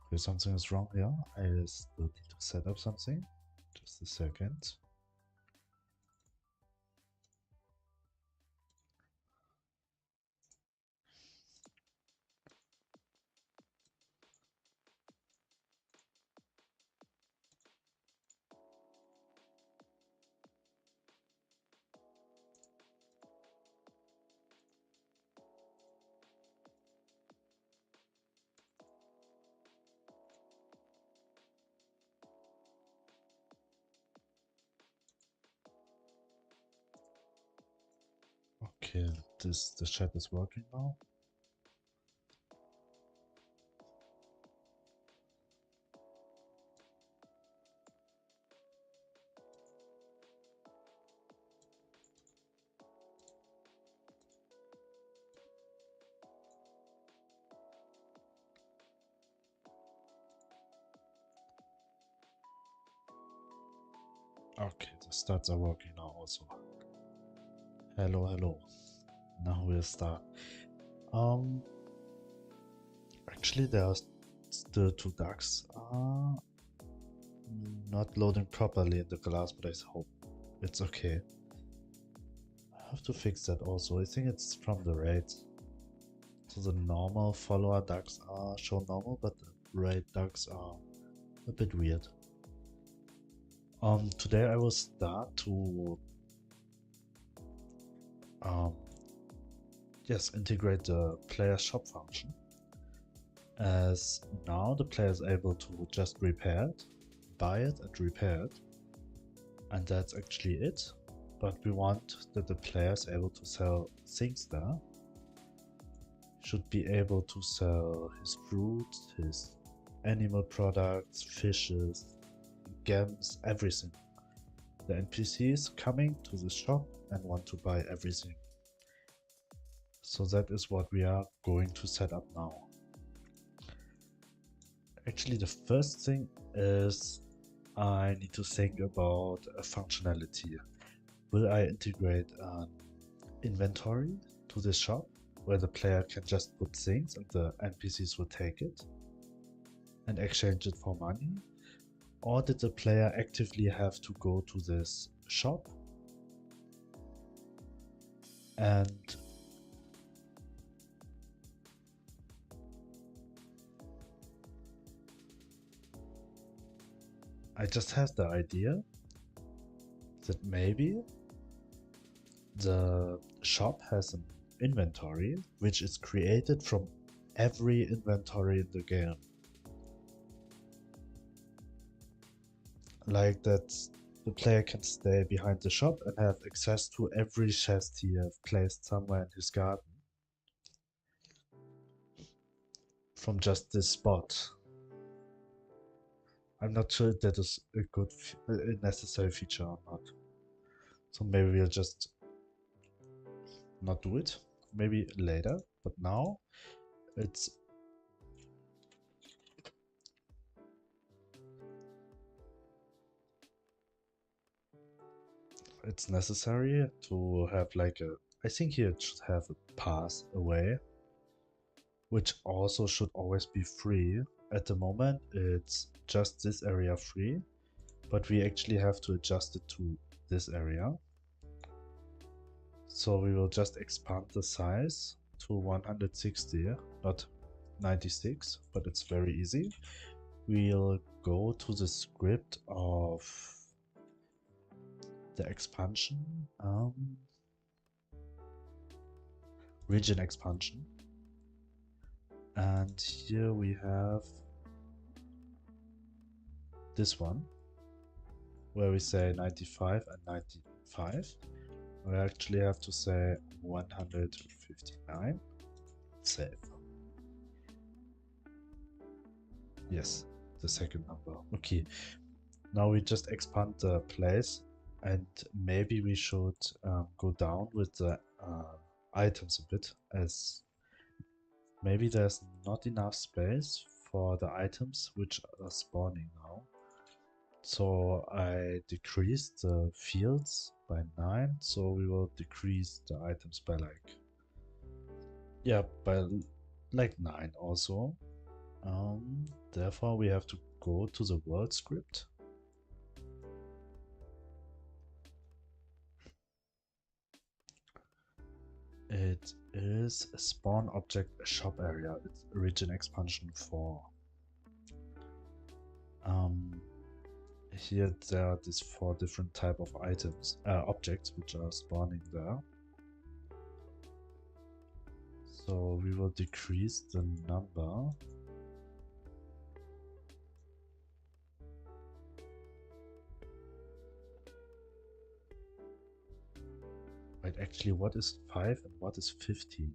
Okay, something is wrong here. I still need to set up something. Just a second. Okay, the chat is working now. Okay, the stats are working now also. Hello, hello. Now we'll start. Actually there are still two ducks. Not loading properly in the glass, but I hope it's okay. I have to fix that also. I think it's from the raid. So the normal follower ducks are shown normal, but the raid ducks are a bit weird. Today I will start to integrate the player shop function, as now the player is able to just repair it, buy it and repair it, and that's actually it. But we want that the player is able to sell things there. Should be able to sell his fruits, his animal products, fishes, gems, everything. The NPCs coming to the shop and want to buy everything. So that is what we are going to set up now. Actually, the first thing is I need to think about a functionality. Will I integrate an inventory to the shop where the player can just put things and the NPCs will take it and exchange it for money? Or did the player actively have to go to this shop and I just had the idea that maybe the shop has an inventory which is created from every inventory in the game. Like that the player can stay behind the shop and have access to every chest he has placed somewhere in his garden from just this spot. I'm not sure if that is a necessary feature or not. So maybe we'll just not do it. Maybe later, but now it's necessary to have like a, I think here it should have a path away, which also should always be free. At the moment it's just this area free, but we actually have to adjust it to this area. So we will just expand the size to 160, not 96, but it's very easy. We'll go to the script of the expansion, region expansion, and here we have this one where we say 95 and 95. We actually have to say 159. Save. Yes, the second number. Okay, now we just expand the place, and maybe we should go down with the items a bit, as maybe there's not enough space for the items which are spawning now. So I decreased the fields by 9, so we will decrease the items by like, yeah, by like 9 also. Therefore we have to go to the world script. It is a spawn object shop area. It's region expansion 4. Here there are these 4 different type of items, objects which are spawning there. So we will decrease the number. Wait, actually what is 5 and what is 15?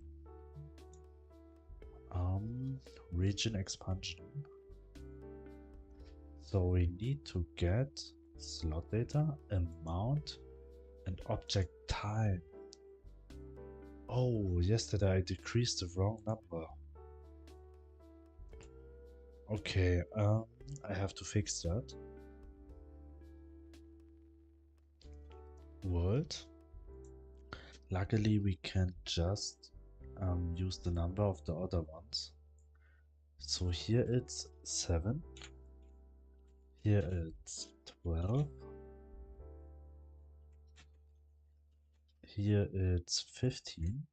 Region expansion. So we need to get slot data, amount, and object time. Oh, yesterday I decreased the wrong number. Okay, I have to fix that. World. Luckily we can just use the number of the other ones. So here it's 7. Here it's 12. Here it's 15.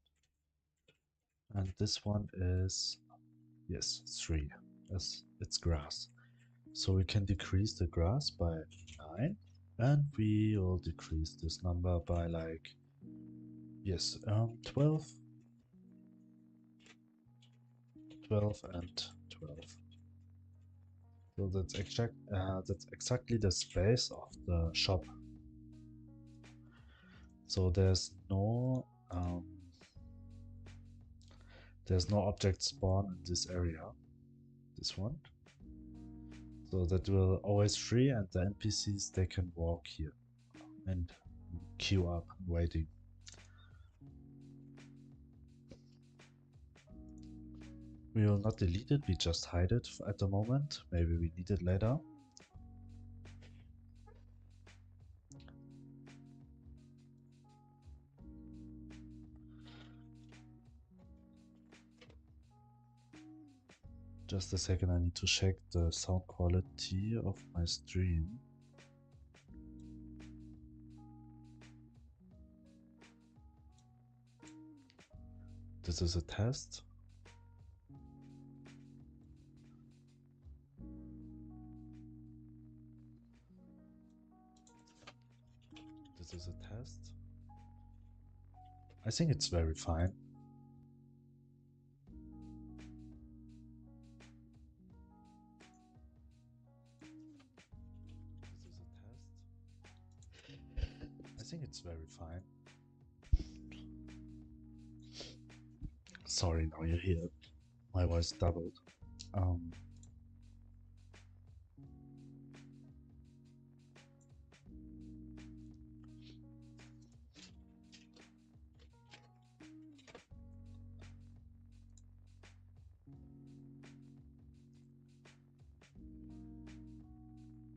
And this one is, yes, 3, as it's grass. So we can decrease the grass by 9. And we will decrease this number by like, yes, 12. 12 and 12. So that's exactly the space of the shop. So there's no object spawn in this area. This one. So that will always free, and the NPCs, they can walk here and queue up waiting. We will not delete it, we just hide it at the moment. Maybe we need it later. Just a second, I need to check the sound quality of my stream. This is a test. This is a test. I think it's very fine. I think it's very fine. Sorry, now you hear my voice doubled.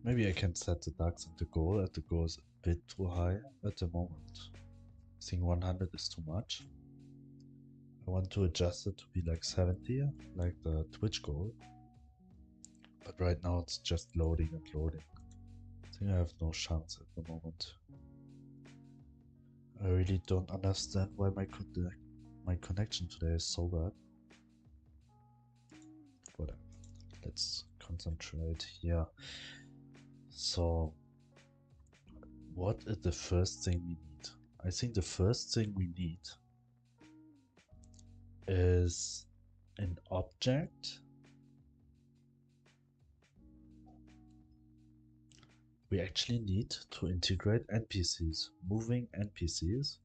Maybe I can set the ducks and the goal, and the goal is a bit too high at the moment. I think 100 is too much. I want to adjust it to be like 70, like the Twitch goal. But right now it's just loading and loading. I think I have no chance at the moment. I really don't understand why my connection today is so bad. Whatever. Let's concentrate here. So, what is the first thing we need? I think the first thing we need is an object. We actually need to integrate NPCs, moving NPCs.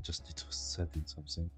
just need to set in something.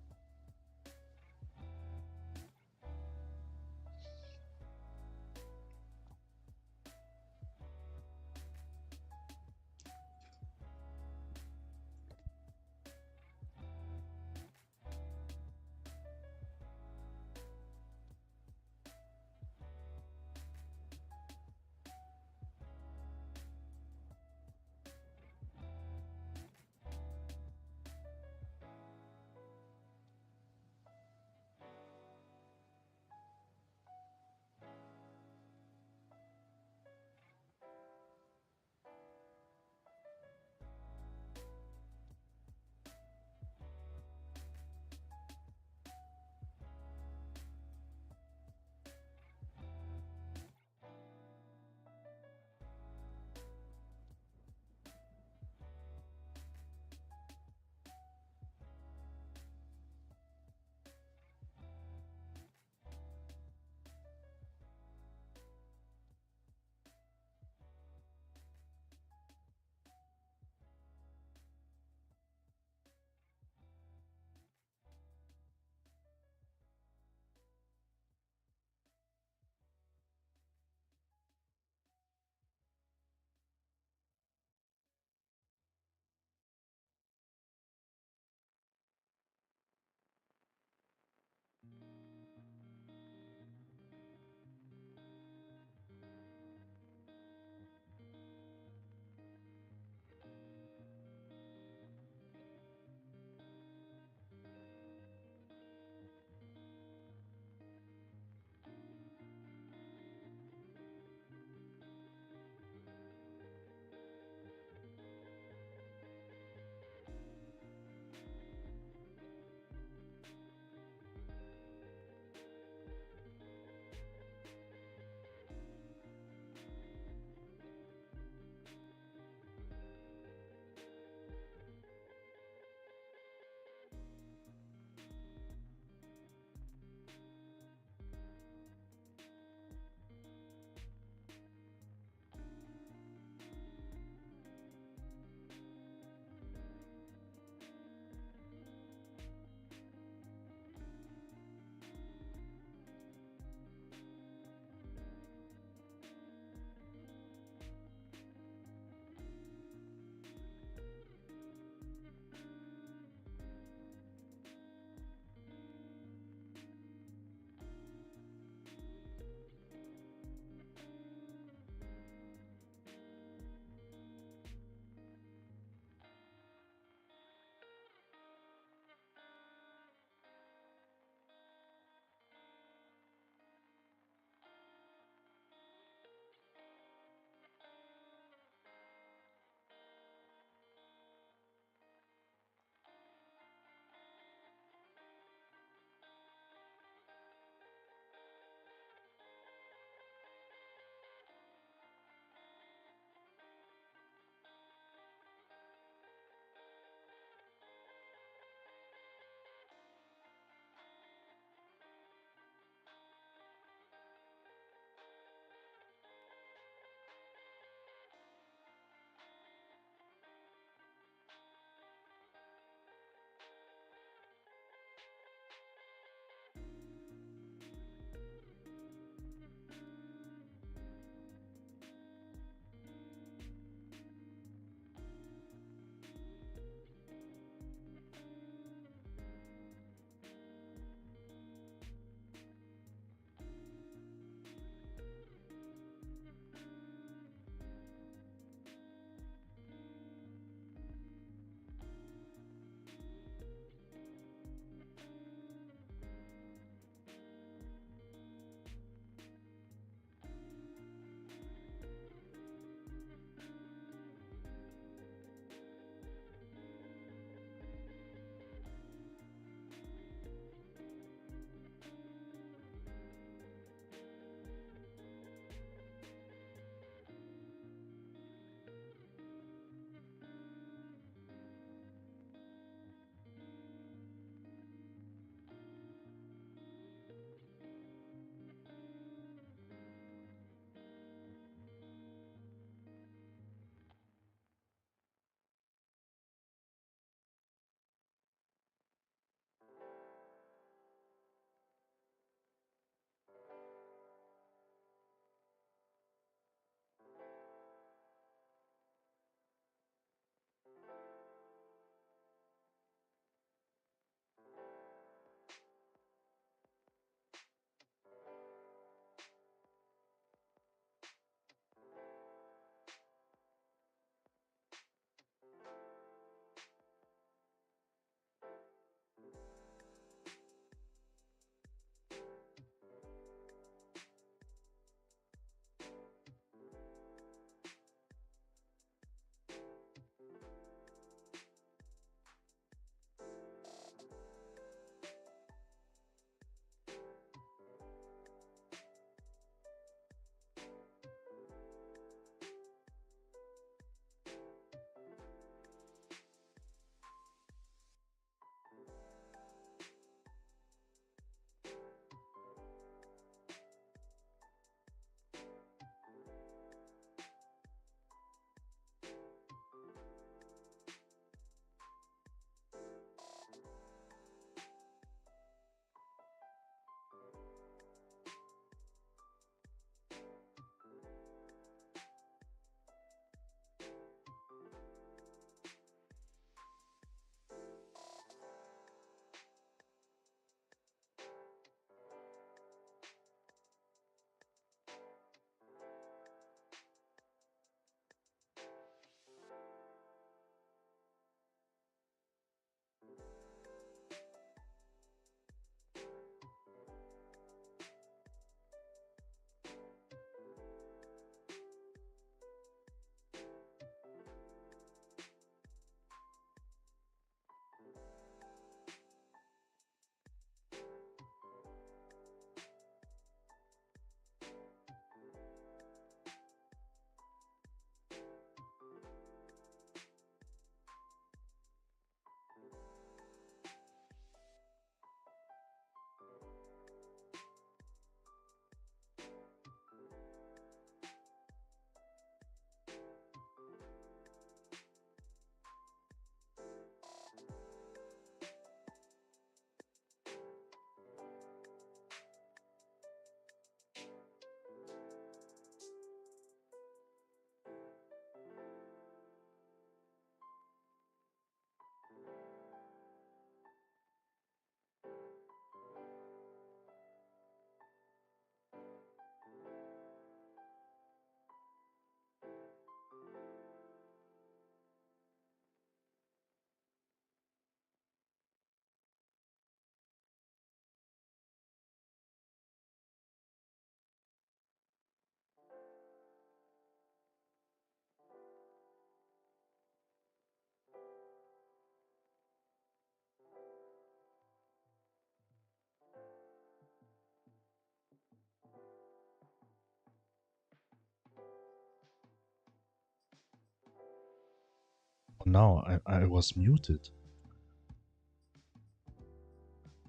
no, I was muted.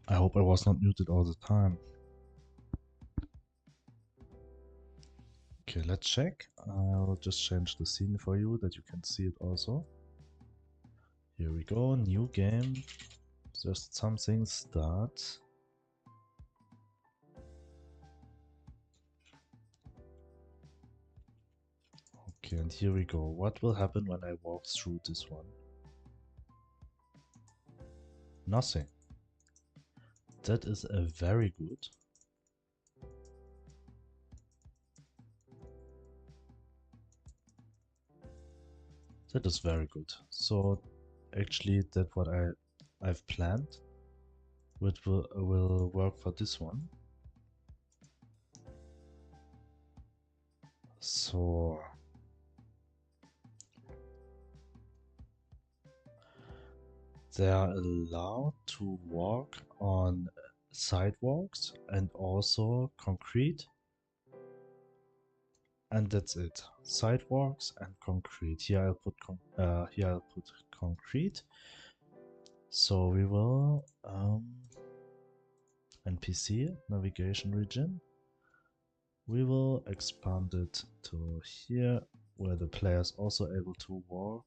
I hope I was not muted all the time. Okay, let's check. I'll just change the scene for you that you can see it also. Here we go, new game. Just something start. Okay, and here we go. What will happen when I walk through this one? Nothing. That is a very good. That is very good. So actually that what I've planned which will work for this one. So they are allowed to walk on sidewalks and also concrete, and that's it. Sidewalks and concrete. Here I'll put concrete. So we will NPC navigation region. We will expand it to here, where the player is also able to walk.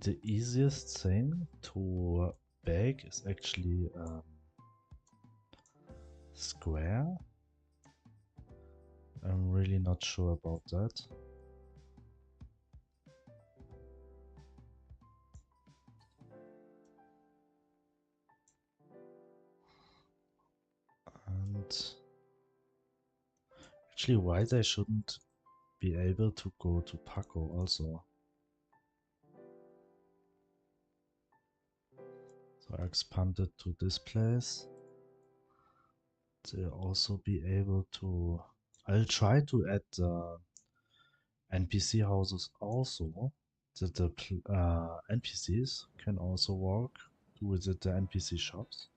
The easiest thing to bake is actually square. I'm really not sure about that. And actually why they shouldn't be able to go to Paco also. So I expanded to this place. They'll also be able to... I'll try to add NPC houses also, that the NPCs can also walk to visit the NPC shops,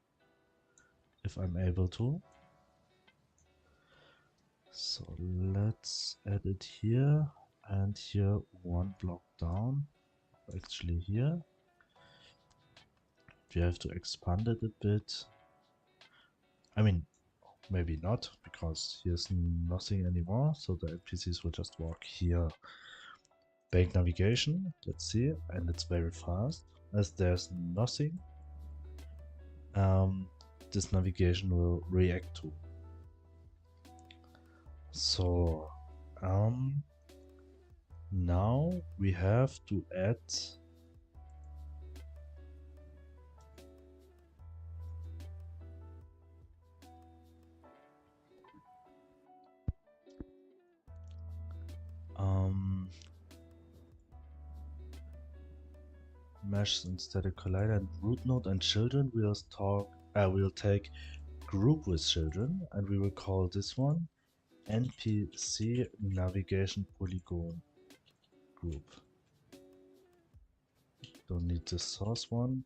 if I'm able to. So let's add it here, and here one block down, actually here. We have to expand it a bit. I mean, maybe not, because here's nothing anymore, so the NPCs will just walk here. Bank navigation, let's see, and it's very fast. As there's nothing, this navigation will react to. So, now we have to add mesh and static collider and root node and children. We'll take group with children, and we will call this one NPC navigation polygon group. Don't need the source one.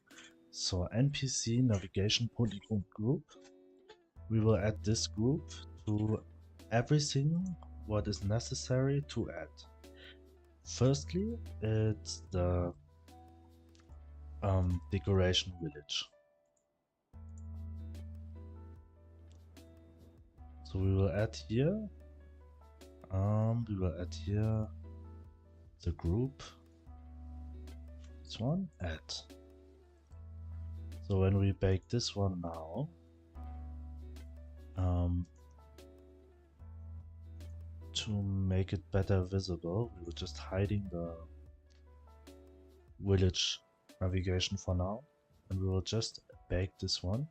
So NPC navigation polygon group. We will add this group to everything what is necessary to add. Firstly, it's the decoration village. So we will add here. The group. This one, add. So when we bake this one now, to make it better visible, we were just hiding the village navigation for now, and we will just bake this one.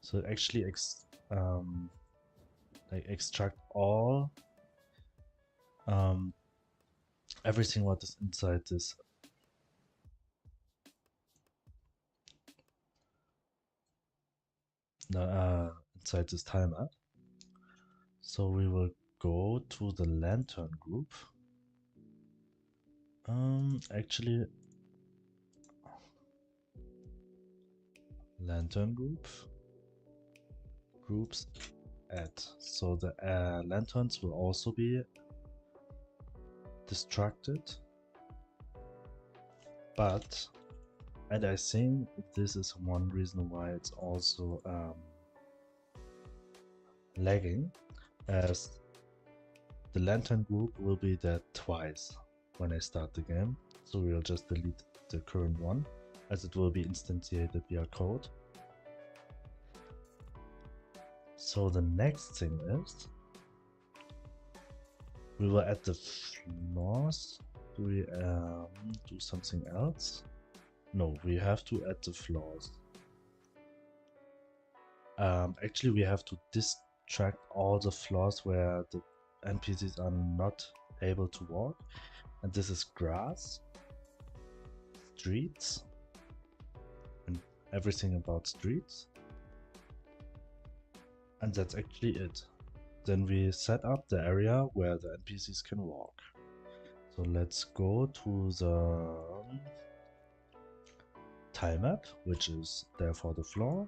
So actually extract all everything what is inside this inside this timer. So we will go to the lantern group. Actually, lantern groups add. So the lanterns will also be destructed. But, and I think this is one reason why it's also lagging, as the lantern group will be there twice when I start the game. So we'll just delete the current one, as it will be instantiated via code. So the next thing is, we will add the floors. Do we do something else? No, we have to add the floors. Actually, we have to distract all the floors where the NPCs are not able to walk. And this is grass, streets, and everything about streets. And that's actually it. Then we set up the area where the NPCs can walk. So let's go to the tile map, which is there for the floor.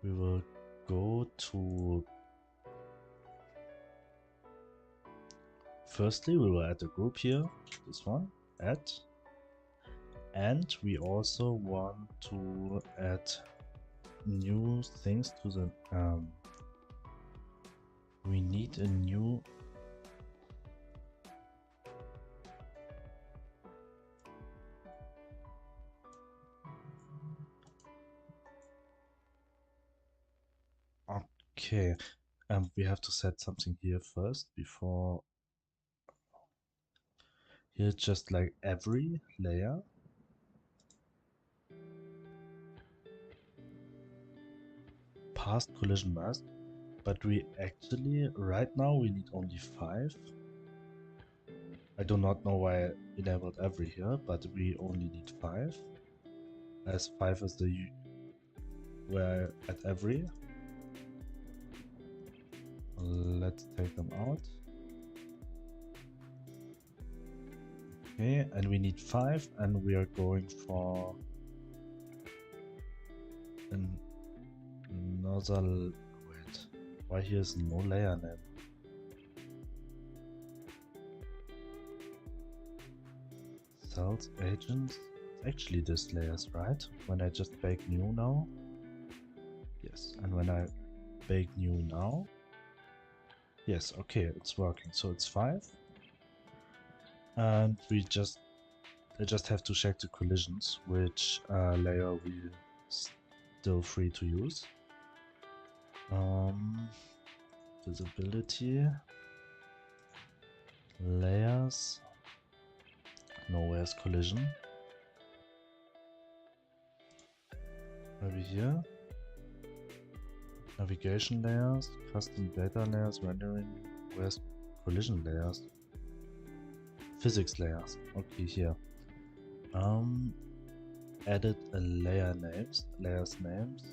We will go to... Firstly, we will add a group here, this one, add. And we also want to add new things to the... we need a new... Okay, we have to set something here first before... Here, just like every layer. Past collision mask, but we actually, right now, we need only 5. I do not know why I enabled every here, but we only need 5. As 5 is the where at every. Let's take them out. Okay, and we need 5, and we are going for another... Wait, why here's no layer name? Cells, agents, actually this layers, right? When I just bake new now. Yes, and when I bake new now. Yes, okay, it's working. So it's 5. And I just have to check the collisions, which layer we still free to use. Visibility, layers, nowhere's collision. Maybe here. Navigation layers, custom data layers, rendering, where's collision layers? Physics layers, okay, here. Added a layers names.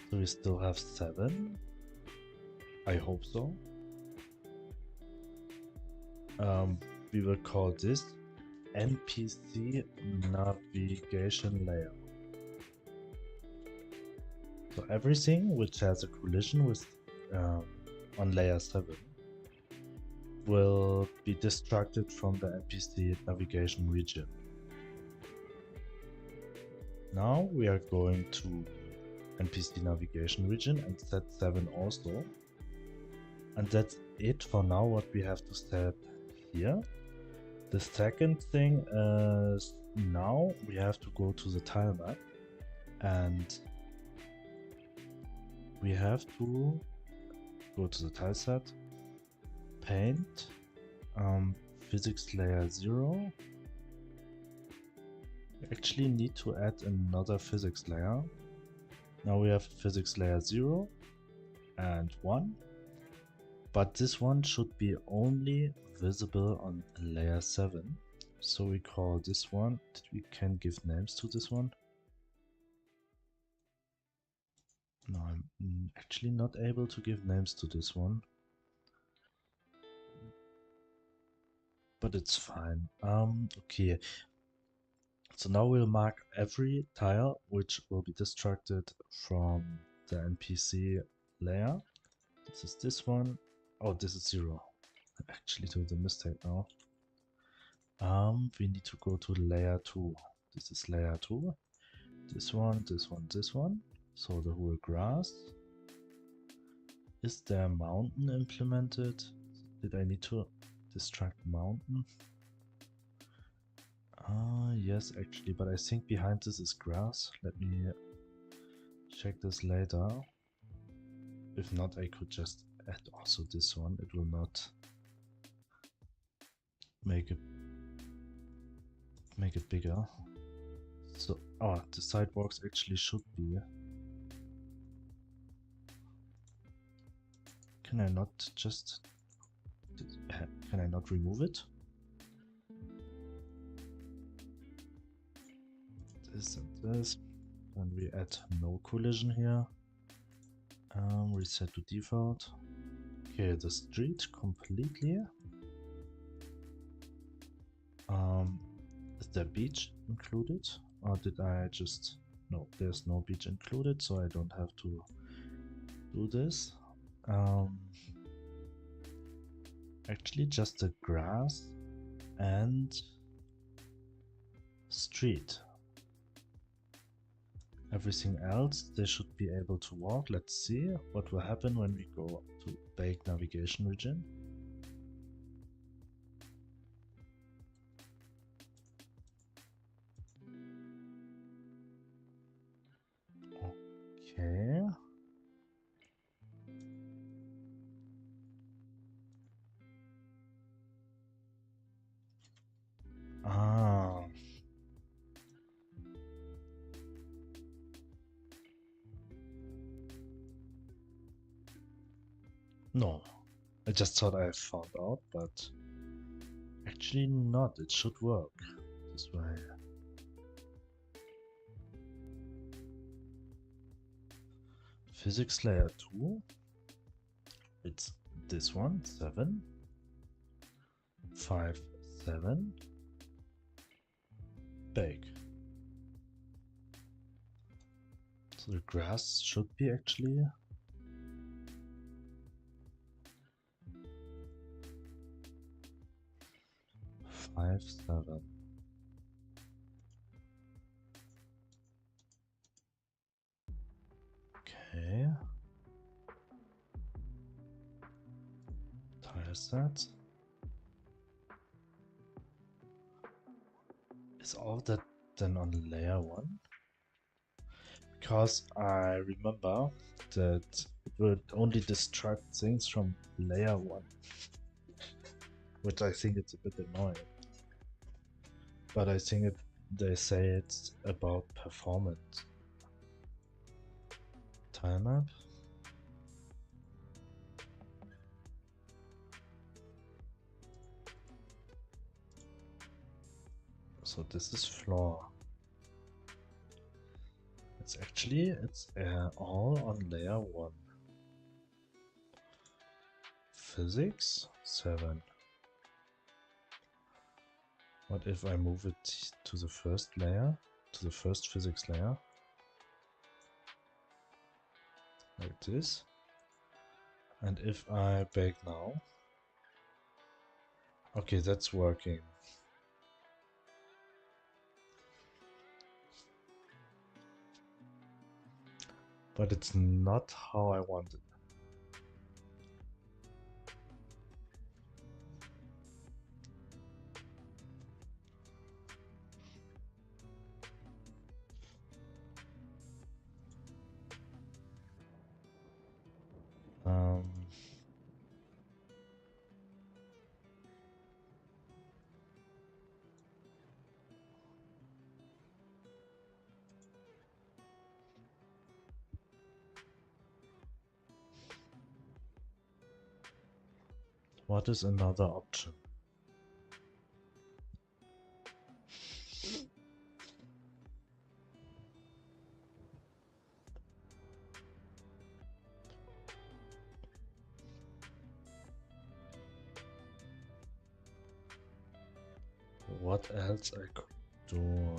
So we still have 7. I hope so. We will call this NPC navigation layer. So everything which has a collision with on layer 7 will be distracted from the NPC navigation region. Now we are going to NPC navigation region and set 7 also. And that's it for now what we have to set here. The second thing is now we have to go to the tile map and we have to go to the tile set, paint, physics layer 0. We actually need to add another physics layer. Now we have physics layer 0 and 1, but this one should be only visible on layer 7. So we call this one, we can give names to this one. No, I'm actually not able to give names to this one. But it's fine. Okay. So now we'll mark every tile which will be distracted from the NPC layer. This is this one. Oh, this is 0. I actually did a mistake now. We need to go to layer 2. This is layer 2. This one, this one, this one. So the whole grass. Is there a mountain implemented? Did I need to distract mountain? Yes, actually, but I think behind this is grass. Let me check this later. If not, I could just add also this one. It will not make it bigger. So, the sidewalks actually should be. Can I not just? Can I not remove it? This and this. And we add no collision here. Reset to default. Okay, the street completely. Is there beach included? Or did I just... No, there's no beach included, so I don't have to do this. Actually, just the grass and street. Everything else, they should be able to walk. Let's see what will happen when we go to bake navigation region. Okay. No, I just thought I found out, but actually not. It should work this way. Physics layer 2. It's this one, 7, 5, 7. Bake. So the grass should be actually 5, 7. Okay. Tile set. Is all that then on layer 1? Because I remember that it would only distract things from layer 1. Which I think it's a bit annoying. But I think they say it's about performance. Tile map. So this is floor. It's all on layer 1. Physics 7. What if I move it to the first layer, to the first physics layer? Like this. And if I bake now? Okay, that's working. But it's not how I want it. What is another option? what else I could do?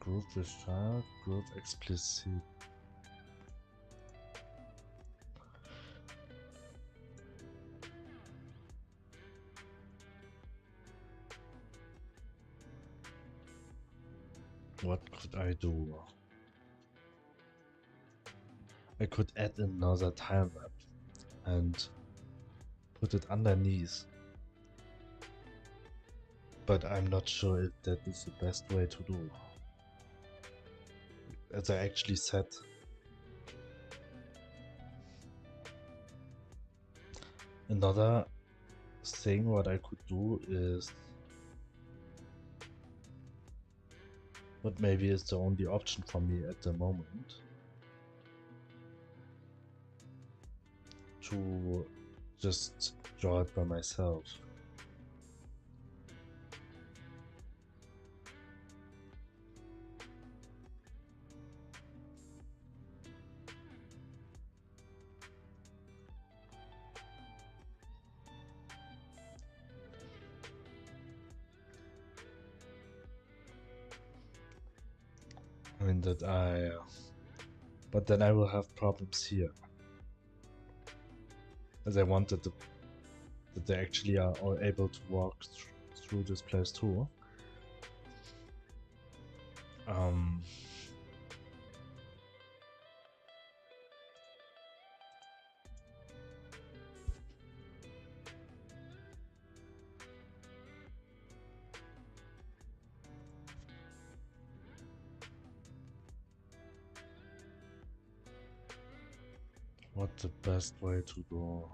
Group with child, group explicit. What could I do? I could add another tile map and put it underneath. But I'm not sure if that is the best way to do. As I actually said, another thing what I could do is, but maybe it's the only option for me at the moment, to just draw it by myself. I mean but then I will have problems here, as I wanted that they actually are all able to walk through this place too. What the best way to go?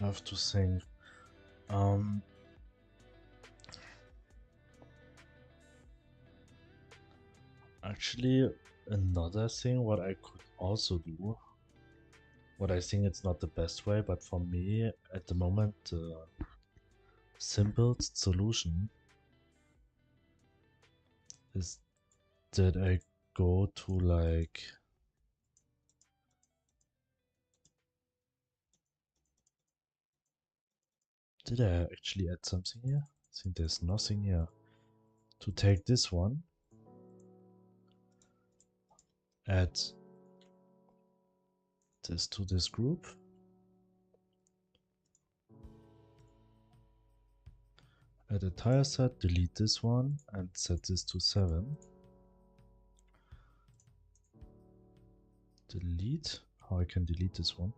I have to think. Actually, another thing what I could also do, what I think it's not the best way, but for me at the moment the simplest solution is that I go to like did I actually add something here? I think there's nothing here. To take this one, add this to this group, add a tile set, delete this one and set this to 7. Delete. How I can delete this one?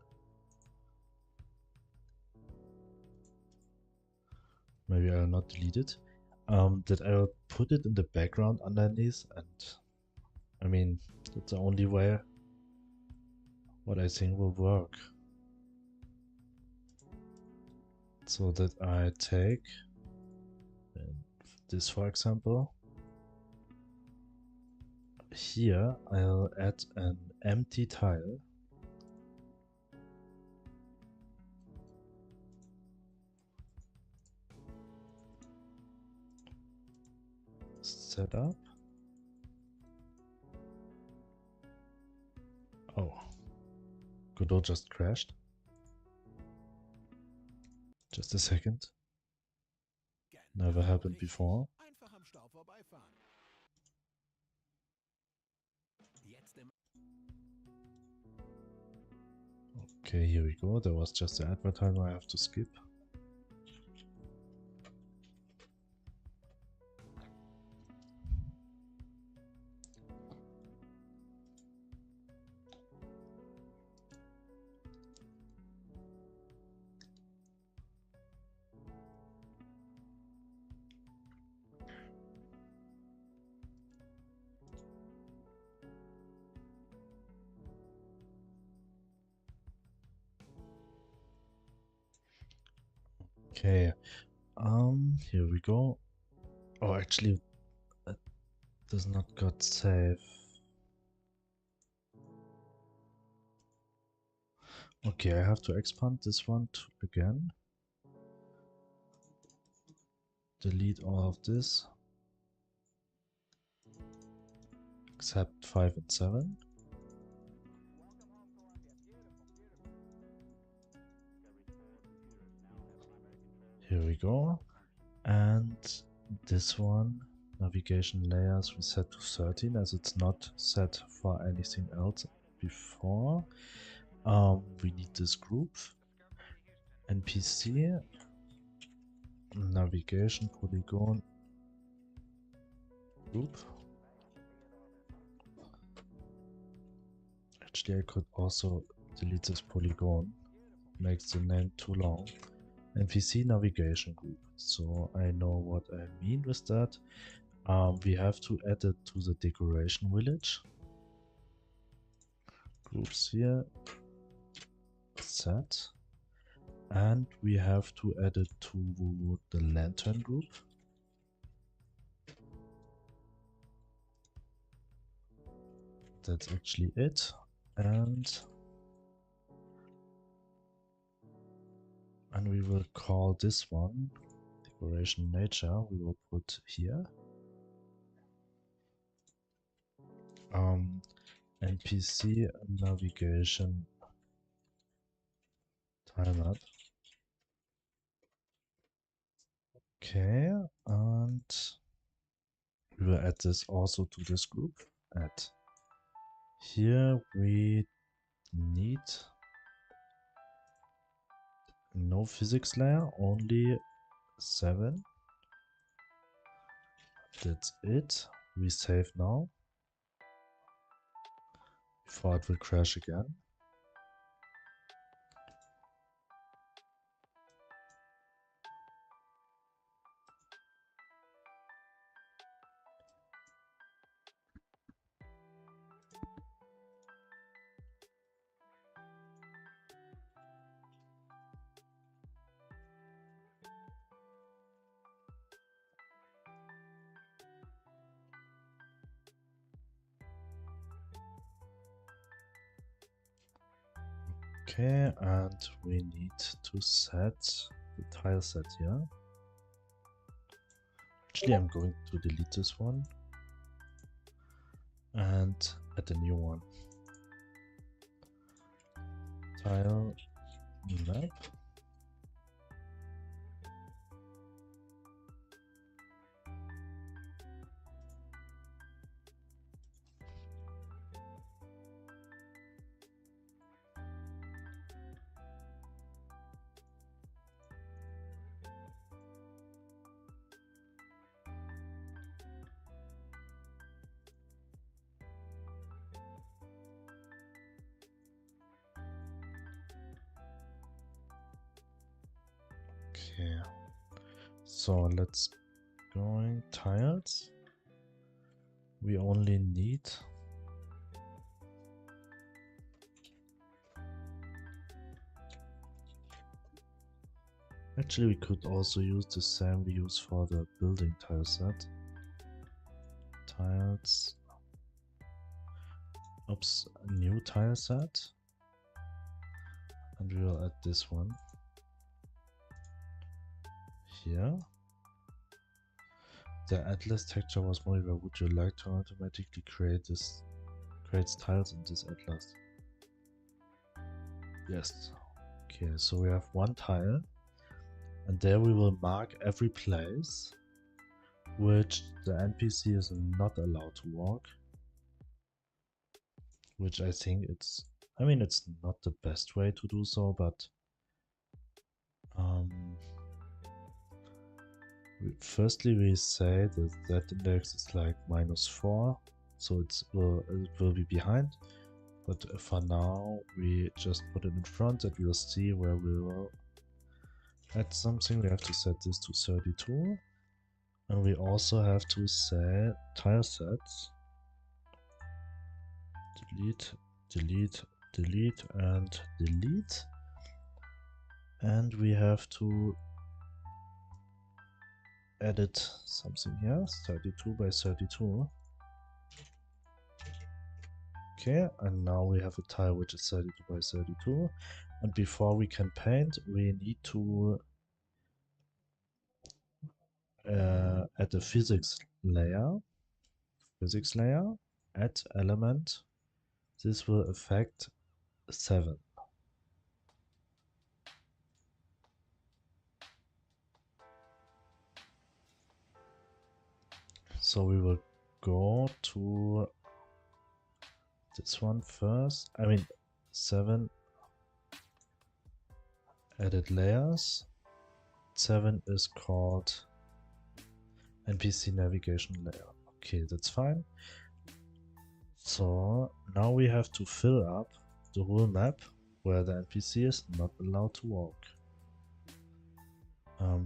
Maybe I'll not delete it. That I'll put it in the background underneath, and I mean that's the only way what I think will work. So that I take this, for example. Here I'll add an empty tile. Set up. Oh, Godot just crashed. Just a second. Never happened before. Okay, here we go. There was just the advertisement I have to skip. Okay, here we go. Oh, actually, it does not got save. Okay, I have to expand this one again. Delete all of this. Except 5 and 7. Here we go. And this one, navigation layers, we set to 13 as it's not set for anything else before. We need this group. NPC, navigation, polygon, group. Actually, I could also delete this polygon. Makes the name too long. NPC navigation group. So I know what I mean with that. We have to add it to the decoration village. Groups here. Set. And we have to add it to the lantern group. That's actually it. And we will call this one decoration nature. We will put here. NPC navigation tilemap. Okay, and we will add this also to this group. Add. Here we need no physics layer, only 7. That's it. We save now before it will crash again. Okay, and we need to set the tile set here. Actually, I'm going to delete this one and add a new one. Tile map. Okay, so let's going tiles. We only need actually we could also use the same we use for the building tile set. Tiles. Oops, a new tile set. And we will add this one here. The atlas texture was modified. Would you like to automatically create tiles in this atlas? Yes. Okay, so we have one tile, and there we will mark every place which the NPC is not allowed to walk, which I think it's I mean, it's not the best way to do so, but firstly we say that that index is like -4, so it will be behind. But for now, we just put it in front and we'll see where we will add something. We have to set this to 32. And we also have to say tile sets. Delete, delete, delete, and delete. And we have to edit something here, 32 by 32. Okay, and now we have a tile which is 32 by 32. And before we can paint, we need to add a physics layer. Add element. This will affect 7. So we will go to this one first. I mean, 7 edit layers. 7 is called NPC navigation layer. Okay, that's fine. So now we have to fill up the whole map where the NPC is not allowed to walk.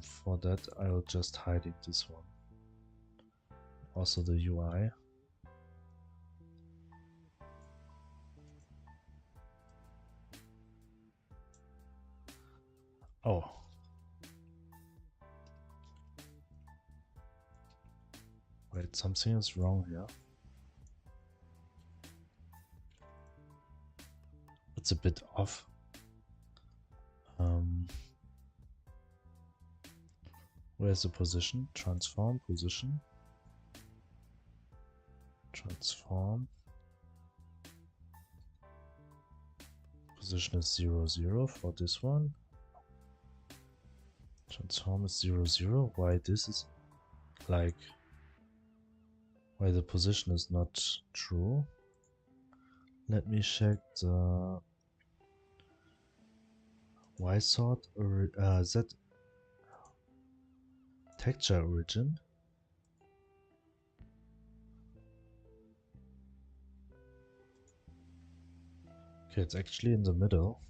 For that, I'll just hide this one. Also the UI. Oh. Wait, something is wrong here. It's a bit off. Where's the position? Transform position. Transform. Position is 0, 0 for this one. Transform is 0, 0. Why this is like... Why the position is not true? Let me check the Y sort or Z texture origin. Okay, it's actually in the middle.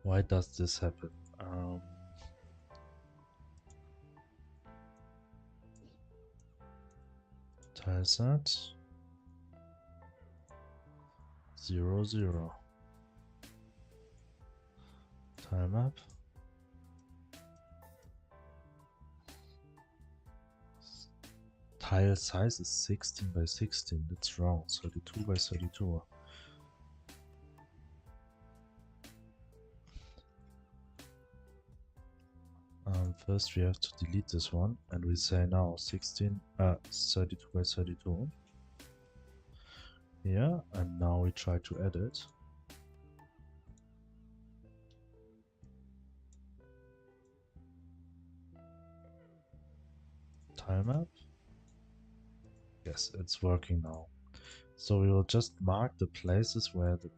Why does this happen? Tile set 0, 0. Tile map. Tile size is 16 by 16. That's wrong. 32 by 32. First we have to delete this one and we say now 32 by 32. Yeah, and now we try to edit. Tile map. Yes, it's working now. So we will just mark the places where the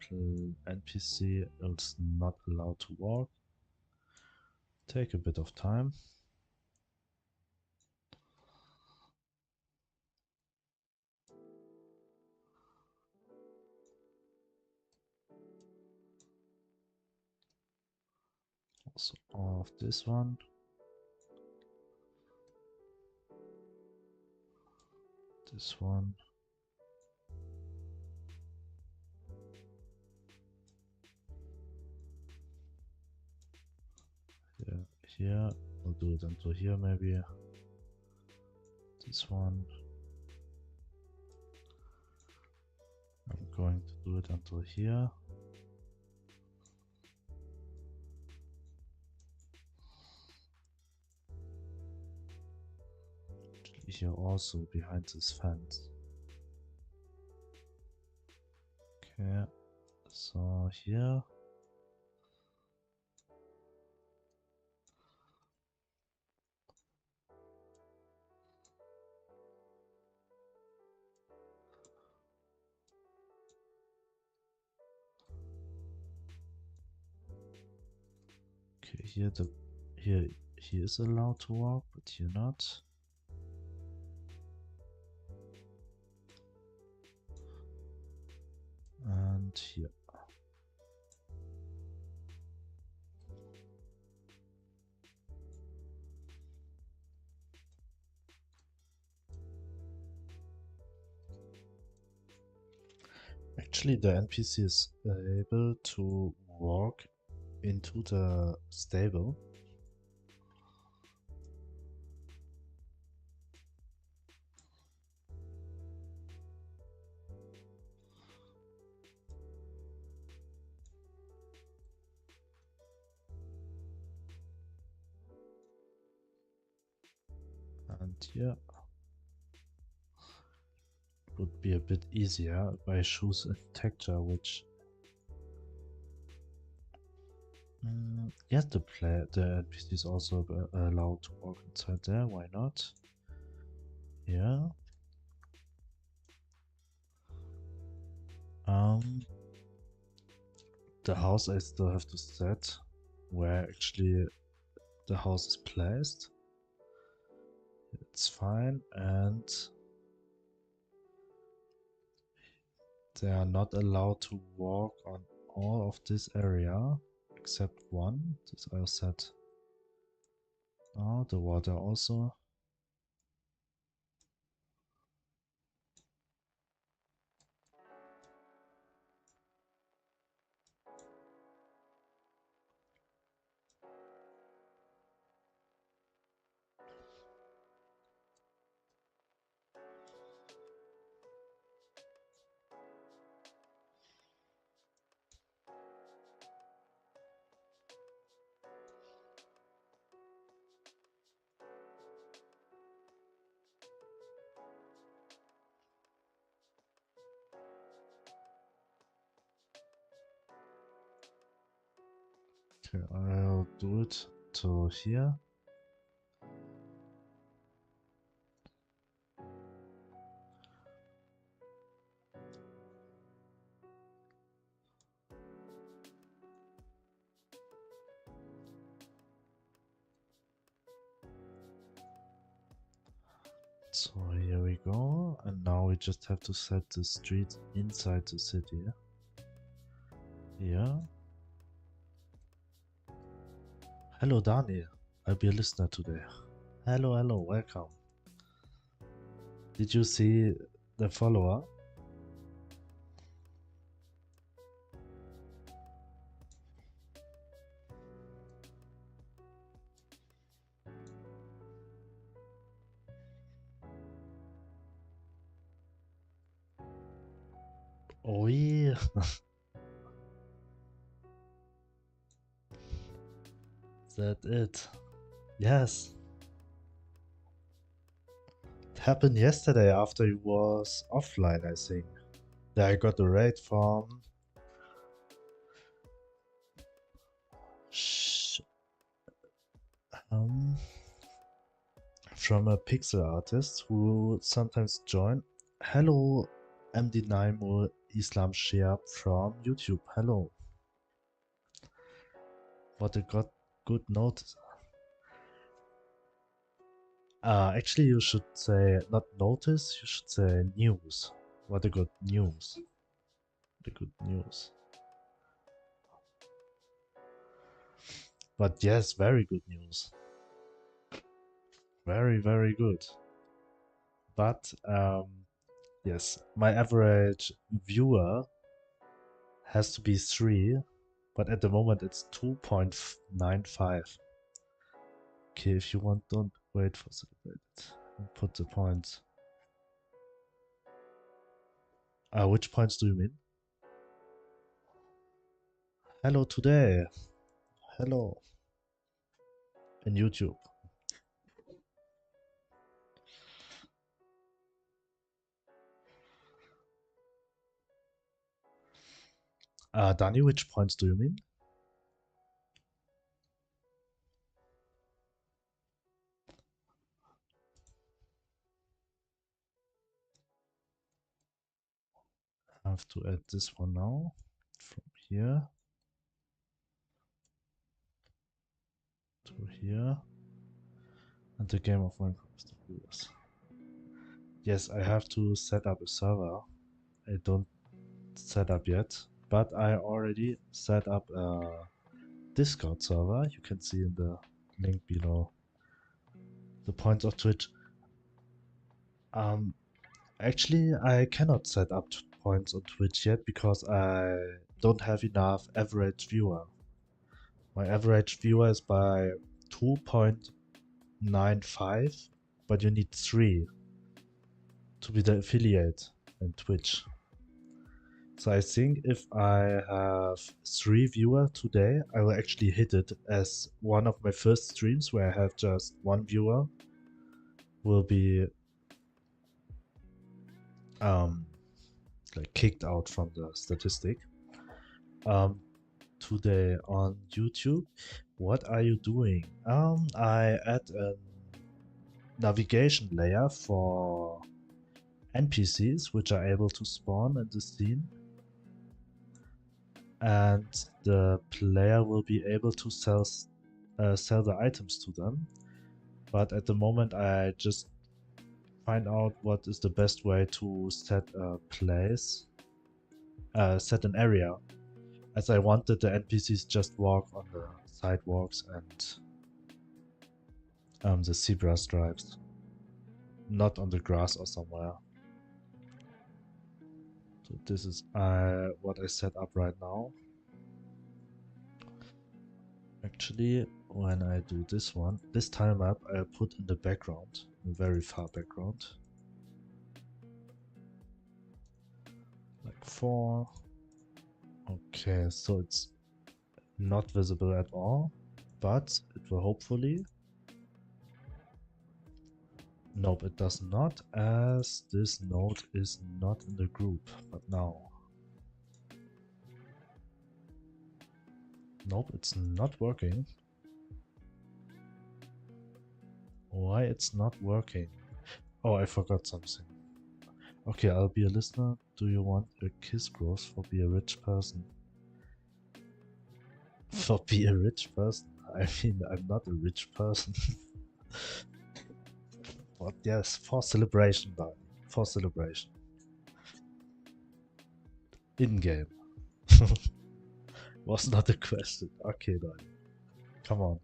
NPC is not allowed to walk. Take a bit of time. Also all of this one. This one. Yeah, here. We'll do it until here maybe. This one. I'm going to do it until here. Here also behind this fence. Okay, so here. Okay, here he is allowed to walk, but here not. And here. Actually, the NPC is able to walk into the stable. And here would be a bit easier if I choose a texture which yes, the NPC is also allowed to walk inside there, why not? Yeah. The house I still have to set where actually the house is placed. It's fine, and they are not allowed to walk on all of this area except one. This I set. Oh, the water also. Okay, I'll do it to here. So here we go, and now we just have to set the street inside the city. Yeah. Hello, Daniel. I'll be a listener today. Hello, hello, welcome. Did you see the follower? Oh yeah. That it. Yes. It happened yesterday after he was offline, I think. Yeah, I got a raid sh um, from a pixel artist who sometimes join. Hello, MD9 Islam Shia from YouTube. Hello. What a good notice. Actually, you should say not notice, you should say news. What a good news. The good news. But yes, very good news. Very, very good. But yes, my average viewer has to be 3, but at the moment it's 2.95. Okay, if you want, don't wait for celebrate it. Put the points. Which points do you mean? Hello today. Hello. In YouTube. Danny, which points do you mean? I have to add this one now. From here to here. And the game of Minecraft viewers. Yes, I have to set up a server. I don't set up yet, but I already set up a Discord server. You can see in the link below the points of Twitch. Actually, I cannot set up points on Twitch yet because I don't have enough average viewer. My average viewer is by 2.95, but you need 3 to be the affiliate in Twitch. So I think if I have 3 viewers today, I will actually hit it as one of my first streams where I have just 1 viewer will be like kicked out from the statistic. Today on YouTube, what are you doing? I add a navigation layer for NPCs which are able to spawn in the scene, and the player will be able to sell the items to them. But at the moment I just find out what is the best way to set a place, set an area, as I wanted the NPCs just walk on the sidewalks and the zebra stripes, not on the grass or somewhere. So this is what I set up right now. Actually, when I do this one, this time map I put in the background, a very far background. Like 4. Okay, so it's not visible at all, but it will hopefully. Nope, it does not, as this node is not in the group, but now. Nope, it's not working. Why it's not working? Oh, I forgot something. Okay, I'll be a listener. Do you want a kiss gross for be a rich person? For be a rich person? I mean, I'm not a rich person. But yes, for celebration, Dani. For celebration. In-game. Was not a question. Okay, Dani. Come on.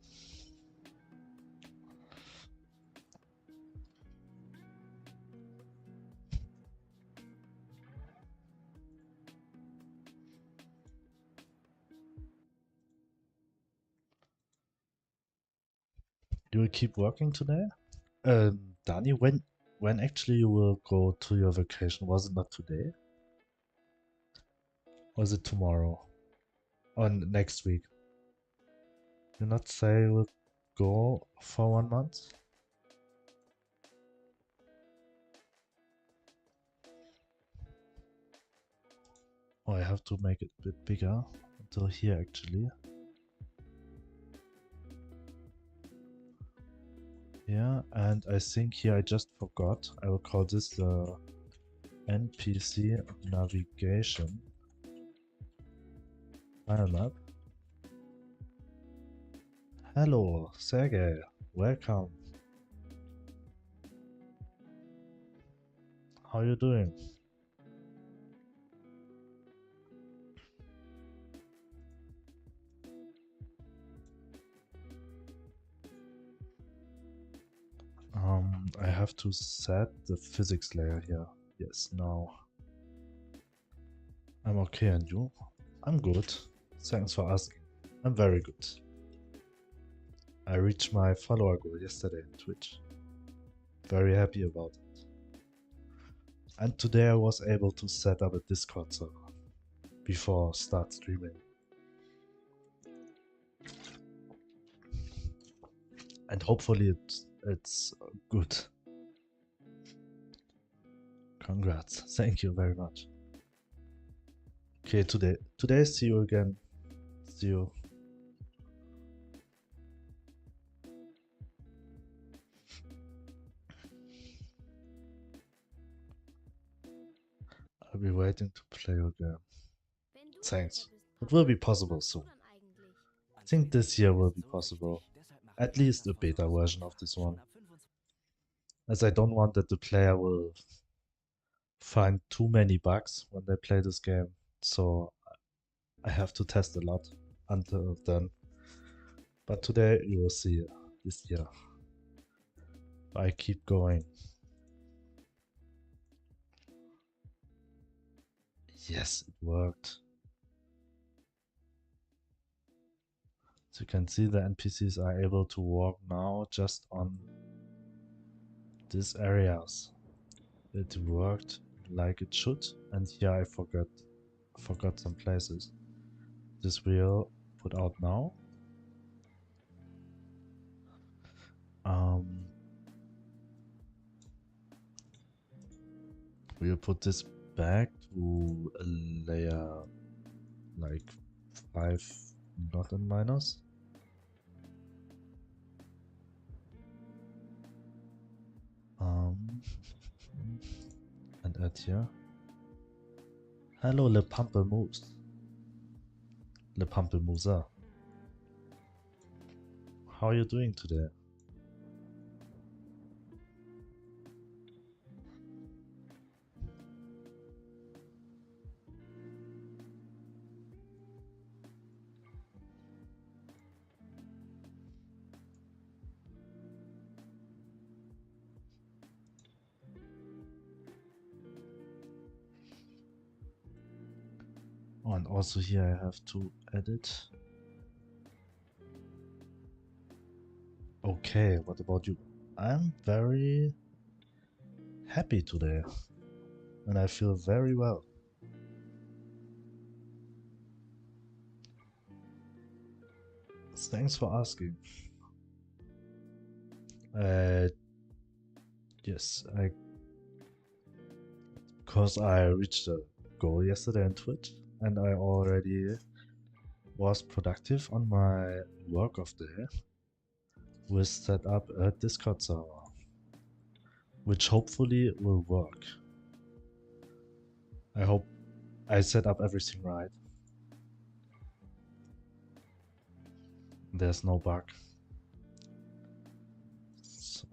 You will keep working today? Dani, when actually you will go to your vacation? Was it not today? Was it tomorrow? Or next week? You not say you will go for 1 month? Oh, I have to make it a bit bigger until here actually. Yeah, and I think here I just forgot. I will call this the NPC navigation file map. Hello, Sergey. Welcome. How you doing? I have to set the physics layer here. Yes, now. I'm okay, and you? I'm good. Thanks for asking. I'm very good. I reached my follower goal yesterday on Twitch. Very happy about it. And today I was able to set up a Discord server before start streaming. And hopefully it's good. Congrats. Thank you very much. Okay, today see you again. See you. I'll be waiting to play your game. Thanks. It will be possible soon. I think this year will be possible. At least a beta version of this one. As I don't want that the player will find too many bugs when they play this game. So I have to test a lot until then. But today you will see this year. I keep going. Yes, it worked. So you can see the NPCs are able to walk now just on these areas. It worked like it should, and here I forgot some places. This will put out now. We'll put this back to a layer like 5 not in minus. And add here. Hello, Le Pamplemousse. Le Pamplemousse. How are you doing today? Oh, and also here I have to edit. Okay, what about you? I'm very happy today. And I feel very well. Thanks for asking. Yes, because I reached a goal yesterday on Twitch, and I already was productive on my work of the day. We set up a Discord server, which hopefully will work. I hope I set up everything right. There's no bug. So,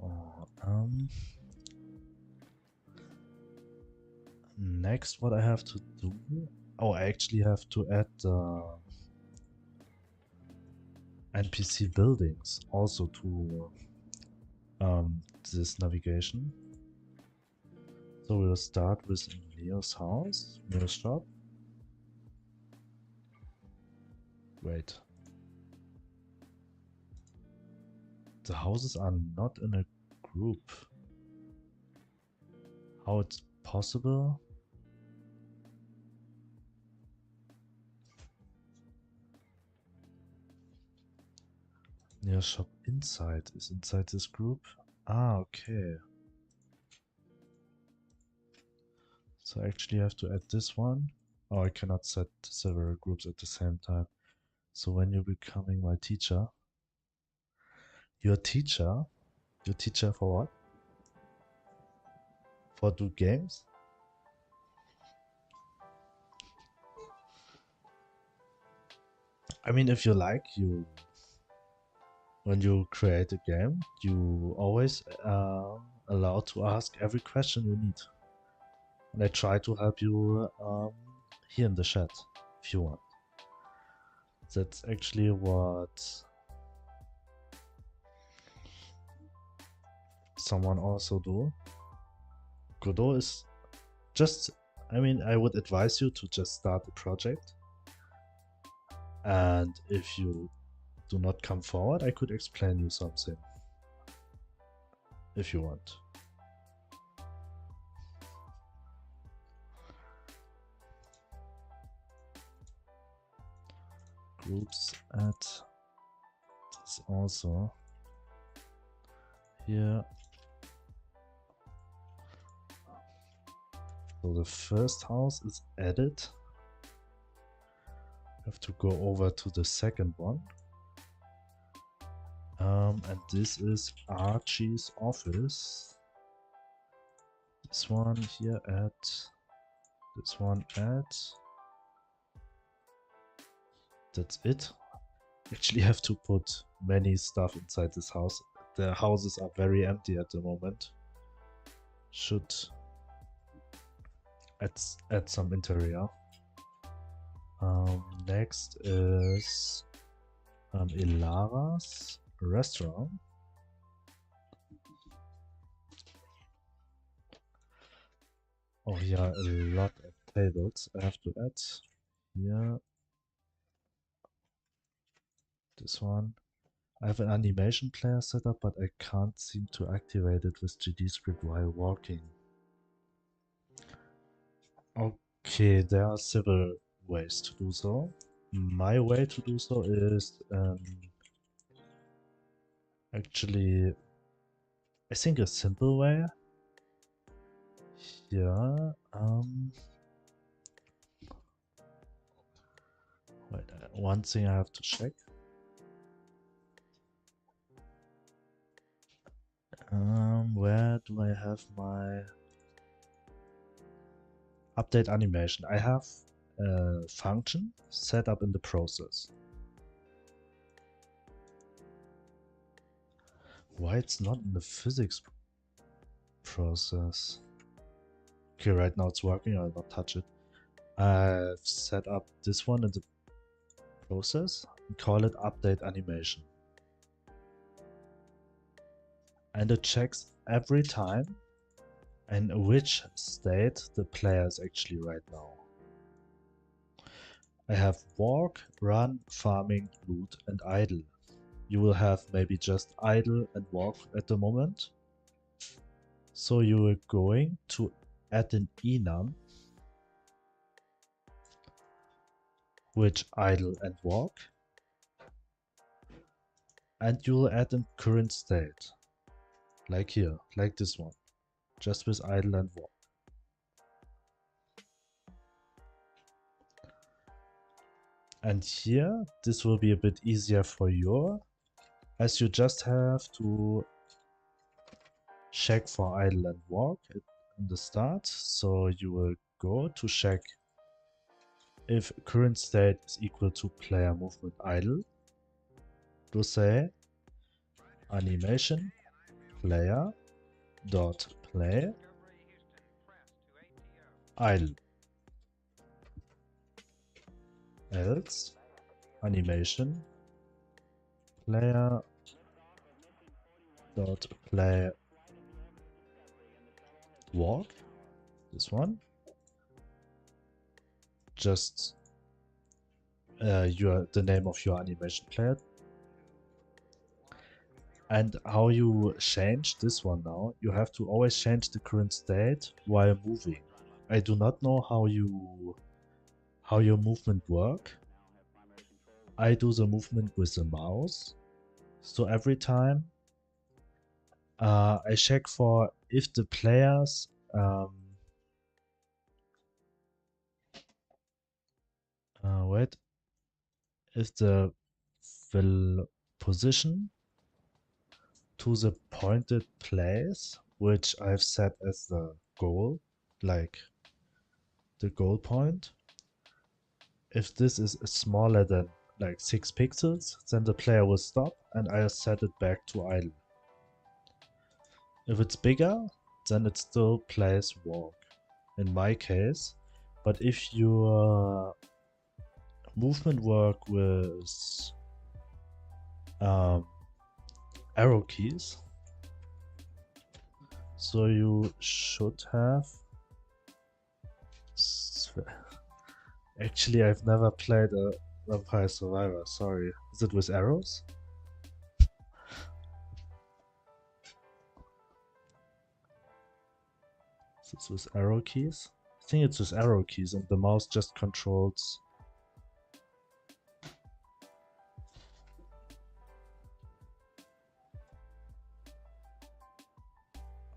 next what I have to do... Oh, I actually have to add NPC buildings also to this navigation. So we'll start with Neo's house, Neo's shop. Wait. The houses are not in a group. How it's possible? Neo's shop inside is inside this group. Ah, okay. So I actually have to add this one. Oh, I cannot set several groups at the same time. So when you're becoming my teacher, your teacher for what? For do games? I mean, if you like, when you create a game, you always allowed to ask every question you need. And I try to help you here in the chat, if you want. That's actually what someone also do. Godot is just, I mean, I would advise you to just start a project. And if you do not come forward, I could explain you something. If you want. Groups add this also here. So the first house is added. Have to go over to the second one. And this is Archie's office. This one here at, this one at, that's it. Actually have to put many stuff inside this house. The houses are very empty at the moment. Should add some interior. Next is Ilara's restaurant. Oh yeah, a lot of tables I have to add. Here. This one. I have an animation player set up, but I can't seem to activate it with GDScript while walking. Okay, there are several ways to do so. My way to do so is actually, I think a simple way. Here, wait, one thing I have to check. Where do I have my update animation? I have a function set up in the process. Why it's not in the physics process? Okay, right now it's working, I'll not touch it. I've set up this one in the process and call it update animation. And it checks every time in which state the player is actually right now. I have walk, run, farming, loot and idle. You will have maybe just idle and walk at the moment. So you are going to add an enum which idle and walk, and you will add a current state like here, like this one, just with idle and walk. And here this will be a bit easier for you, as you just have to check for idle and walk in the start. So you will go to check if current state is equal to player movement idle. To say animation player dot play idle, else animation player dot play walk, this one, just the name of your animation player. And how you change this one now, you have to always change the current state while moving. I do not know how your movement work. I do the movement with the mouse. So every time I check for if the players if the position to the pointed place, which I've set as the goal, like the goal point. If this is smaller than like 6 pixels, then the player will stop and I'll set it back to idle. If it's bigger, then it still plays walk, in my case. But if your movement work with arrow keys, so you should have... Actually, I've never played a Vampire Survivor, sorry. Is it with arrows? Is this with arrow keys? I think it's with arrow keys and the mouse just controls...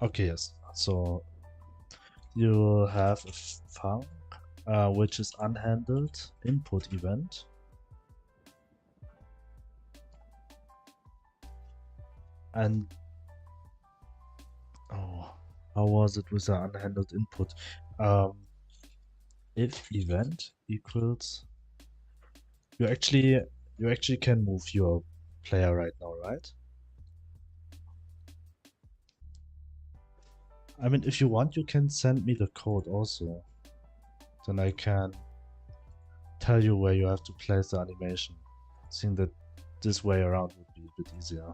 Okay, yes. So you have a func which is unhandled input event. And oh, how was it with the unhandled input? Um, if event equals you actually can move your player right now, right? I mean, if you want, you can send me the code also. Then I can tell you where you have to place the animation. I think that this way around would be a bit easier.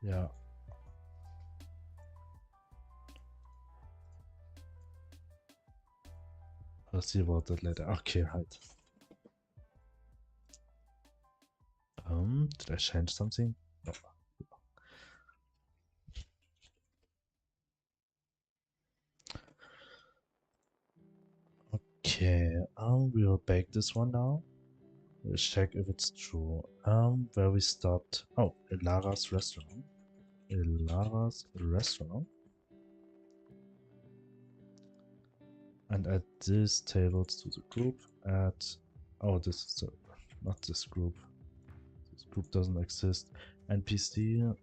Yeah. I'll see about that later. Okay, right. Did I change something? No. Okay, we will bake this one now. We'll check if it's true. Where we stopped. Oh, Ilara's restaurant. Ilara's restaurant. And add these tables to the group. Add. Oh, this is the, not this group. This group doesn't exist. NPC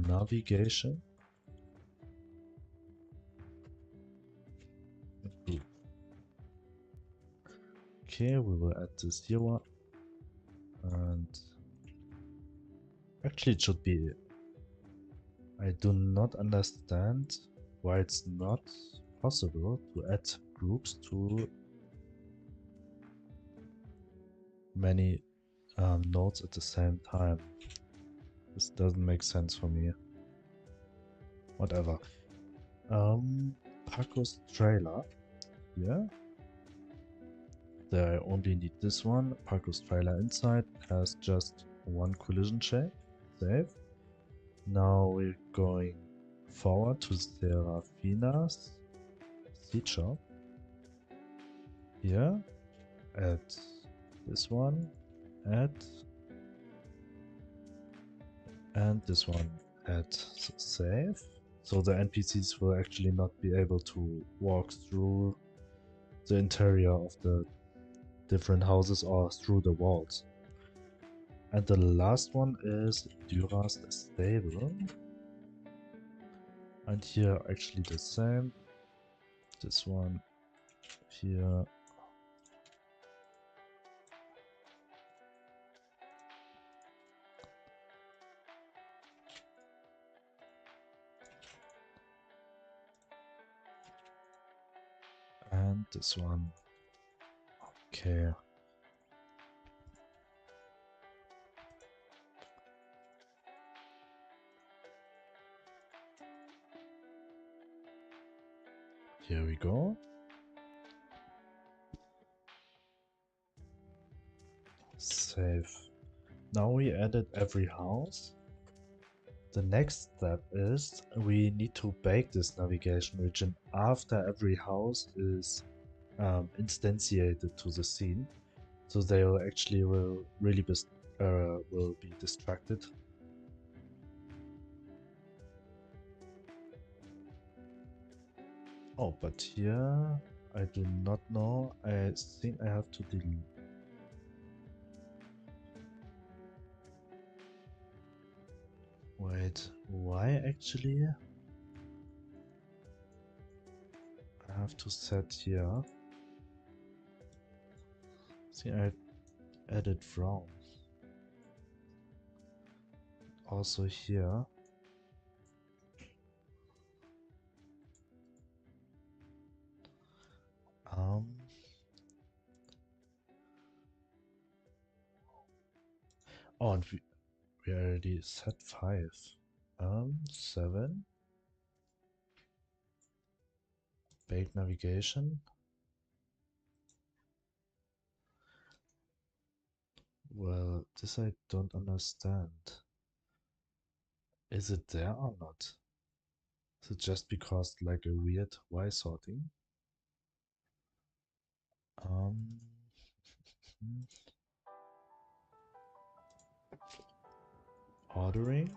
navigation. Group. Okay, we will add this here one. And actually, it should be. I do not understand why it's not possible to add groups to many nodes at the same time. This doesn't make sense for me. Whatever. Paco's trailer. Yeah. There I only need this one. Paco's trailer inside has just one collision check. Save. Now we're going forward to Serafina's seed shop. Here. Add this one. Add. And this one add save. So the NPCs will actually not be able to walk through the interior of the different houses or through the walls. And the last one is Durast stable. And here actually the same. This one here. And this one. Okay. Here we go. Save. Now we added every house. The next step is we need to bake this navigation region after every house is instantiated to the scene, so they will actually will be distracted. Oh, but here I do not know. I think I have to delete. Wait, why actually? I have to set here. See, I added wrong. Also here. Oh, and we already set 5. 7. Bake navigation. Well, this I don't understand. Is it there or not? Is it just because like a weird Y sorting? Um, Ordering?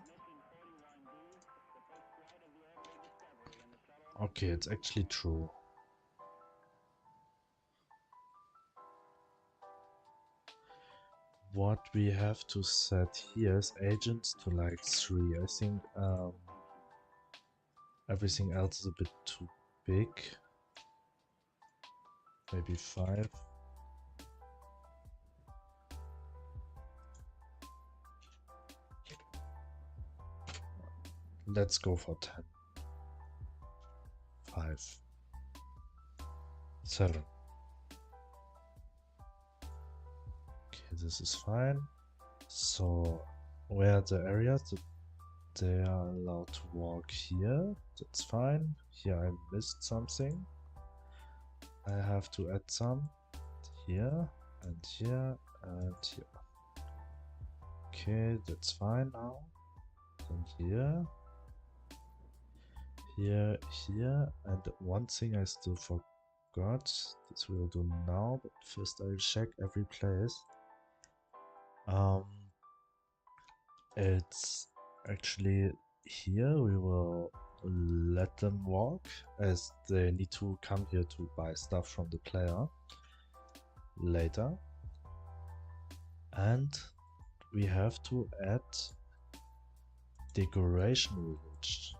Okay, it's actually true. what we have to set here is agents to like 3. I think everything else is a bit too big. Maybe 5. Let's go for 10. 5. 7. Okay, this is fine. So, where are the areas that they are allowed to walk here? That's fine. Here I missed something. I have to add some here and here and here. Okay, that's fine now. Then here, here, and one thing I still forgot. This we'll do now, but first I'll check every place. It's actually here we will let them walk, as they need to come here to buy stuff from the player later. And we have to add decoration village.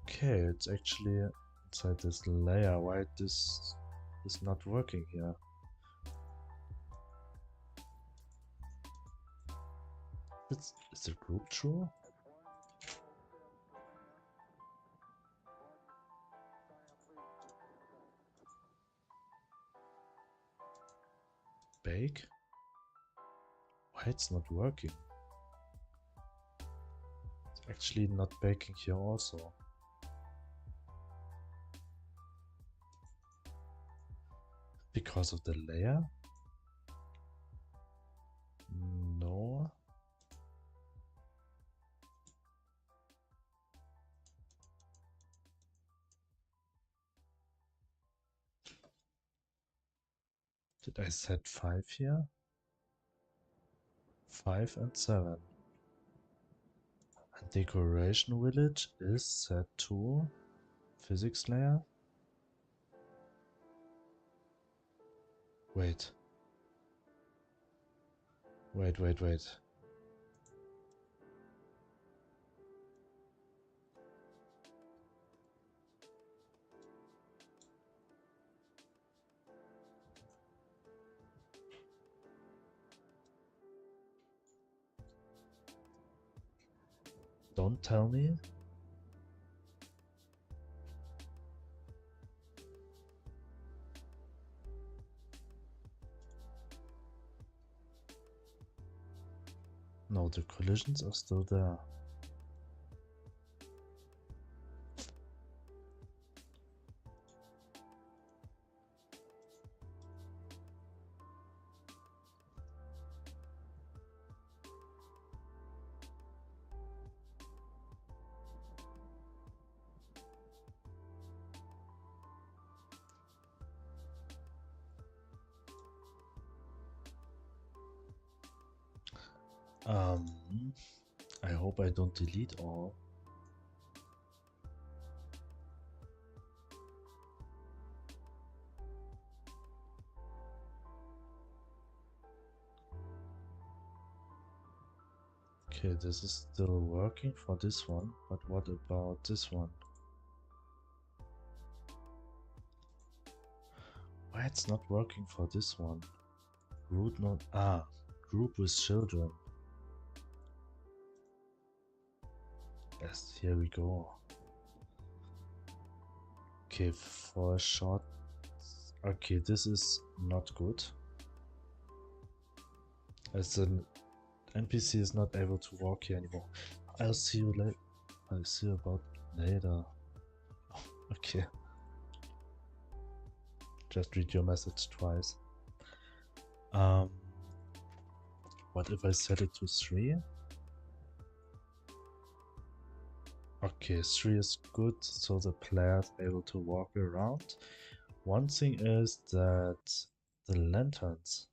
Okay, it's actually inside this layer. Why this is not working here? Is the group true? Bake? Why it's not working? It's actually not baking here also. Because of the layer? No. Did I set 5 here? 5 and 7. And decoration village is set to physics layer. Wait. Wait. Don't tell me. No, the collisions are still there. I hope I don't delete all. Okay, this is still working for this one, but what about this one? Why it's not working for this one? Root node, group with children. Yes, here we go. Okay, for a short. Okay, this is not good. As an NPC is not able to walk here anymore. I'll see you later. I'll see you about later. Okay. Just read your message twice. What if I set it to 3? Okay, 3 is good, so the player is able to walk around. One thing is that the lanterns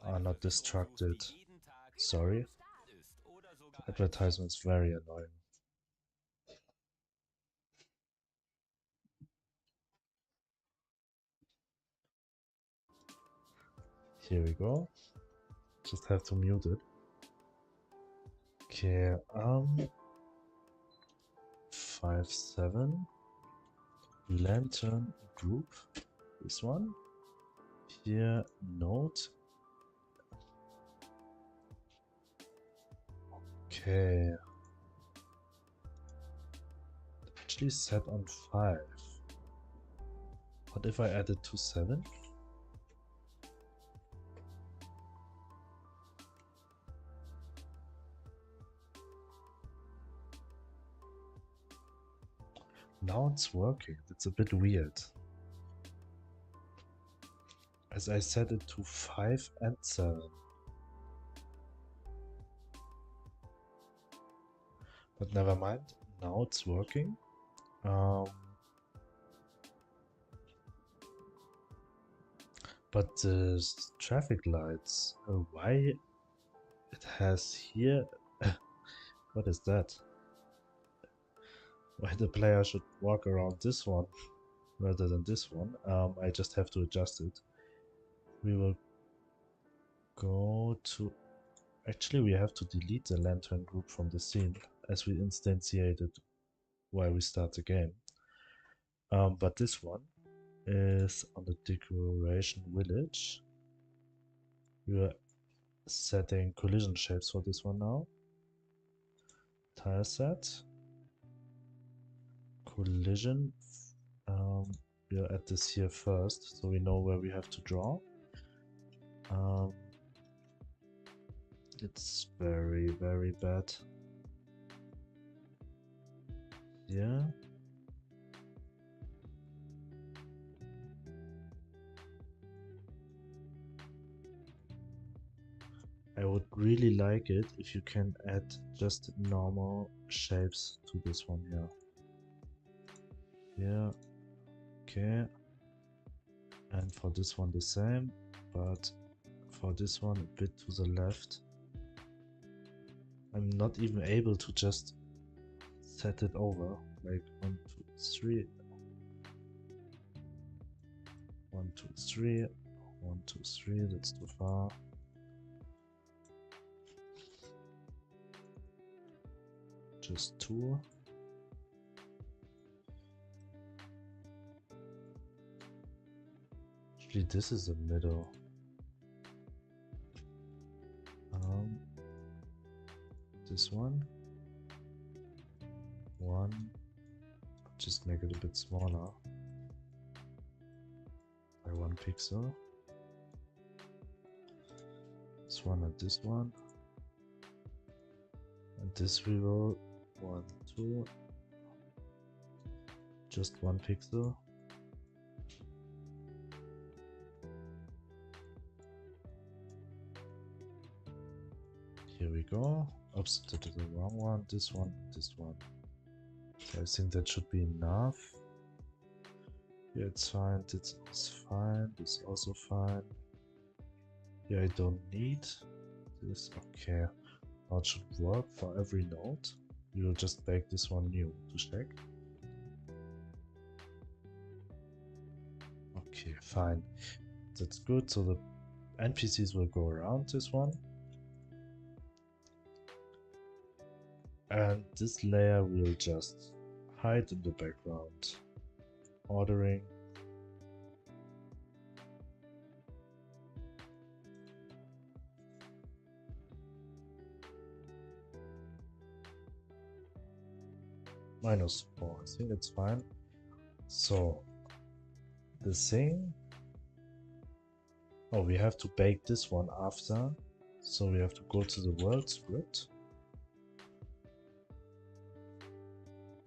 are not distracted. Sorry. The advertisement is very annoying. Here we go. Just have to mute it. Okay, 5.7 lantern group. This one. Here, node. Okay. Actually set on 5. What if I added to 7? Now it's working. It's a bit weird. As I set it to 5 and 7. But never mind. Now it's working. But the traffic lights, why it has here, what is that? Why the player should walk around this one rather than this one? I just have to adjust it. We will go to, actually we have to delete the lantern group from the scene as we instantiated while we start the game. But this one is on the decoration village. We are setting collision shapes for this one now. Tile set. Collision. We'll add this here first so we know where we have to draw. It's very, very bad. Yeah. I would really like it if you can add just normal shapes to this one here. Yeah, okay. And for this one the same, but for this one a bit to the left. I'm not even able to just set it over, like 1, 2, 3. 1, 2, 3. 1, 2, 3, that's too far. Just 2. Actually, this is the middle. This one. 1. Just make it a bit smaller. By 1 pixel. This one and this one. And this we will 1, 2. Just 1 pixel. Here we go. Oops, that is the wrong one. This one, this one. So I think that should be enough. Yeah, it's fine. This is fine. This is also fine. Yeah, I don't need this. Okay. Now it should work for every node. We will just make this one new to check. Okay, fine. That's good. So the NPCs will go around this one. And this layer will just hide in the background. Ordering. -4. I think it's fine. So the thing. Oh, we have to bake this one after. So we have to go to the world script.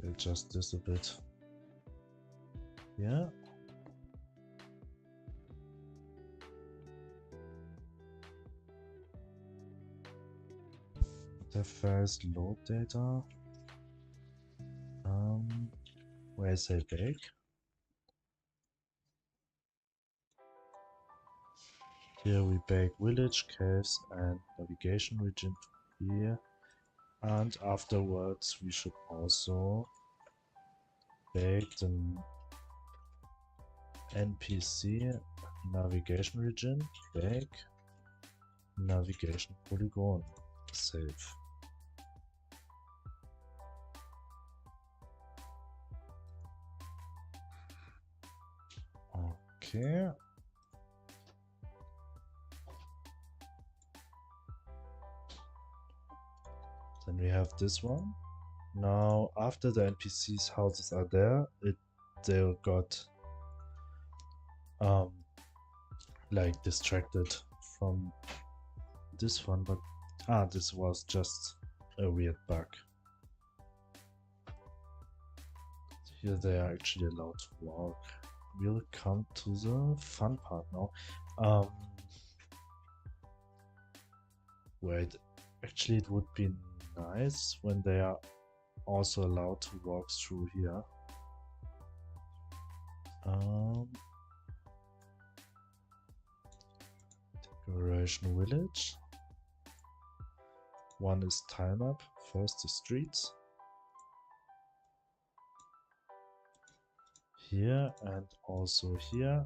Adjust this a bit. Yeah. The first load data. Where is it bake? Here we bake village, caves and navigation region here. And afterwards we should also bake the NPC navigation region, bake, navigation polygon. Save. Okay. Then we have this one. Now, after the NPCs' houses are there, they got like distracted from this one, but this was just a weird bug. Here they are actually allowed to walk. We'll come to the fun part now. Wait, actually it would be nice when they are also allowed to walk through here. Decoration village. One is tile map, first the streets. Here and also here.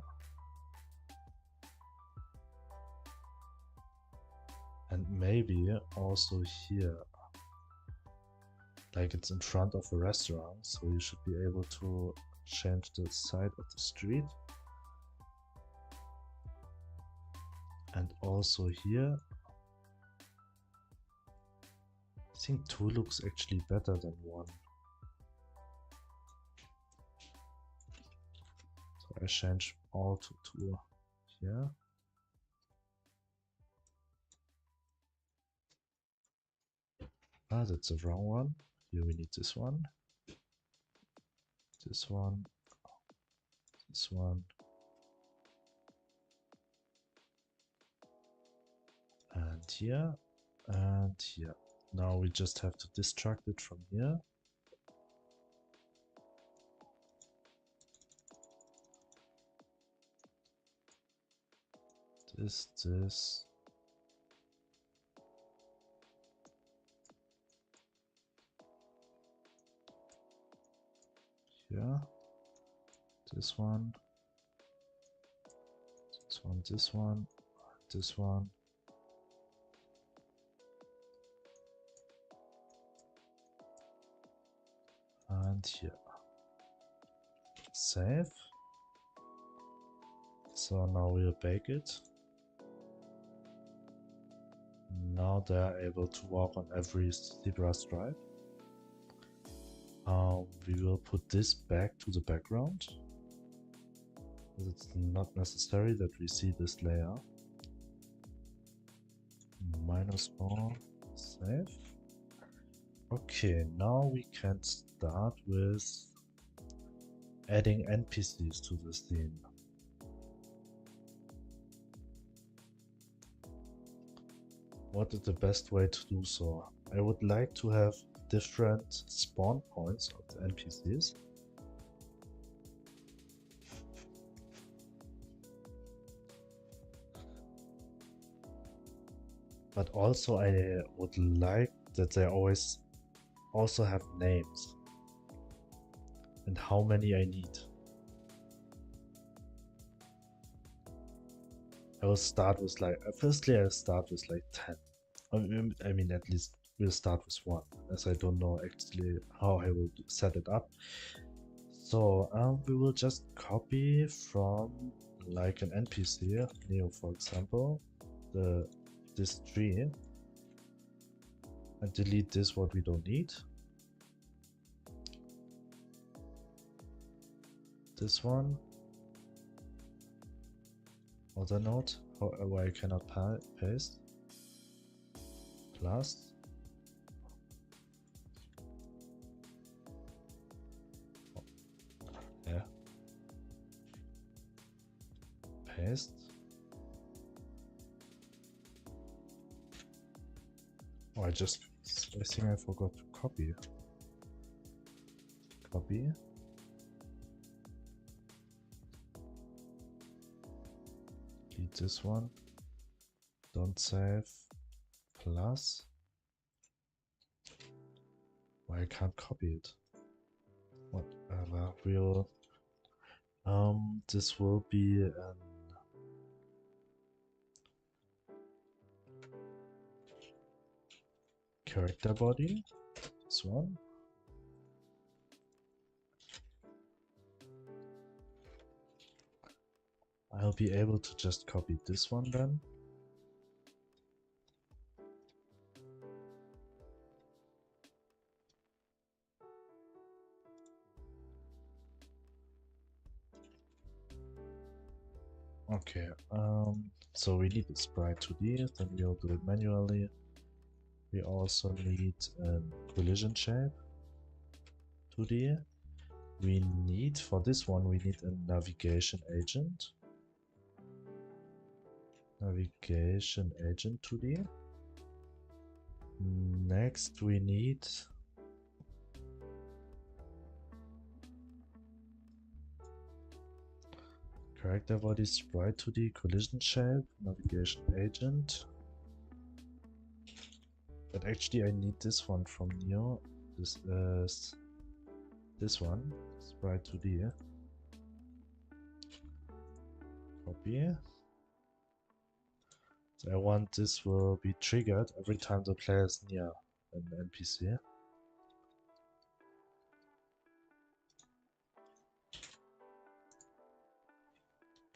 And maybe also here. Like it's in front of a restaurant, so you should be able to change the side of the street. And also here. I think 2 looks actually better than 1. So I change all to 2 here. That's the wrong one. Here we need this one. This one. This one. And here. And here. Now we just have to distract it from here. This. Here. This one. This one, this one, this one. And here. Save. So now we'll bake it. Now they are able to walk on every zebra stripe. We will put this back to the background. It's not necessary that we see this layer. -4, save. Okay, now we can start with adding NPCs to the scene. What is the best way to do so? I would like to have different spawn points of the NPCs. But also I would like that they always also have names. And how many I need. I will start with like, firstly I'll start with like 10. I mean at least we'll start with 1, as I don't know actually how I will set it up. So we will just copy from like an NPC, Neo for example, this tree, and delete this what we don't need. This one. Other node, however I cannot paste. Plus. Yeah. Paste. Oh, I think I forgot to copy. Copy. Delete this one. Don't save. Plus. Why I can't copy it? Whatever. We'll. This will be an. character body, this one. I'll be able to just copy this one then. Okay, so we need a sprite 2D, then we'll do it manually. We also need a collision shape 2D. We need, for this one, we need a navigation agent. Navigation agent 2D. Next we need character body sprite 2D collision shape navigation agent. But actually I need this one from Neo. This is this one, sprite 2D. Copy. So I want this will be triggered every time the player is near an NPC.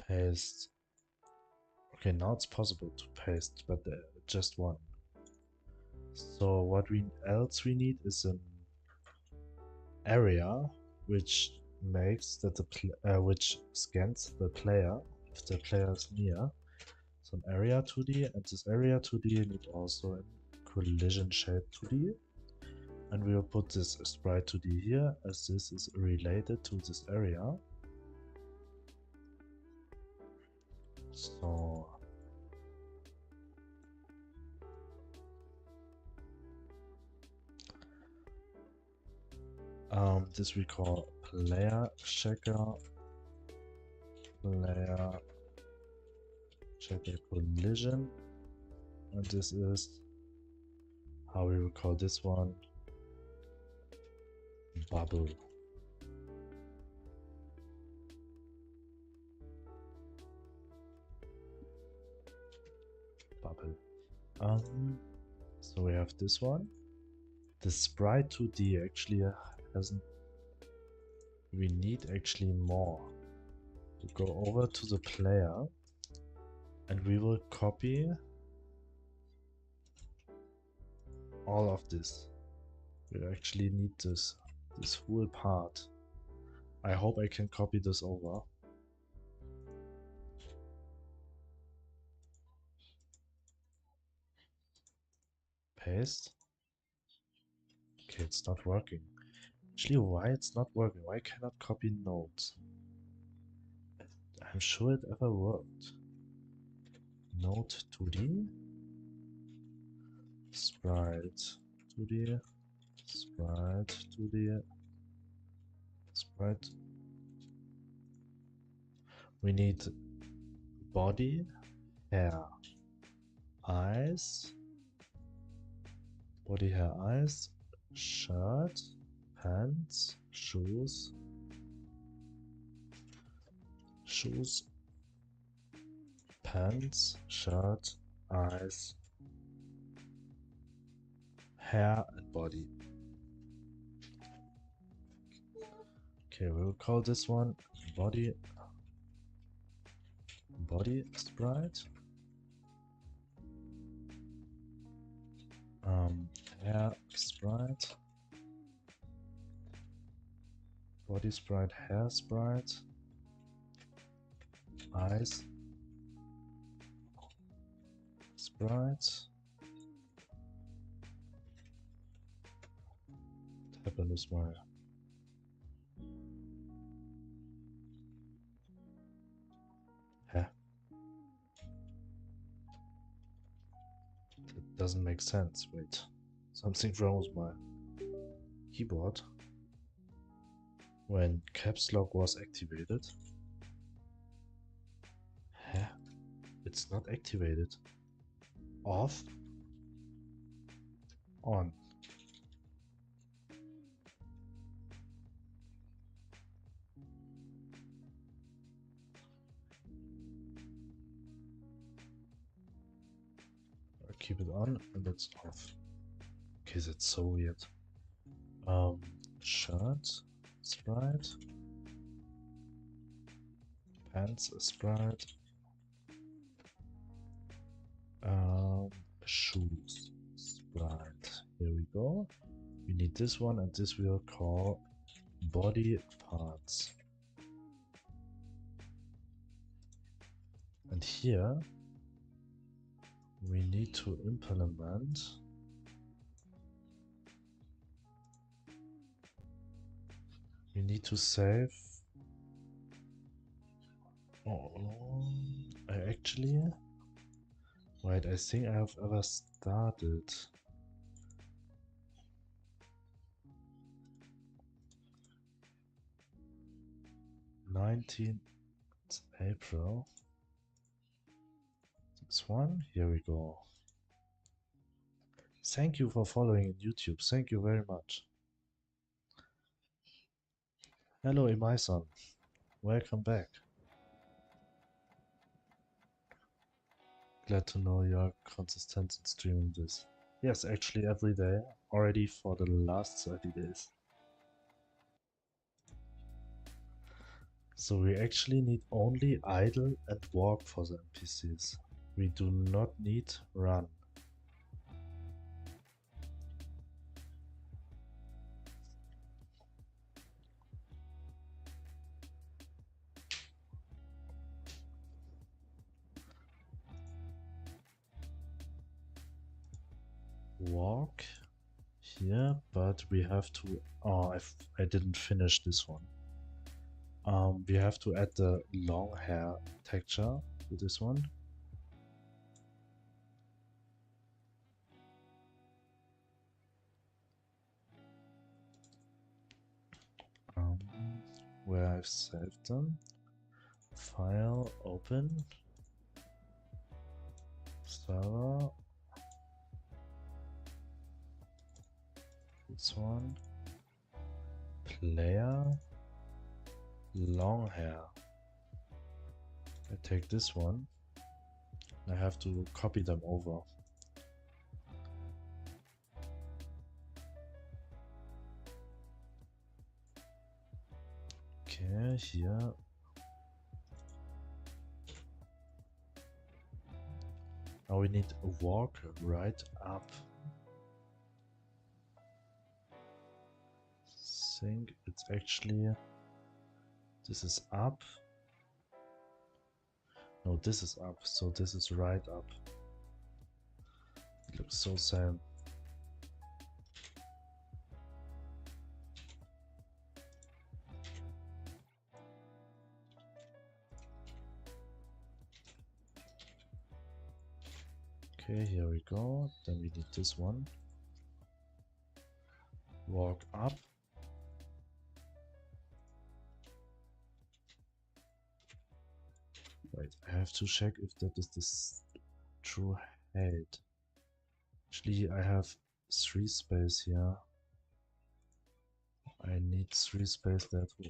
Paste. Okay, now it's possible to paste, but just one. So what we else we need is an area which makes that the which scans the player if the player is near. So an area 2D, and this area 2D need also a collision shape 2D. And we will put this sprite 2D here as this is related to this area. So this we call player checker collision, and this is how we will call this one bubble. So we have this one. The sprite 2D actually hasn't. We need actually more. To go over to the player, and we will copy all of this. We actually need this whole part. I hope I can copy this over. Paste. Okay, it's not working. Actually, why it's not working? Why I cannot copy nodes? I'm sure it ever worked. Node 2D. Sprite 2D. Sprite 2D. Sprite. We need body, hair, eyes. Body, hair, eyes. Shirt, pants, shoes. Shoes, pants, shirt, eyes, hair, and body. Okay, we'll call this one body sprite. Hair sprite. Body sprite, hair sprite. Eyes sprite. What happened with my That doesn't make sense. Wait. Something's wrong with my keyboard. When caps lock was activated. Huh? It's not activated. Off. On. I keep it on and it's off. Okay, that's so weird. Shirt sprite. Pants sprite. Shoes sprite. Here we go. We need this one, and this we'll call body parts. And here we need to implement we need to save. Oh, I actually wait, I think I have ever started. April 19th. This one, here we go. Thank you for following on YouTube. Thank you very much. Hello, Imai-san. Welcome back. Glad to know you're consistent in streaming this. Yes, actually every day, already for the last 30 days. So we actually need only idle and walk for the NPCs. We do not need run. Walk here, but we have to. Oh, I didn't finish this one. We have to add the long hair texture to this one. Where I've saved them. File, open. Server. This one. Player. Long hair. I take this one. I have to copy them over. Okay, here. Now we need a walk right up. Think it's actually this is up. No, this is up, so this is right up. It looks so same. Okay, here we go. Then we need this one. Walk up. Wait, I have to check if that is this true head. Actually, I have 3 space here. I need 3 space there too.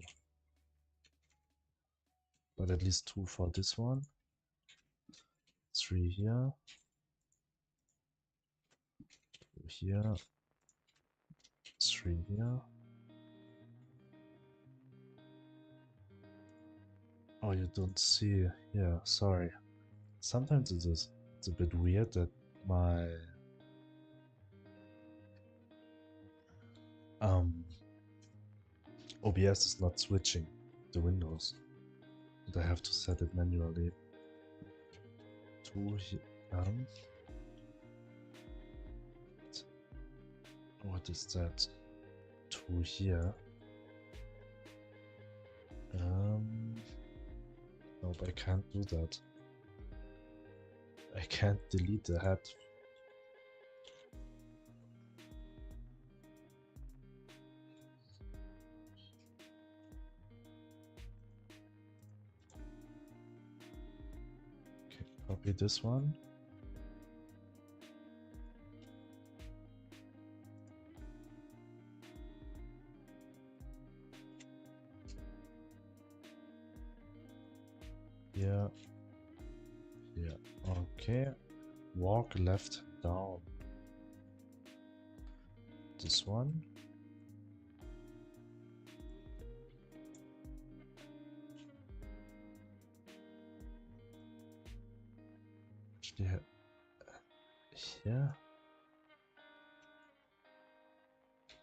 But at least 2 for this one. 3 here. 2 here. 3 here. Oh, you don't see. Yeah, sorry. Sometimes it's a bit weird that my OBS is not switching the windows. And I have to set it manually. 2 here. What is that? 2 here. Nope, I can't do that. I can't delete the head. Okay, copy this one. Yeah. Yeah. Okay. Walk left down. this one. Actually, here.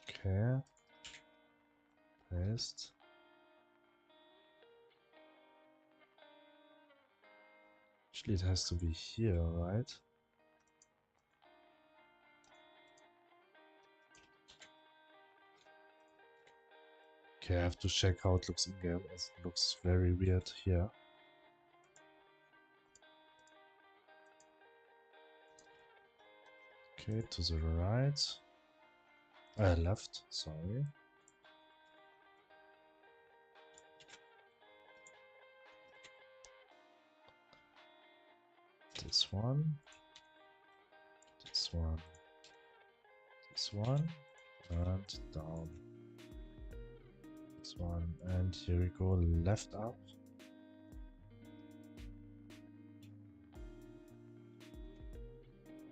Okay. Paste. Actually, it has to be here, right? Okay, I have to check how it looks in game, as it looks very weird here. Okay, to the right. Left, sorry. This one. This one. This one. And down. This one. And here we go, left up.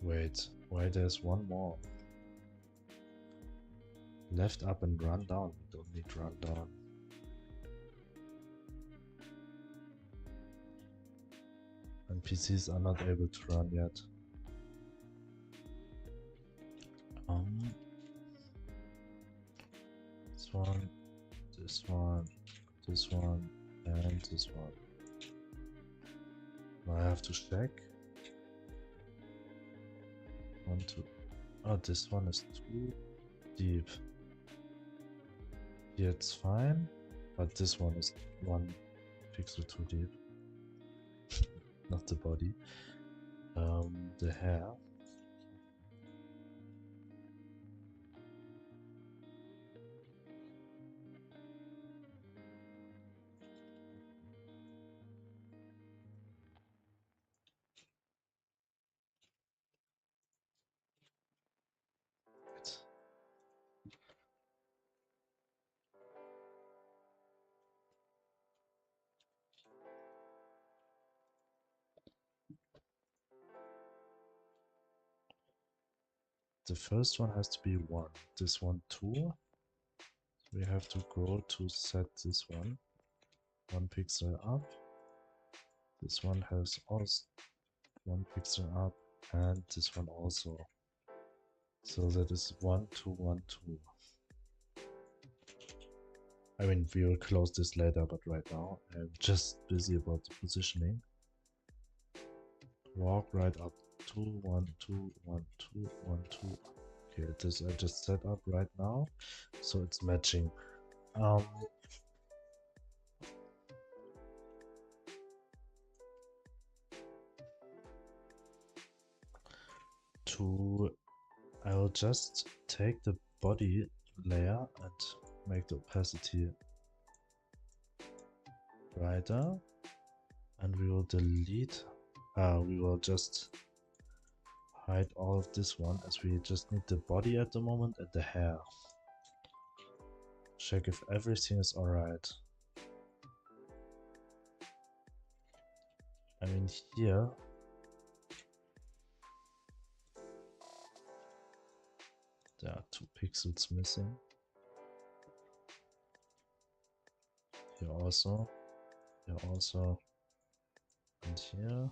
Wait, why there's one more? Left up and run down. We don't need run down. And PCs are not able to run yet. This one, this one, this one, and this one. Now I have to check. 1, 2. Oh, this one is too deep. Here it's fine, but this one is 1 pixel too deep. Not the body. The hair. The first one has to be 1. This one 2. We have to go to set this one 1 pixel up. This one has also 1 pixel up, and this one also. So that is 1, 2, 1, 2. I mean, we will close this later, but right now I'm just busy about the positioning. Walk right up. 2, 1, 2, 1, 2, 1, 2. Okay, this I just set up right now, so it's matching. I'll just take the body layer and make the opacity brighter, and we will delete. We will just hide all of this one, as we just need the body at the moment and the hair. Check if everything is alright. I mean, here there are 2 pixels missing. Here also, and here.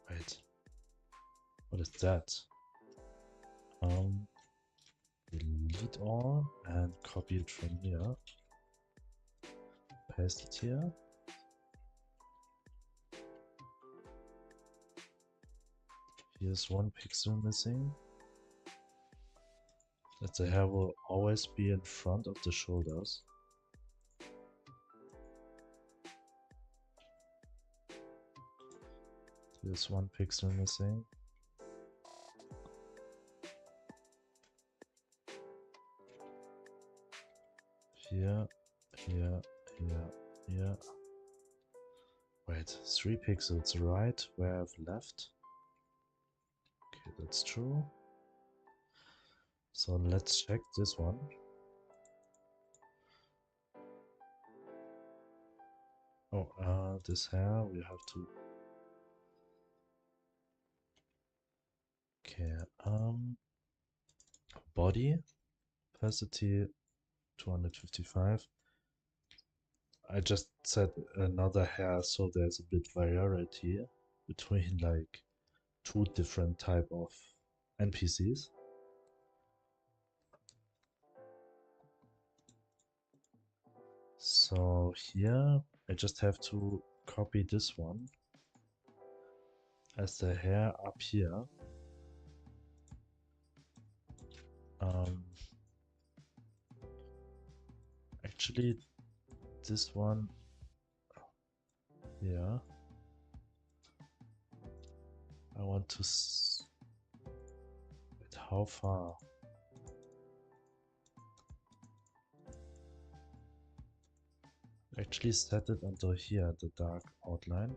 Wait, what is that? Delete all and copy it from here. Paste it here. Here's 1 pixel missing. That the hair will always be in front of the shoulders. Here's 1 pixel missing. Here. Wait, 3 pixels right where I've left. Okay, that's true. So let's check this one. Oh, this hair we have to. Okay, body opacity 255. I just set another hair so there's a bit variety between like two different type of NPCs. So here I just have to copy this one as the hair up here. Actually, this one, yeah. I want to. Wait, how far? Actually, set it until here, the dark outline.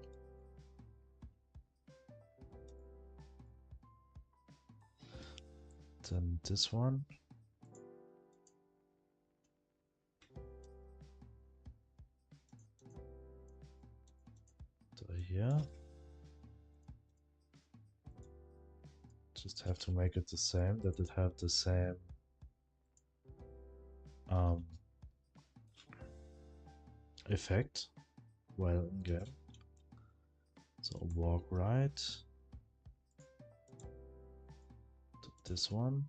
Then this one. To here. Just have to make it the same, that it have the same effect while in game. So walk right to this one.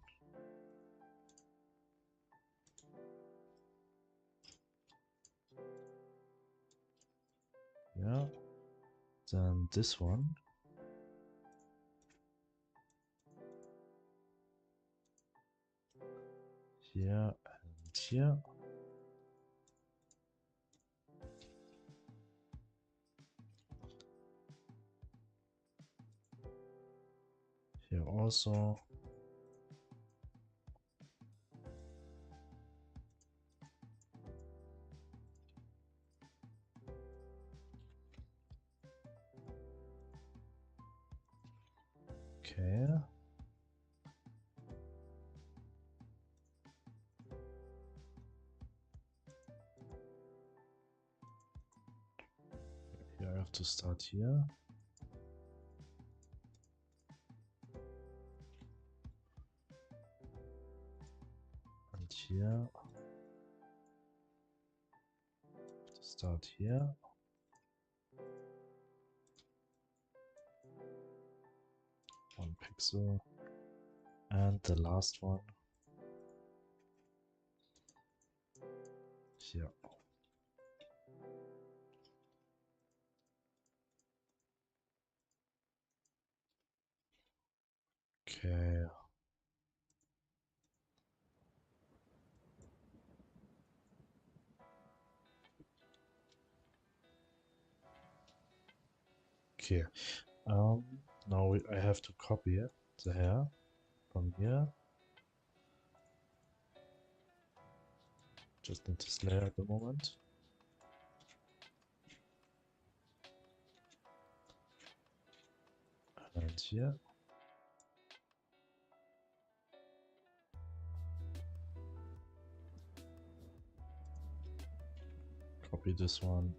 Yeah. Then this one. Here and here. Here also. Okay. Here I have to start here. And here. To start here. One pixel. And the last one. Here. Okay. Okay. Now I have to copy it, the hair from here. Just need this layer at the moment. And here. Copy this one.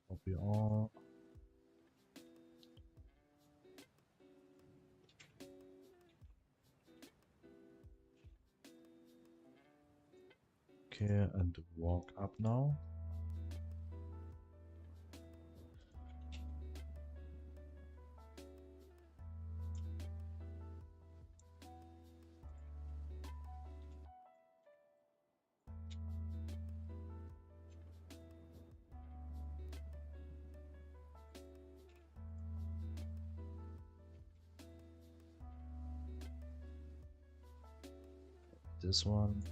Copy all. Okay, and walk up now. this one.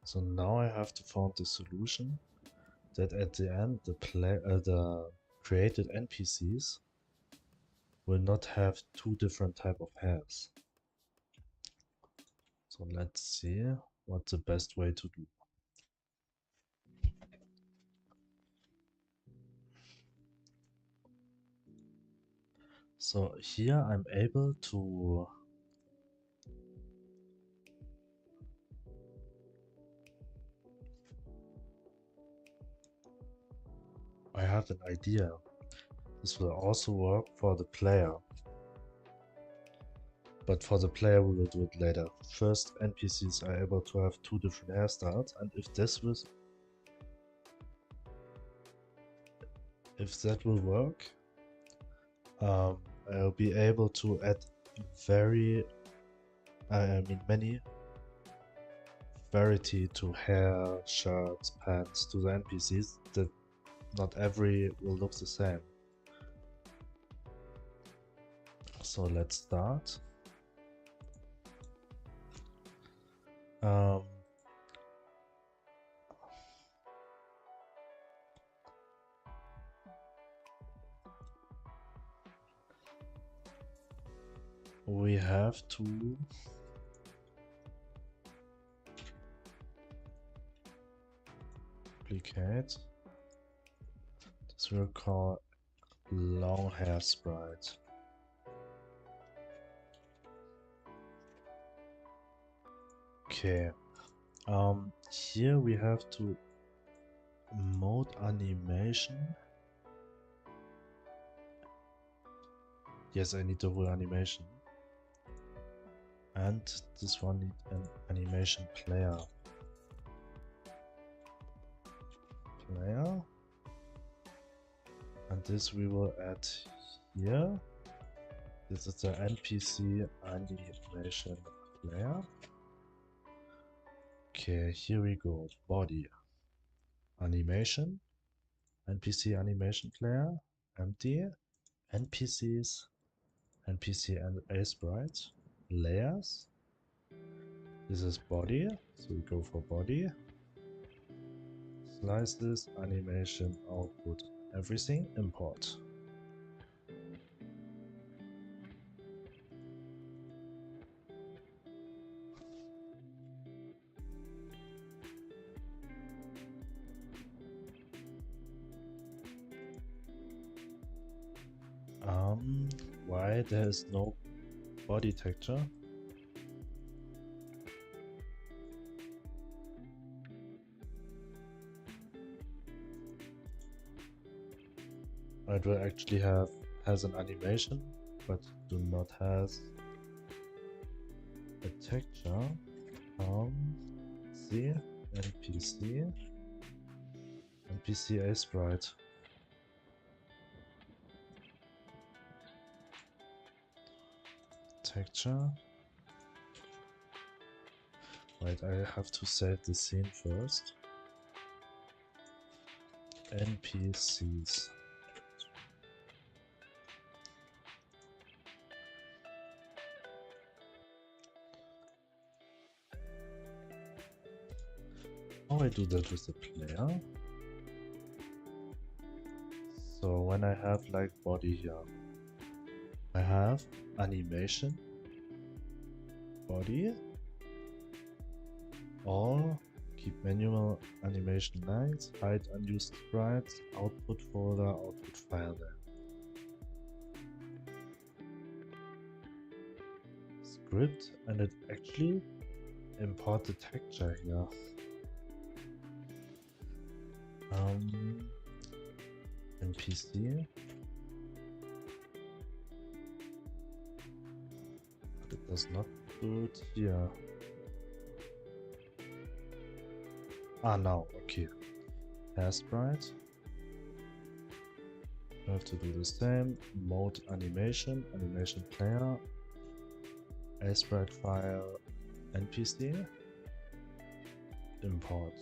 So now I have to find the solution that at the end the created NPCs will not have two different type of hairs. So let's see what's the best way to do. So here I'm able to I have an idea. This will also work for the player. But for the player we will do it later. First, NPCs are able to have two different hairstyles, and if that will work, I'll be able to add many variety to hair, shirts, pants to the NPCs that not every will look the same. So let's start. We have to duplicate. This will call long hair sprite. Okay. Here we have to mode animation. Yes, I need the whole animation. And this one needs an animation player. And this we will add here. This is the NPC animation player. Okay, here we go. Body animation, NPC animation player, empty, NPCs, NPC and a sprite, layers. This is body, so we go for body. Slices, animation, output, everything, import. Why there is no body texture? It will actually has an animation, but do not has a texture. See, NPC a sprite. Texture. Wait, I have to save the scene first. NPCs. How I do that with the player? So when I have like body here, I have animation, body, all, keep manual animation lines, hide unused sprites, output folder, output file name. Script, and it actually import the texture here. NPC. But it does not do it here. Now, okay. Hair sprite. I have to do the same. Mode animation, animation player, sprite file npc import.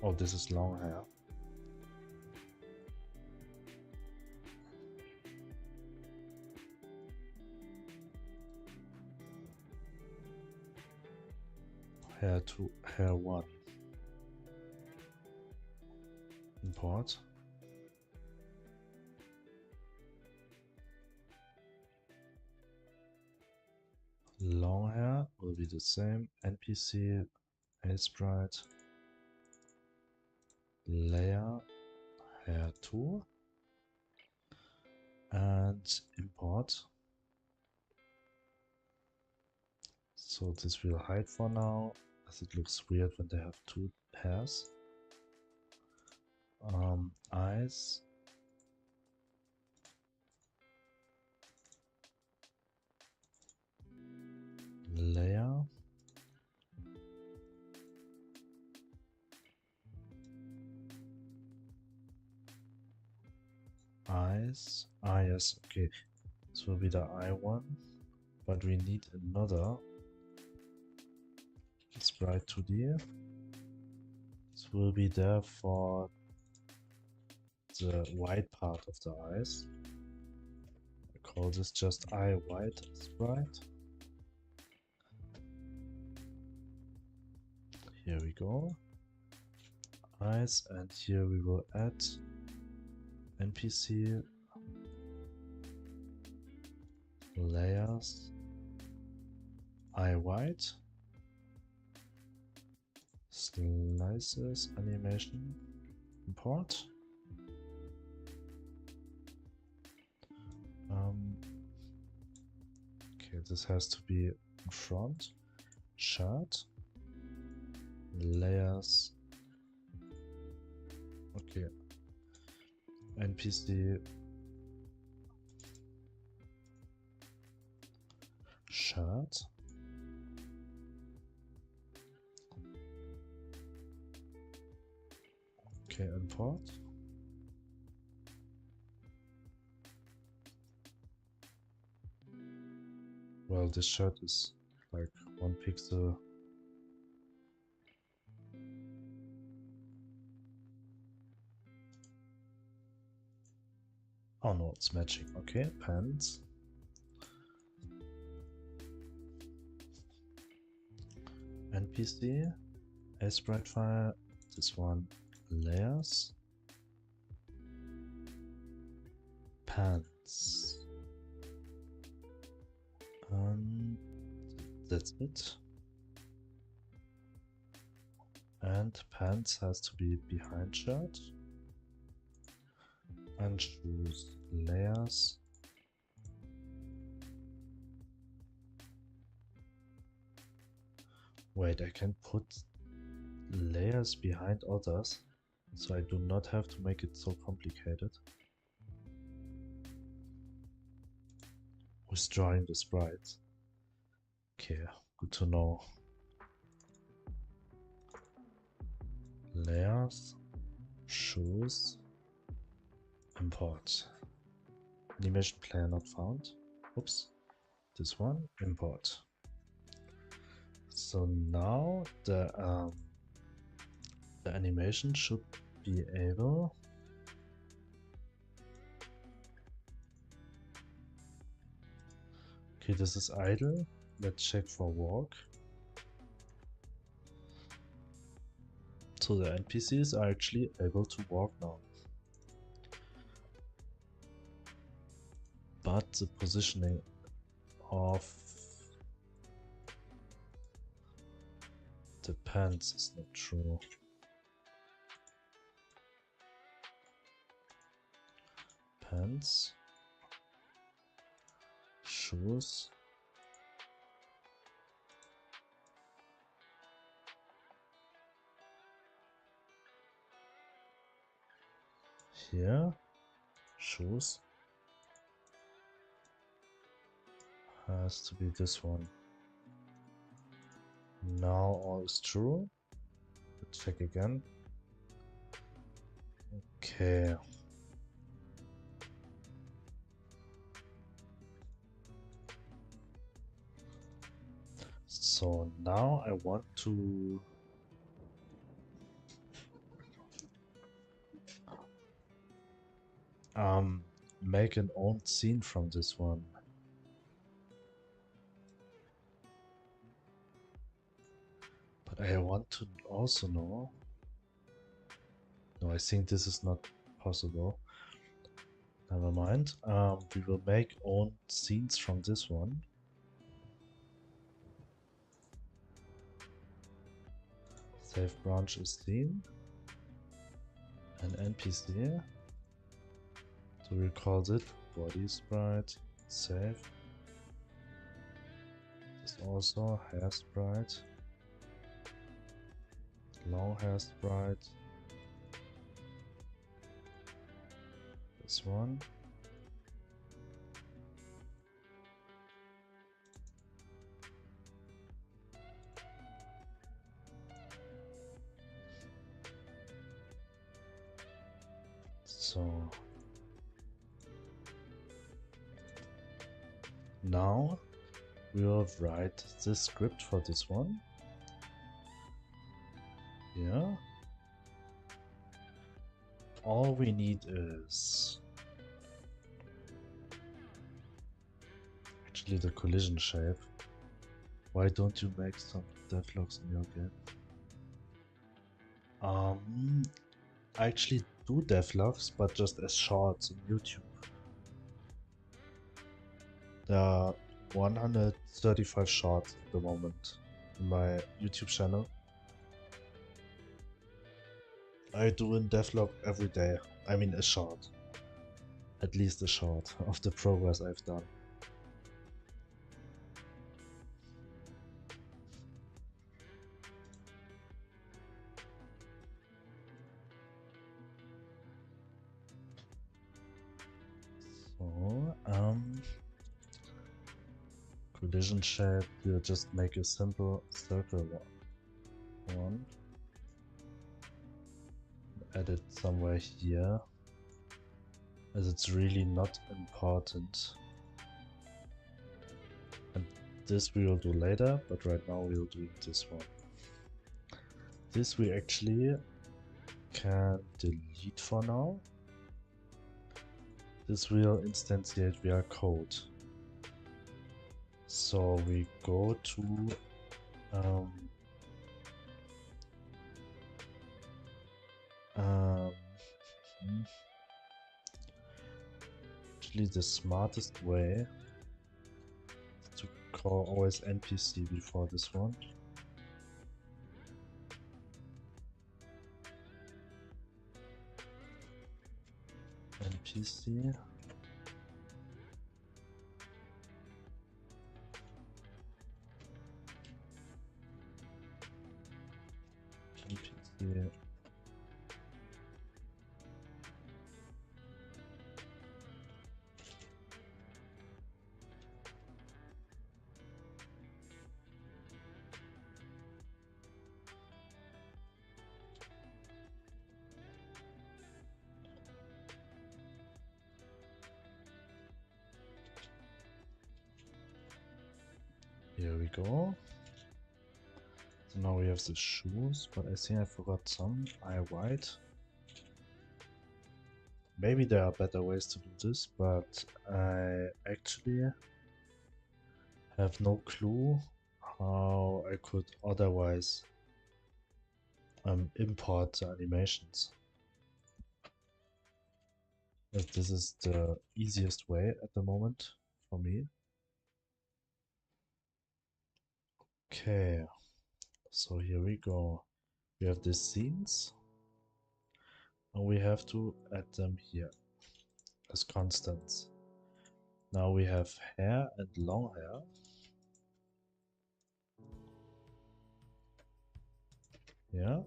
Oh, this is long hair. Hair 2, hair 1. Import. Long hair will be the same. NPC sprite layer hair 2 and import. So this will hide for now, as it looks weird when they have two hairs. Eyes. Layer. Eyes. Ah, yes, okay. This will be the eye one, but we need another sprite 2D. This will be there for the white part of the eyes. I call this just eye white sprite. Here we go. Eyes, and here we will add NPC layers eye white slices animation import. Okay, this has to be in front. Shirt layers. Okay, NPC shirt. Okay, import. Well, this shirt is like 1 pixel. Oh no, it's matching. Okay, pants. NPC sprite file. This one layers. Pants. That's it. And pants has to be behind shirt. And shoes layers. Wait, I can put layers behind others, so I do not have to make it so complicated. Who's drawing the sprites? Okay, good to know. Layers, shoes, import. Animation player not found. Oops, this one, import. So now the animation should be able okay, this is idle. Let's check for walk. So the NPCs are actually able to walk now. But the positioning of the pants is not true. Pants, shoes, here, shoes, has to be this one. Now all is true. Let's check again. Okay. So now I want to make an own scene from this one. But I want to also know. No, I think this is not possible. Never mind. We will make own scenes from this one. Save branch is scene. An NPC. So we call it body sprite. Save. This also hair sprite. Long hair sprite. This one. So now we'll write this script for this one. Yeah. All we need is actually the collision shape. Why don't you make some devlogs in your game? I actually do devlogs, but just as shorts on YouTube. There are 135 shorts at the moment in my YouTube channel. I do a devlog every day. I mean a short. At least a short of the progress I've done. So, collision shape, we'll just make a simple circle one. Add it somewhere here, as it's really not important. And this we will do later, but right now we'll do this one. This we actually can delete for now. This will instantiate via code. So we go to actually the smartest way is to call always NPC before this one. NPC. NPC. Here we go. So now we have the shoes, but I think I forgot some. I white. Maybe there are better ways to do this, but I actually have no clue how I could otherwise import the animations. If this is the easiest way at the moment for me. Okay, so here we go. We have the scenes, and we have to add them here as constants. Now we have hair and long hair. Yeah.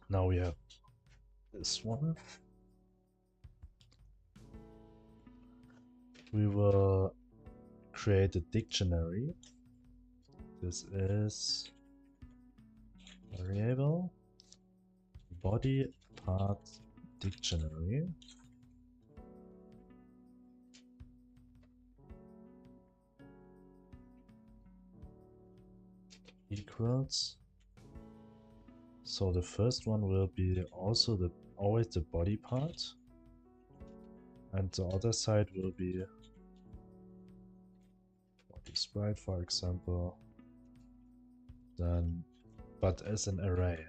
Now we have this one. We will create a dictionary. This is variable body part dictionary equals. So the first one will be also always the body part, and the other side will be body sprite, for example, then but as an array.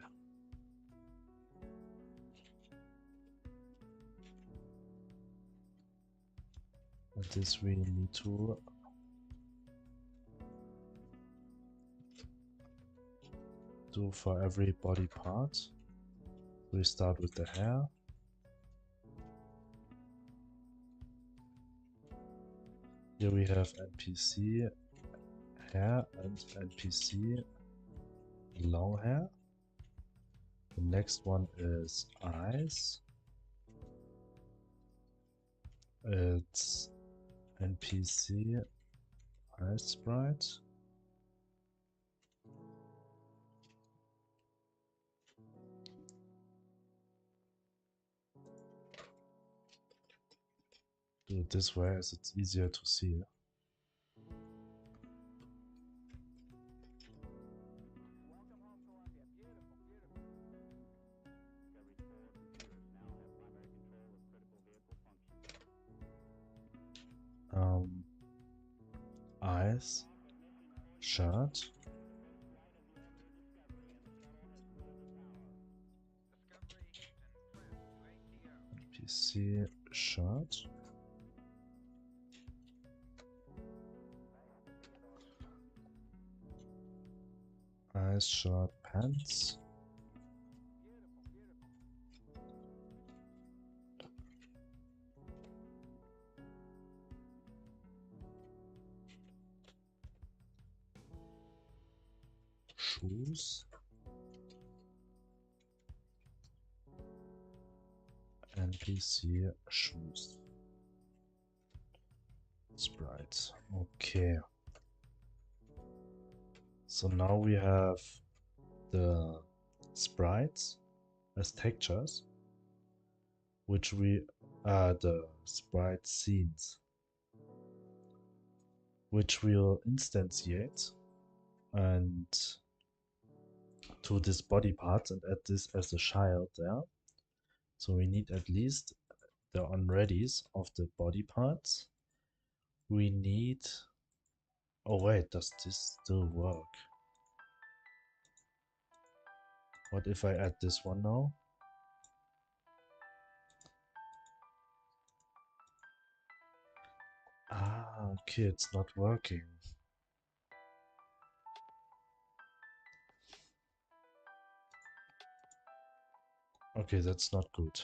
And this we need to do for every body part. We start with the hair. Here we have NPC hair and NPC long hair. The next one is eyes. It's NPC eye sprite. Do it this way as it's easier to see. Eyes, shirt, NPC shirt, eyes, shirt, pants, shoes, NPC shoes sprite. Okay. So now we have the sprites as textures, which we the sprite scenes, which we'll instantiate and to this body part and add this as a child there. So we need at least the onreadies of the body parts. We need, oh wait, does this still work? What if I add this one now? Ah, okay, it's not working. Okay, that's not good.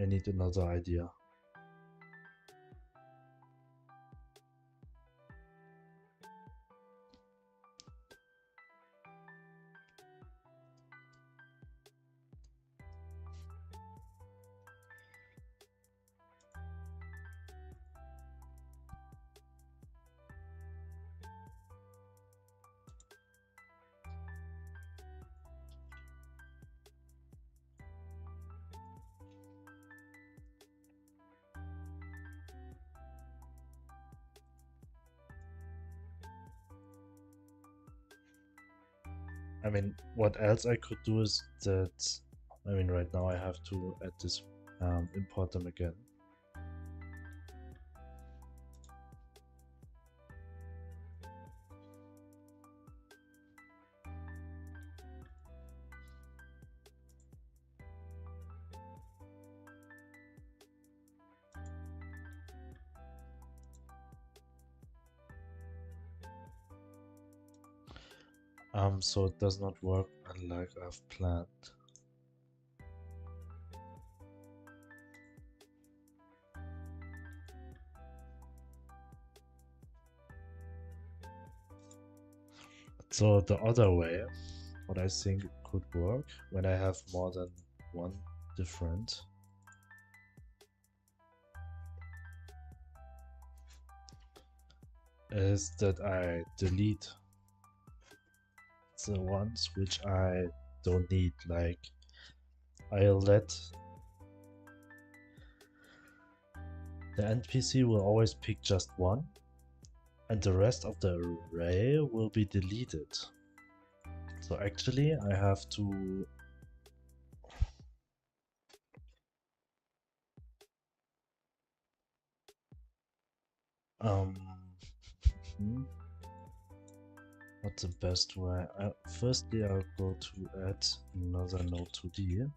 I need another idea. I mean, what else I could do is that, I mean, right now I have to add this, import them again. So it does not work unlike I've planned. So the other way, what I think could work when I have more than one different. Is that I delete the ones which I don't need, like I'll let the NPC will always pick just one and the rest of the array will be deleted. So actually I have to what's the best way? Firstly I'll go to add another node 2D.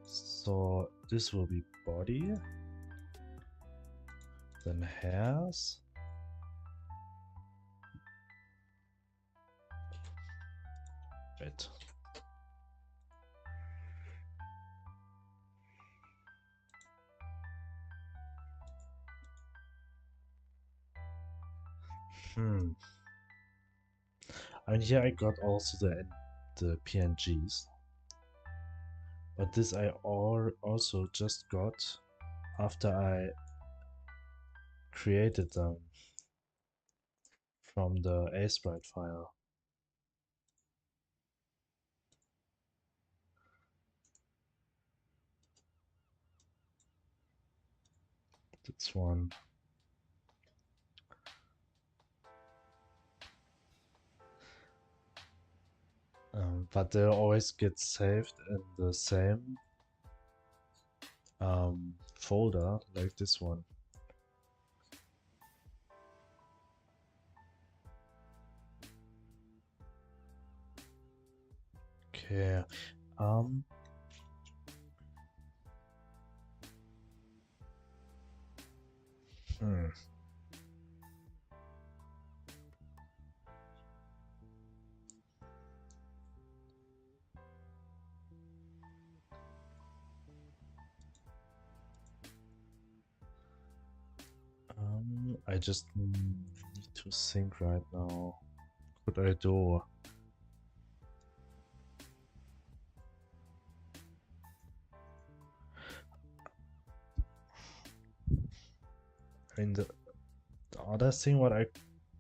So this will be body, then hairs, wait. And here I got also the PNGs, but this I also just got after I created them from the A-Sprite file. This one. But they always get saved in the same folder like this one. Okay. I just need to think right now. What could I do? I mean, the other thing what I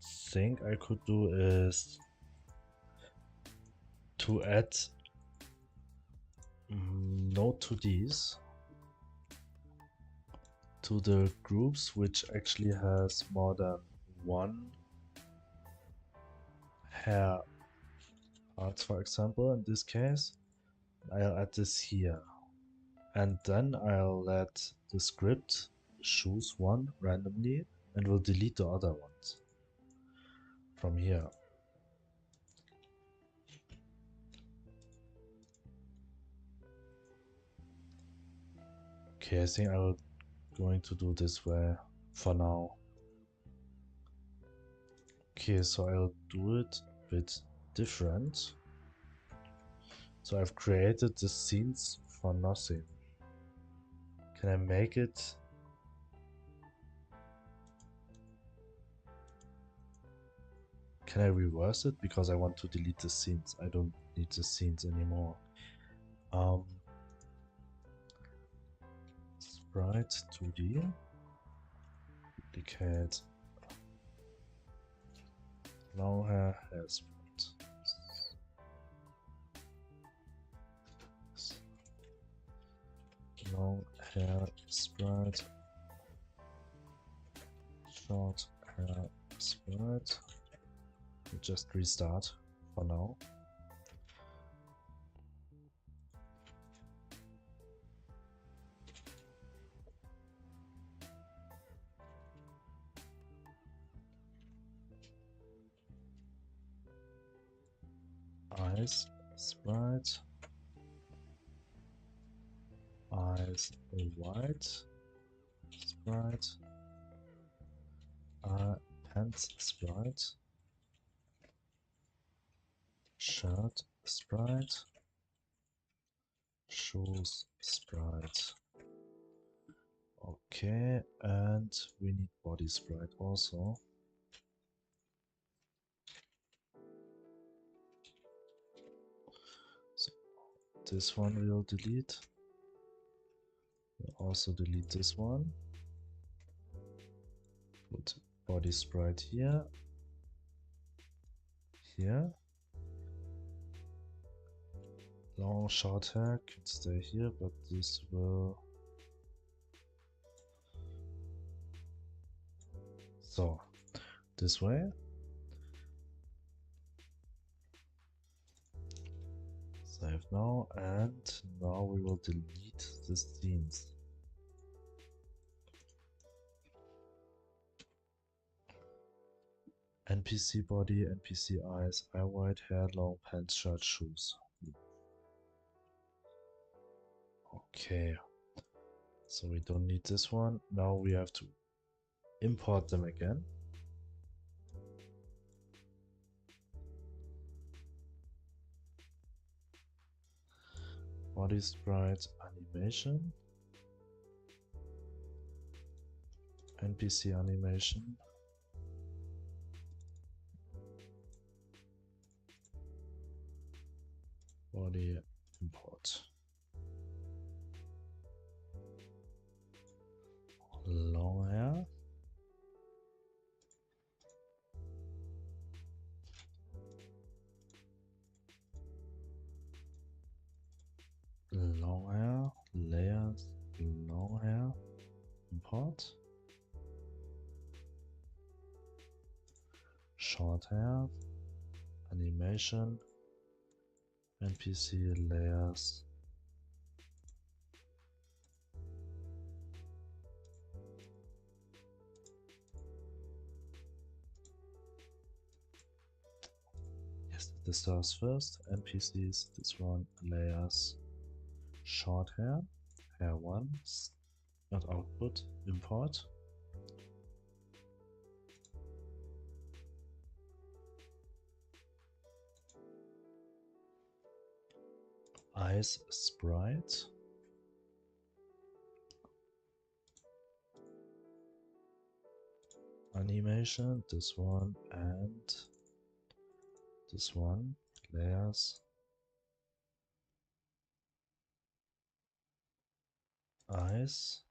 think I could do is to add node 2Ds to the groups which actually has more than one hair parts, for example. In this case, I'll add this here, and then I'll let the script choose one randomly and will delete the other ones from here. Okay, I think I'm going to do this way for now. Okay, so I'll do it a bit different. So I've created the scenes for nothing. Can I make it? Can I reverse it? Because I want to delete the scenes. I don't need the scenes anymore. Sprite 2D. Duplicate. Long hair sprite. Long hair sprite. Short hair sprite. We'll just restart for now. Eyes sprite. Eyes white sprite. Pants sprite. Shirt sprite. Shoes sprite. Okay, and we need body sprite also. So This one we'll delete. We'll also delete this one. Put body sprite here. Here. Long short hair can stay here, but this will... So, this way. Save now, and now we will delete the scenes. NPC body, NPC eyes, eye white, hair long, pants, shirt, shoes. Okay, so we don't need this one. Now we have to import them again. Body sprite animation, NPC animation, body import. Long hair. Long hair, layers, long hair, import. Short hair, animation, NPC layers. Yes, this does first. NPCs, this one, layers, short hair, hair one, not output, import. Eyes sprite. Animation, this one and this one, layers, eyes,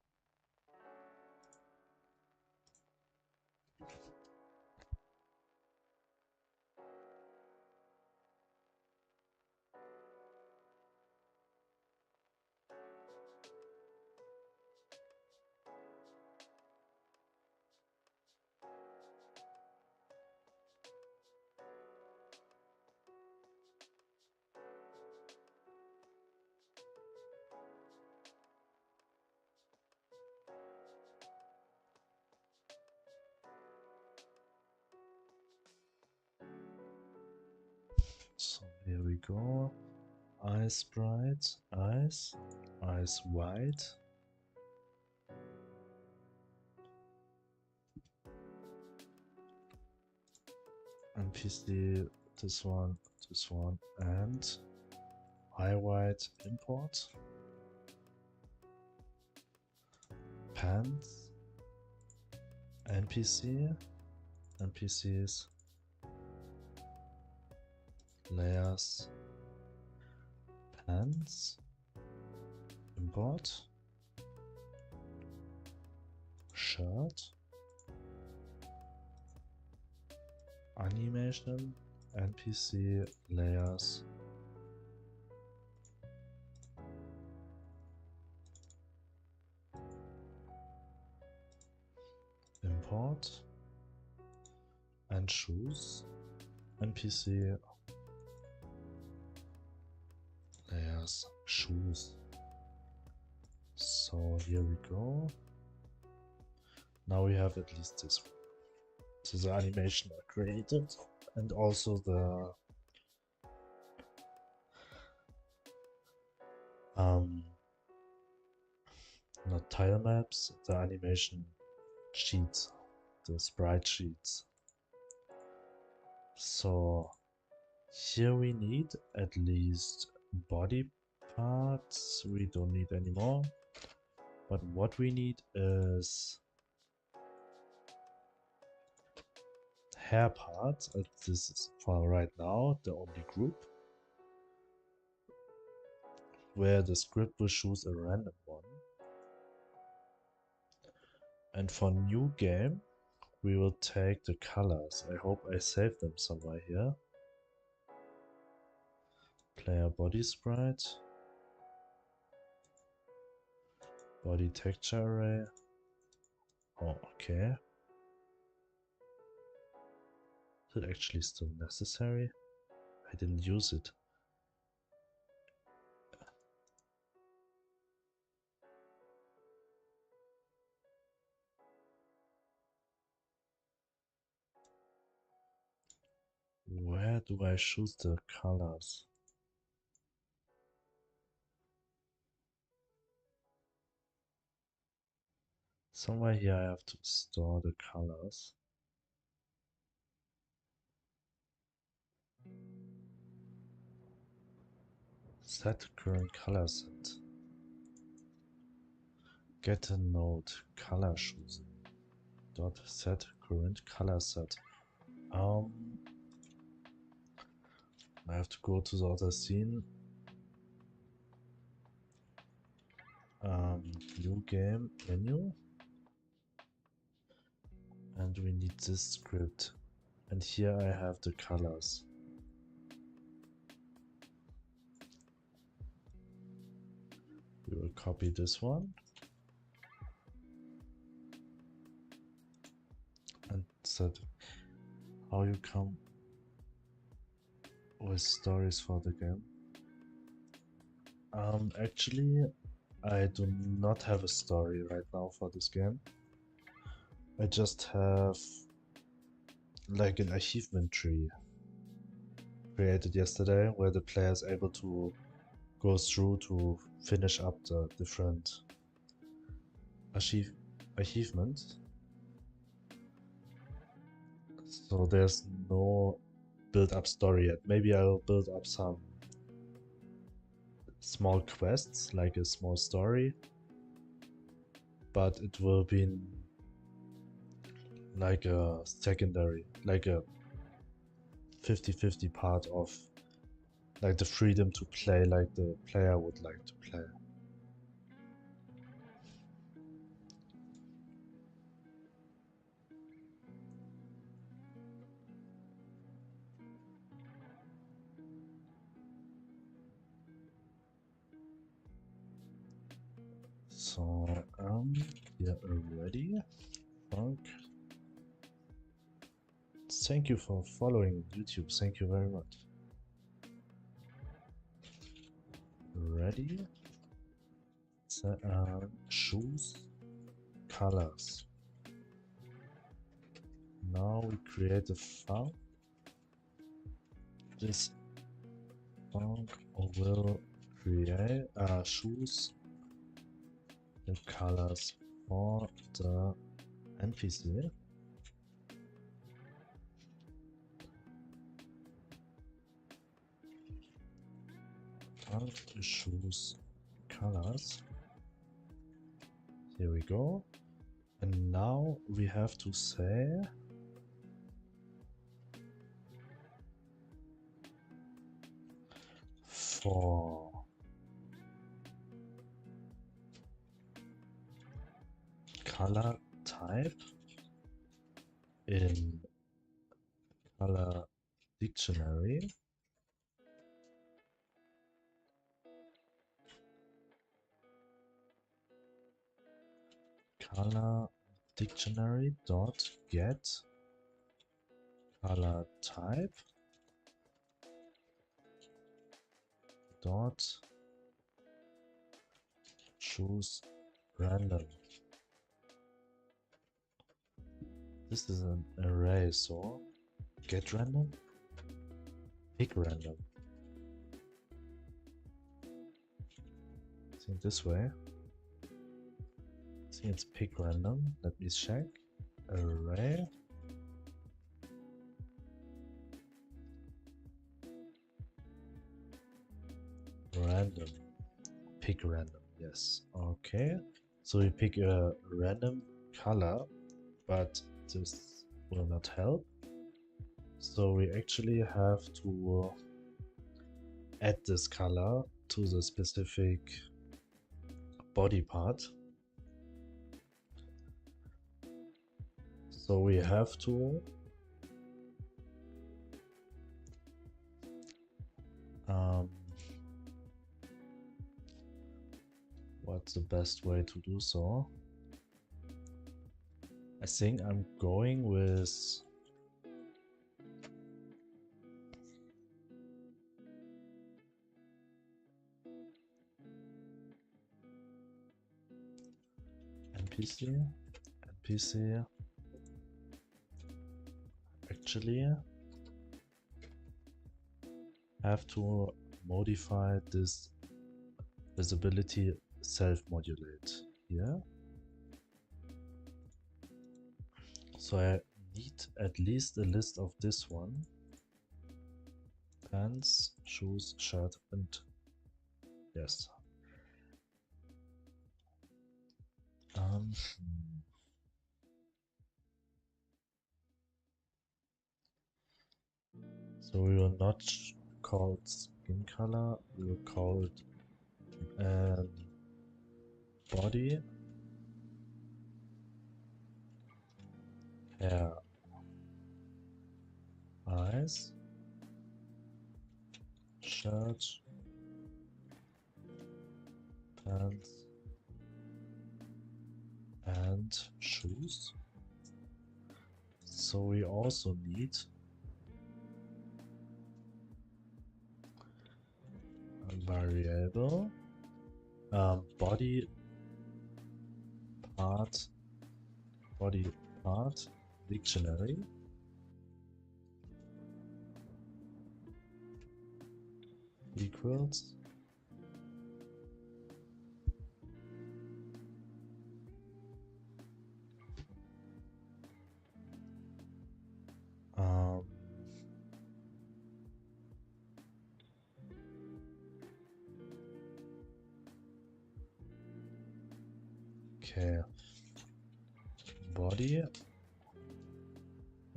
so here we go. Eyes sprite, eyes white. NPC, this one, and eye white import. Pants, NPCs, layers, pants, import, shirt, animation, NPC, layers, import, and shoes, NPC, layers, shoes. So here we go. Now we have at least this one. So the animation are created, and also the not tile maps, the animation sheets, the sprite sheets. So here we need at least body parts. We don't need anymore. But what we need is hair parts. This is for right now the only group. where the script will choose a random one. And for new game, we will take the colors. I hope I saved them somewhere here. Player body sprite. Body texture array. Oh, okay. Is it actually still necessary? I didn't use it. Where do I choose the colors? Somewhere here I have to store the colors. Set current color set. Get a node color choosing. Dot set current color set. I have to go to the other scene. New game menu. And we need this script. And here I have the colors. We will copy this one. And set how you come with stories for the game. Actually, I do not have a story right now for this game. I just have like an achievement tree created yesterday where the player is able to go through to finish up the different achievements. So there's no build up story yet. Maybe I'll build up some small quests, like a small story, but it will be like a secondary, like a 50-50 part of like the freedom to play like the player would like to play. So yeah, already. Frank. Thank you for following YouTube. Thank you very much. Ready? So, choose colors. Now we create a file. This font will create choose the colors for the NPC. And choose colors. Here we go. And now we have to say for color type in color dictionary color dictionary dot get color type dot choose random. This is an array, so get random, pick random. I think this way. I think it's pick random. Let me check. Array. Random. Pick random. Yes. Okay. So we pick a random color, but this will not help. So we actually have to add this color to the specific body part. So we have to what's the best way to do so? I think I'm going with NPC. Actually, have to modify this visibility self-modulate here. So I need at least a list of this one. Pants, shoes, shirt, and yes. So we will not call it skin color, we will call it body, hair, eyes, shirt, pants, and shoes. So we also need a variable body part dictionary equals okay, body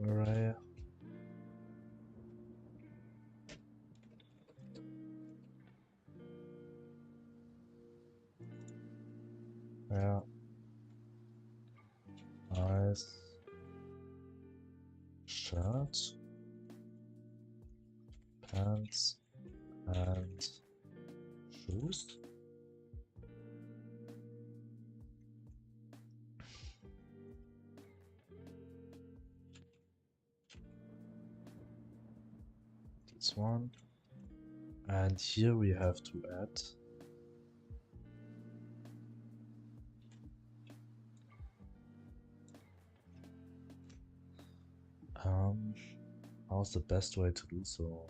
array hair, eyes, shirt, pants, and shoes. This one. And here we have to add how's the best way to do so?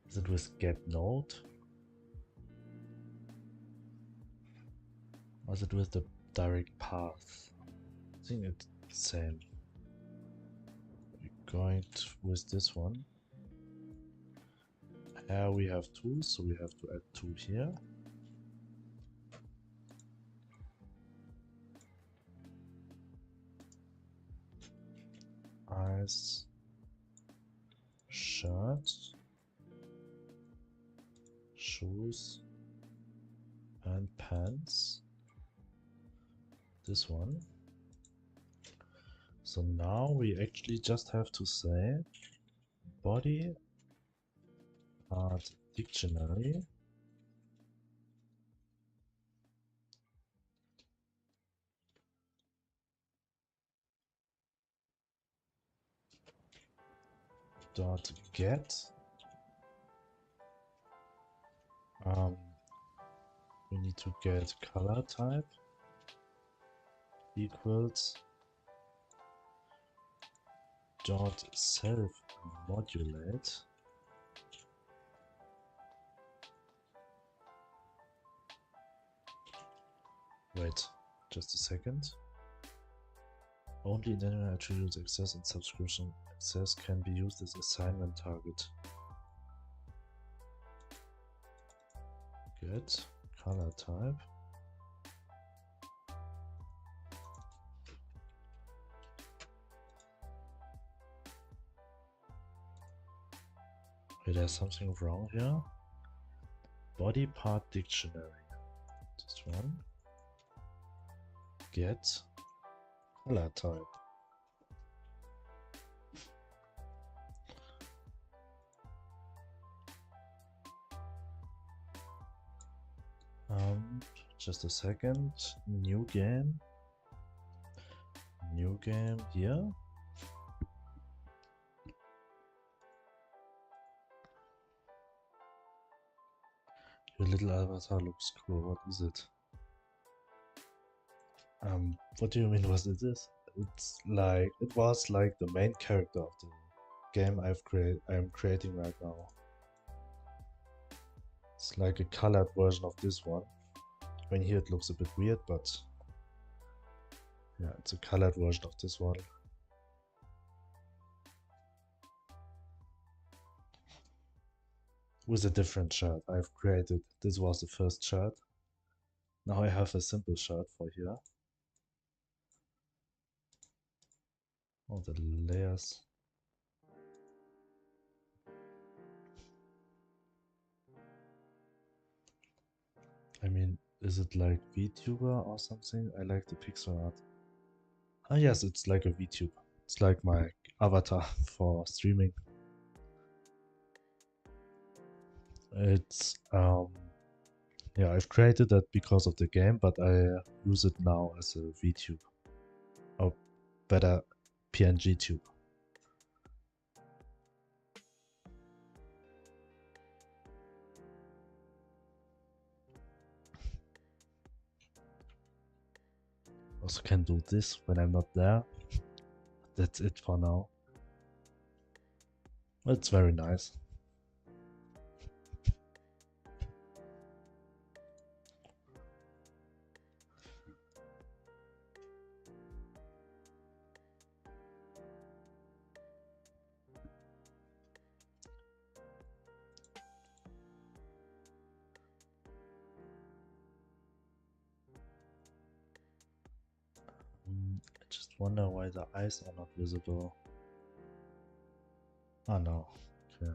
Is it with get node? Or is it with the direct path? I think it's the same. We're going with this one. Here we have 2, so we have to add 2 here. Eyes, shirt, shoes, and pants. This one. So now we actually just have to say body part dictionary dot get we need to get color type equals dot self modulate wait just a second. Only identifier attributes access and subscription access can be used as assignment target. Get color type wait, there's something wrong here. body part dictionary. This one. Get color type. Just a second. New game here. Your little avatar looks cool. What is it? What do you mean? Was it this? It was like the main character of the game I'm creating right now. It's like a colored version of this one. When here it looks a bit weird, but yeah, it's a colored version of this one. With a different shirt I've created. This was the first shirt. Now I have a simple shirt for here. Oh, the layers. I mean, is it like VTuber or something? I like the pixel art. Ah yes, it's like a VTuber. It's like my avatar for streaming. It's yeah, I've created that because of the game, but I use it now as a VTube. Or better, PNG tube. Also can do this when I'm not there. That's it for now. It's very nice. I just wonder why the eyes are not visible. Oh no, okay.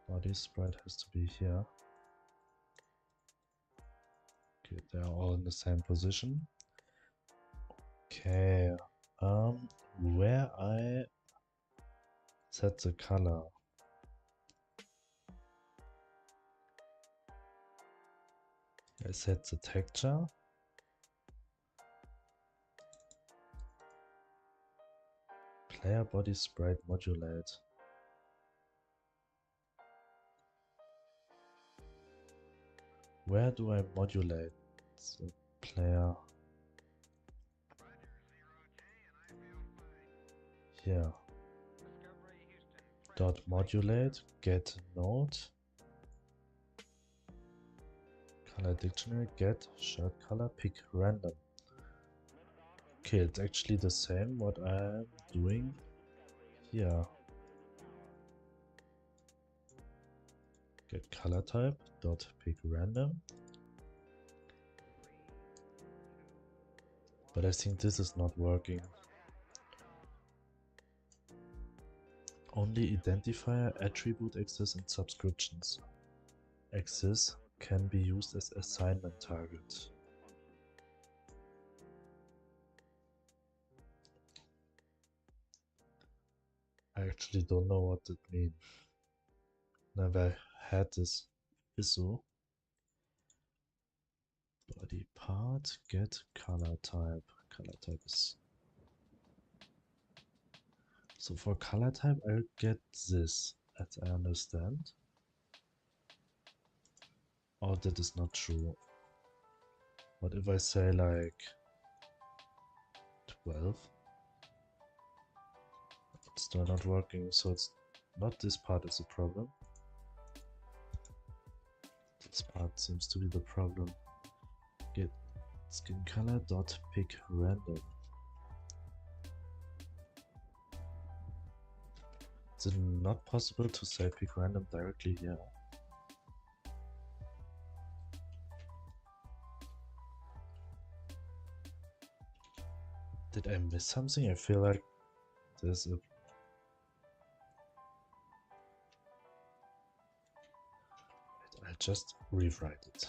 Body sprite has to be here. Okay, they're all in the same position. Okay, where I set the color. I set the texture. Player body sprite modulate. Where do I modulate the player? Here. Dot modulate, get node. Color dictionary, get shirt color, pick random. Okay, it's actually the same what I'm doing here. Get color type, dot pick random. But I think this is not working. Only identifier, attribute access and subscriptions. Access can be used as assignment target. I actually don't know what it means. Never had this issue. Body part, get color type. Color type is... So for color type I'll get this, as I understand. Oh, that is not true. What if I say like 12? It's still not working, so it's not this part is the problem. This part seems to be the problem. Get skin color dot pick random. Is it not possible to say pick random directly here? Did I miss something? I feel like there's a... just rewrite it.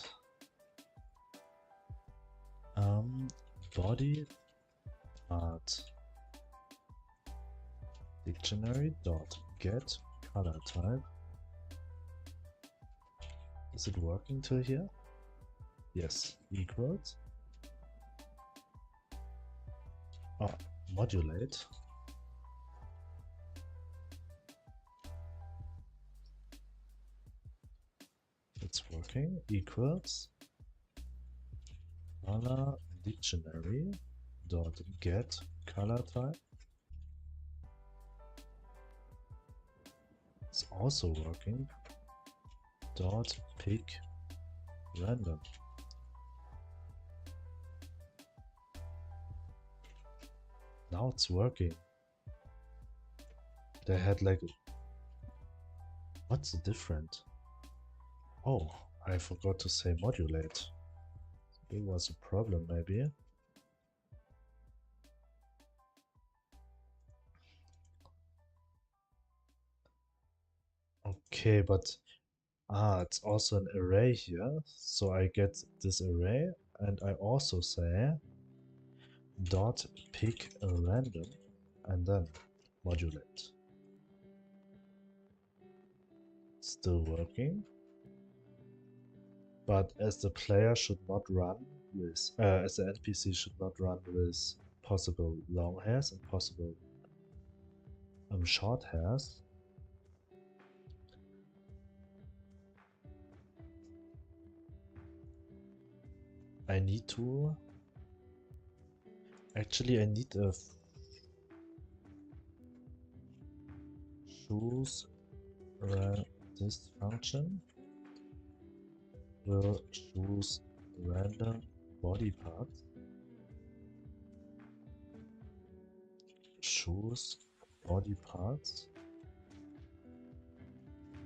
Body part dictionary dot get color type. Is it working till here? Yes, equals. Oh, modulate. It's working. Equals color dictionary dot get color type. It's also working. Dot pick random. Now it's working. They had like, what's the different? Oh, I forgot to say modulate. It was a problem maybe. Okay, but it's also an array here. So I get this array and I also say dot pick a random and then modulate. Still working. But as the player should not run with, as the NPC should not run with possible long hairs and possible short hairs, I need to, actually I need a choose this function will choose random body parts, choose body parts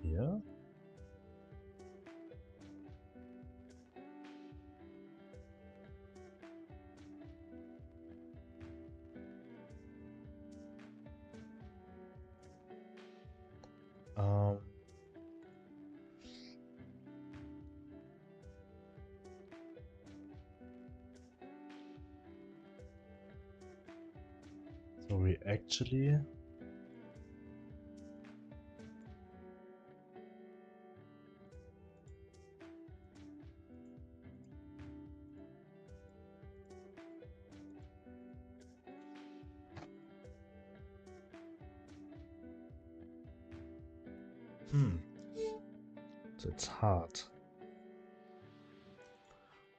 here, so we actually that's hard.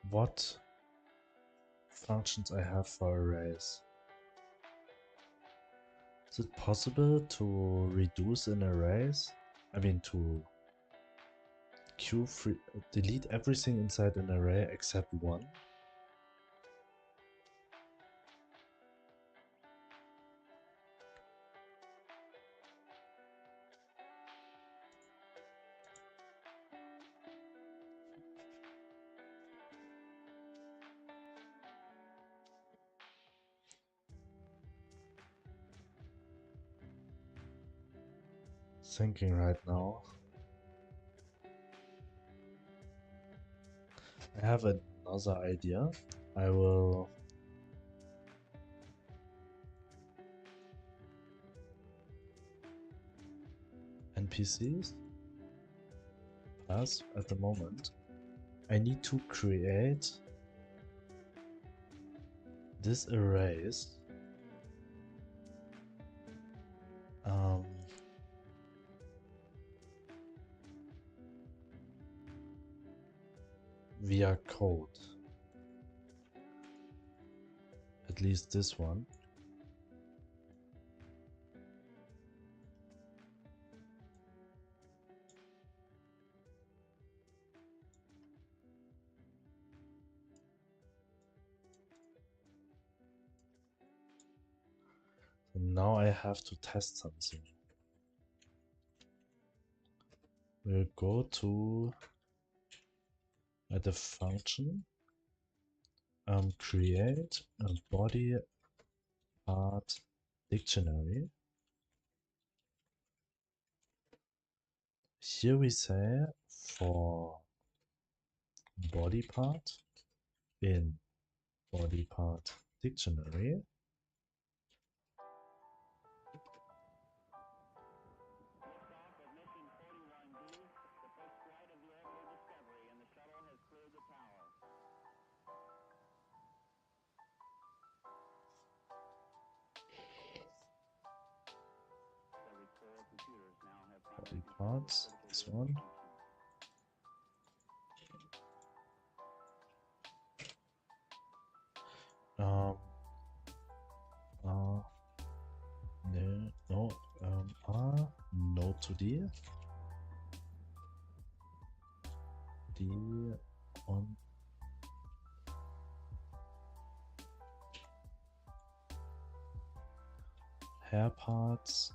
What functions I have for arrays? Is it possible to reduce an arrays? I mean to delete everything inside an array except one? Thinking right now. I have another idea. I will NPCs pass at the moment. I need to create this arrays via code. At least this one. So now I have to test something. We'll go to the function, create a body part dictionary. Here we say for body part in body part dictionary. Body parts, this one. No to D on hair parts,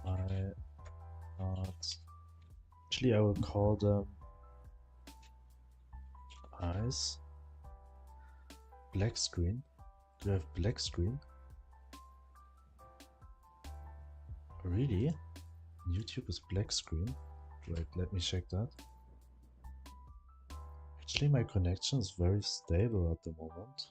eye parts. Actually, I will call them eyes. Black screen. Do I have black screen? Really? YouTube is black screen? Wait, let me check that. Actually, my connection is very stable at the moment.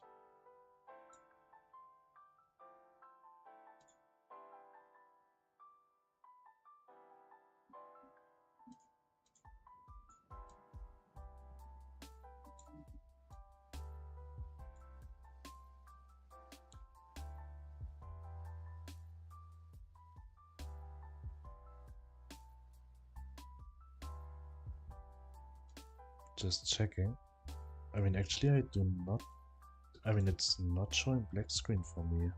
Just checking. I mean, actually, I do not. I mean, it's not showing black screen for me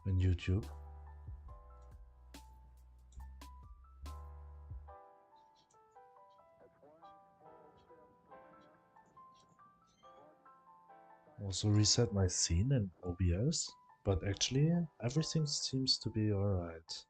in YouTube. Also reset my scene in OBS, but actually everything seems to be alright.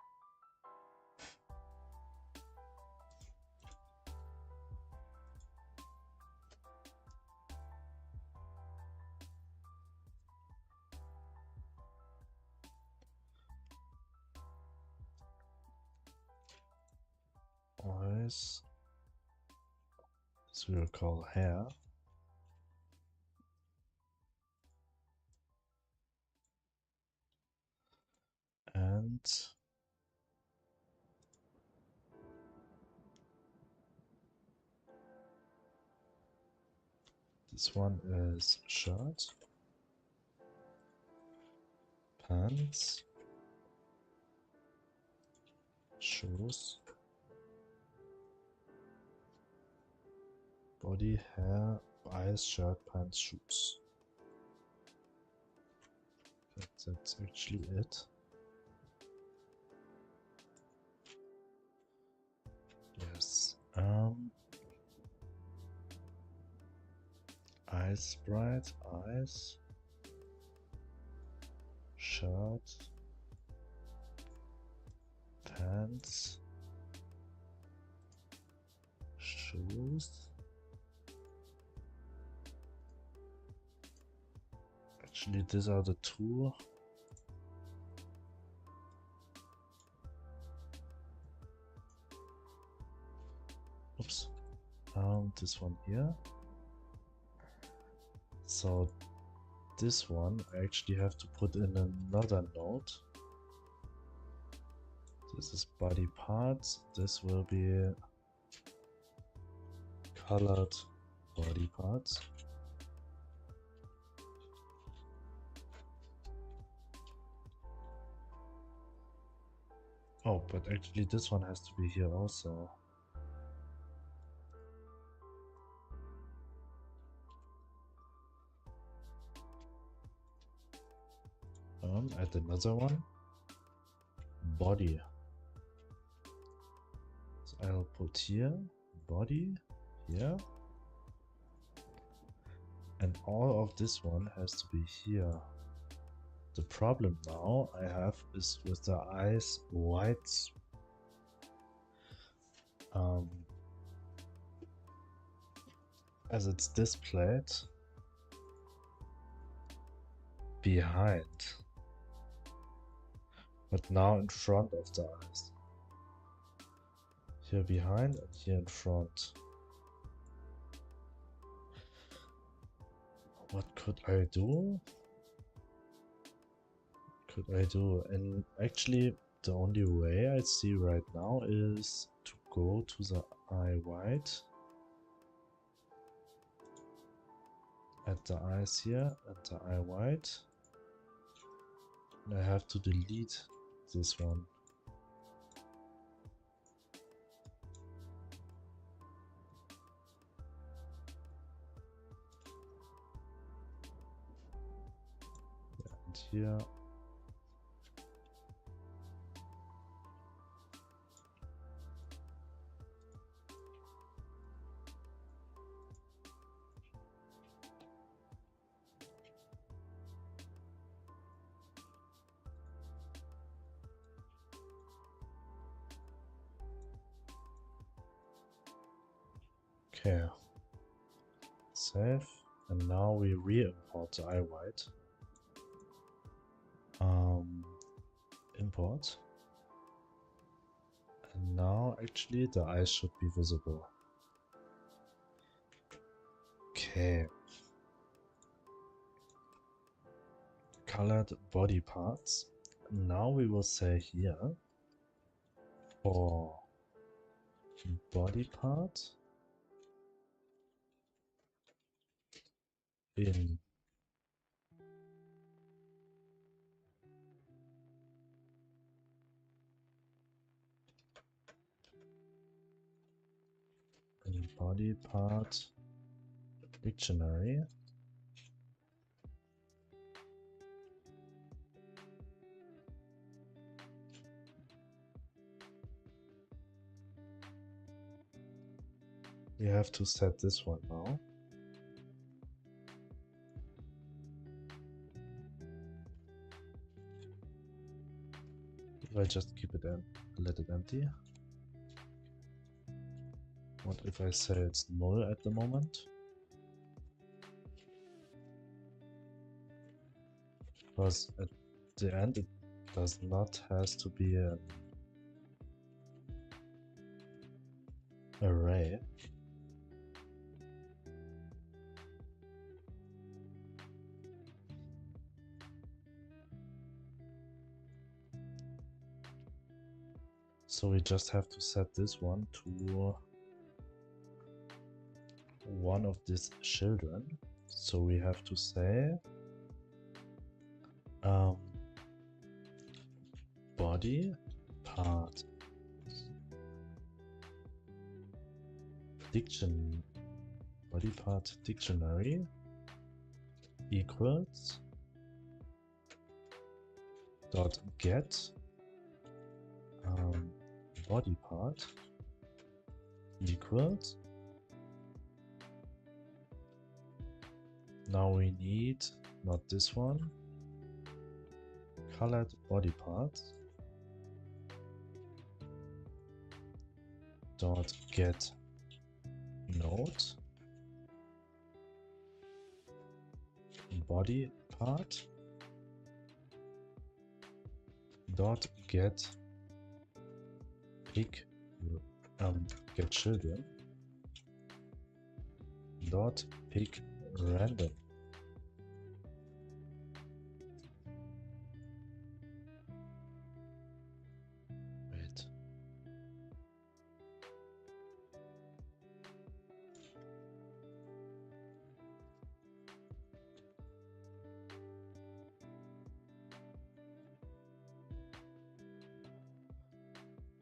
Eyes. This we'll call hair. And this one is shirt, pants, shoes, body, hair, eyes, shirt, pants, shoes. That's actually it. Yes. Eyes sprite, eyes, shirt, pants, shoes. Actually, these are the two. Oops. This one here. So this one I actually have to put in another node. This is body parts. This will be colored body parts. Oh, but actually this one has to be here also. Add another one. Body. So I'll put here, body, here. And all of this one has to be here. The problem now I have is with the eyes white. As it's displayed behind, but now in front of the eyes. Here behind and here in front. What could I do? And actually the only way I see right now is to go to the eye white, add the eyes here, add the eye white, and I have to delete this one. Yeah, and here okay, save, and now we re-import the eye white. Import, and now actually the eyes should be visible. Okay, colored body parts. Now we will say here for body part in body part dictionary. We have to set this one now. If I just keep it in, let it empty. What if I say it's null at the moment? Because at the end it does not has to be an array. So we just have to set this one to one of these children. So we have to say body part dictionary equals dot get body part equals. Now we need not this one, colored body parts dot get node body part dot get pick get children dot pick random. Wait.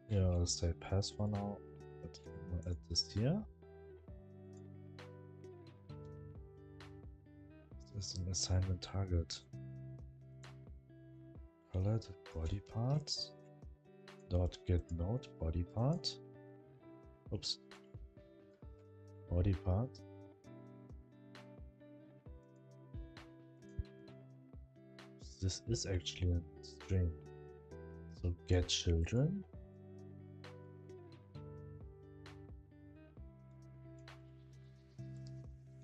Yeah, I'll say pass for now, but we'll add this here. This is an assignment target. Colored body parts dot get node body part. Oops. Body part. This is actually a string. So get children.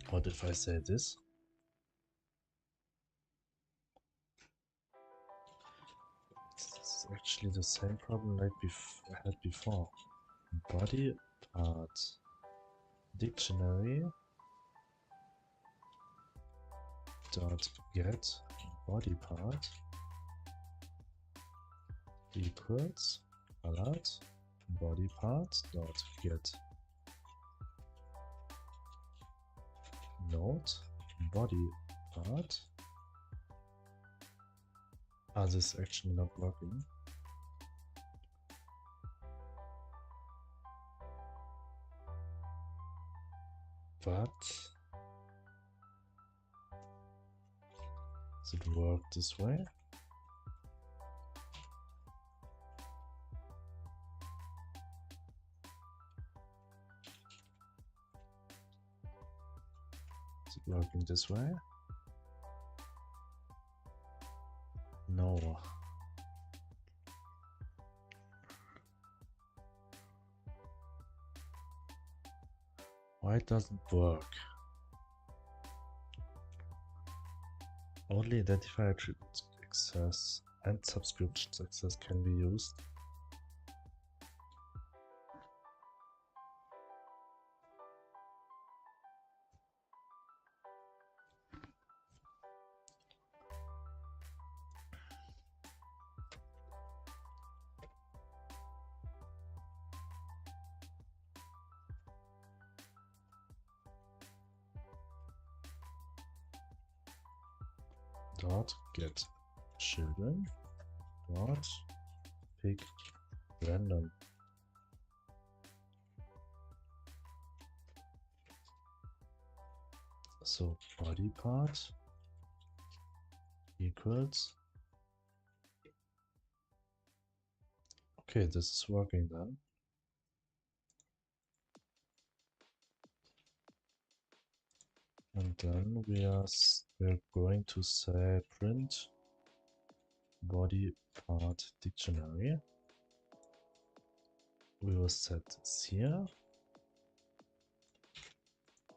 What if I say this? It's actually the same problem like I had before. Body part dictionary dot get body part equals colored body part dot get node body part. This is actually not working. But does it work this way? Is it working this way? No. Why it doesn't work? Only identifier attribute access and subscription access can be used. Dot get children dot pick random. So body part equals. Okay, this is working then. And then we're going to say print body part dictionary. We will set this here.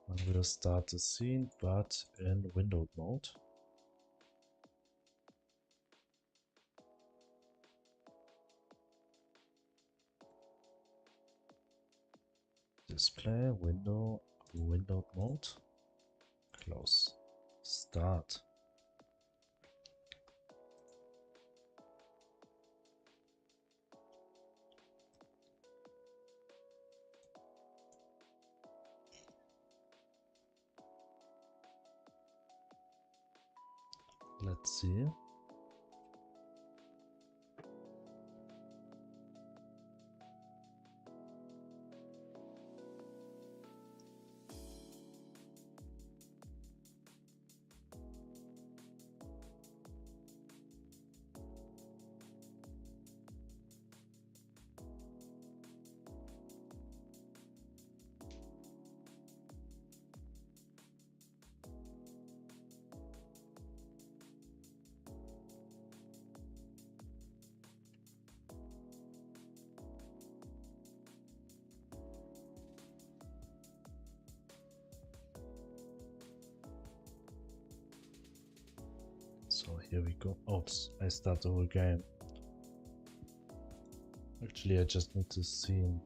And we'll start the scene, but in windowed mode. Display, window, windowed mode. Close. Start. Let's see. So here we go. Oops, I start the whole game. Actually, I just need to scene.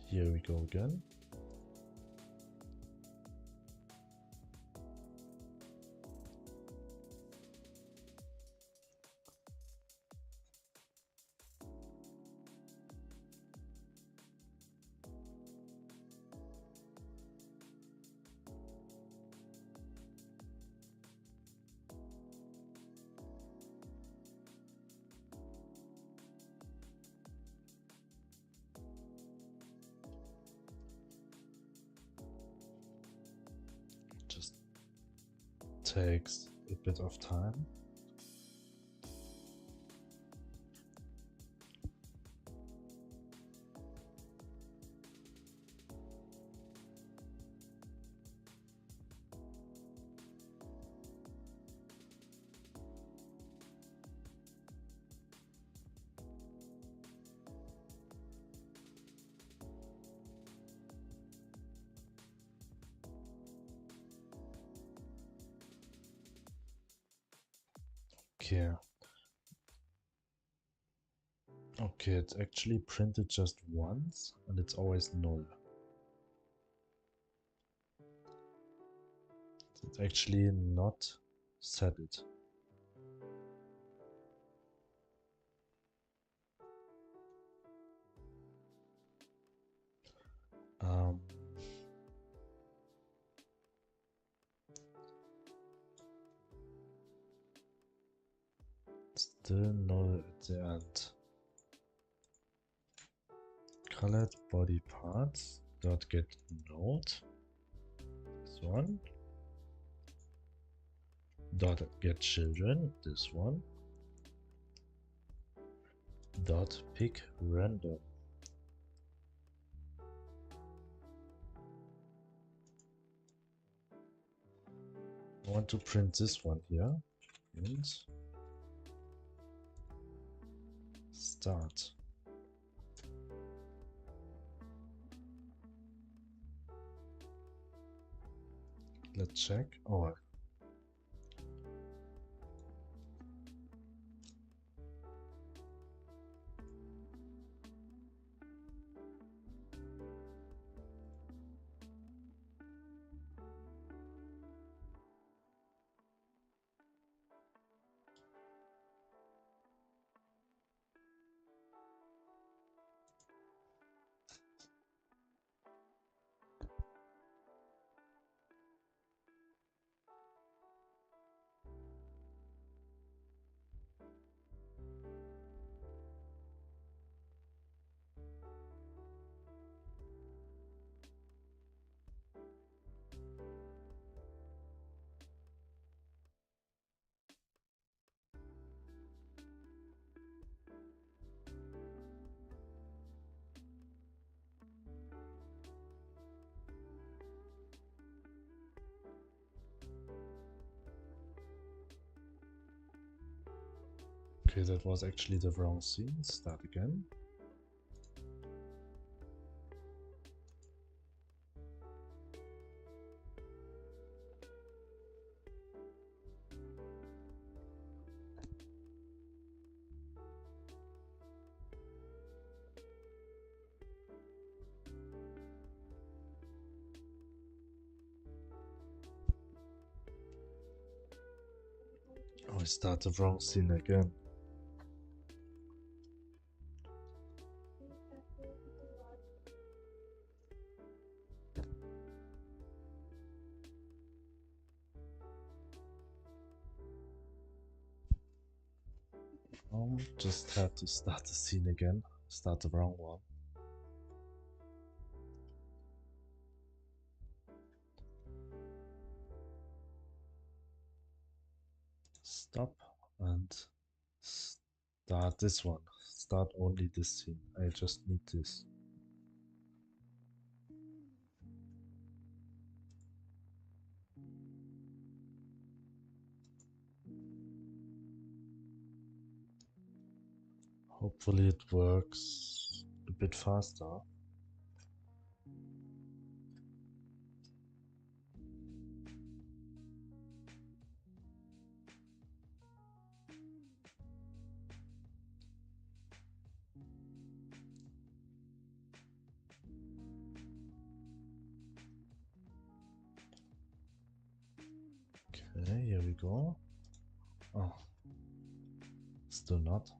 Here we go again. Just takes a bit of time. Okay. Okay, it's actually printed just once and it's always null. It's actually not set it. Still no at the end. Colored body parts dot get node. This one. Dot get children. This one. Dot pick random. I want to print this one here. And start. Let's check. Oh, okay, that was actually the wrong scene. Start again. Oh, I start the wrong scene again. Just had to start the scene again. Start the wrong one. Stop and start this one. Start only this scene. I just need this. Hopefully it works a bit faster. Okay, here we go. Oh, still not.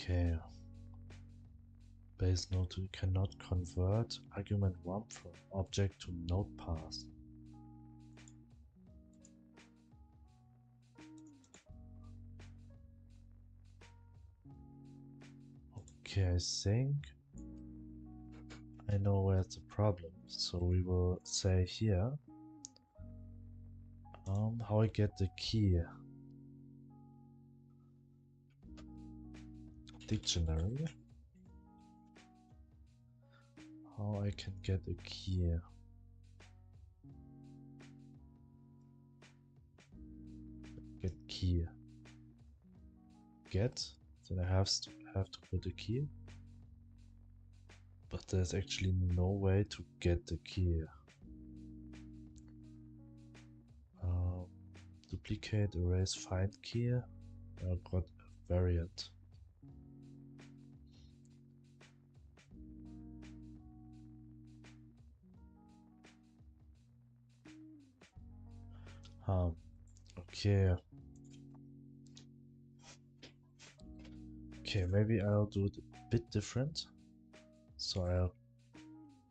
Okay. Base node cannot convert argument 1 from object to node path. Okay, I think I know where's the problem. So we will say here how I get the key. Dictionary. How I can get a key. Get key. Get. Then I have to put a key. But there's actually no way to get the key. duplicate erase find key. I got a variant. Okay. Okay, maybe I'll do it a bit different. So I'll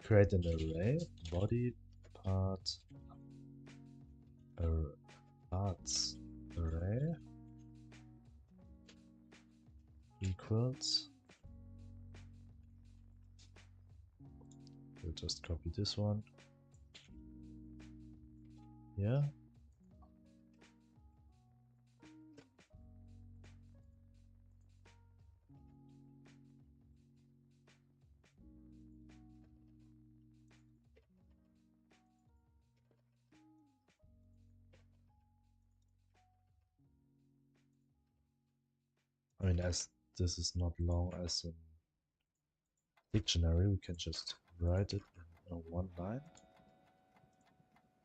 create an array, body part parts array equals. We'll just copy this one. Yeah. I mean, as this is not long as a dictionary, we can just write it in a one line.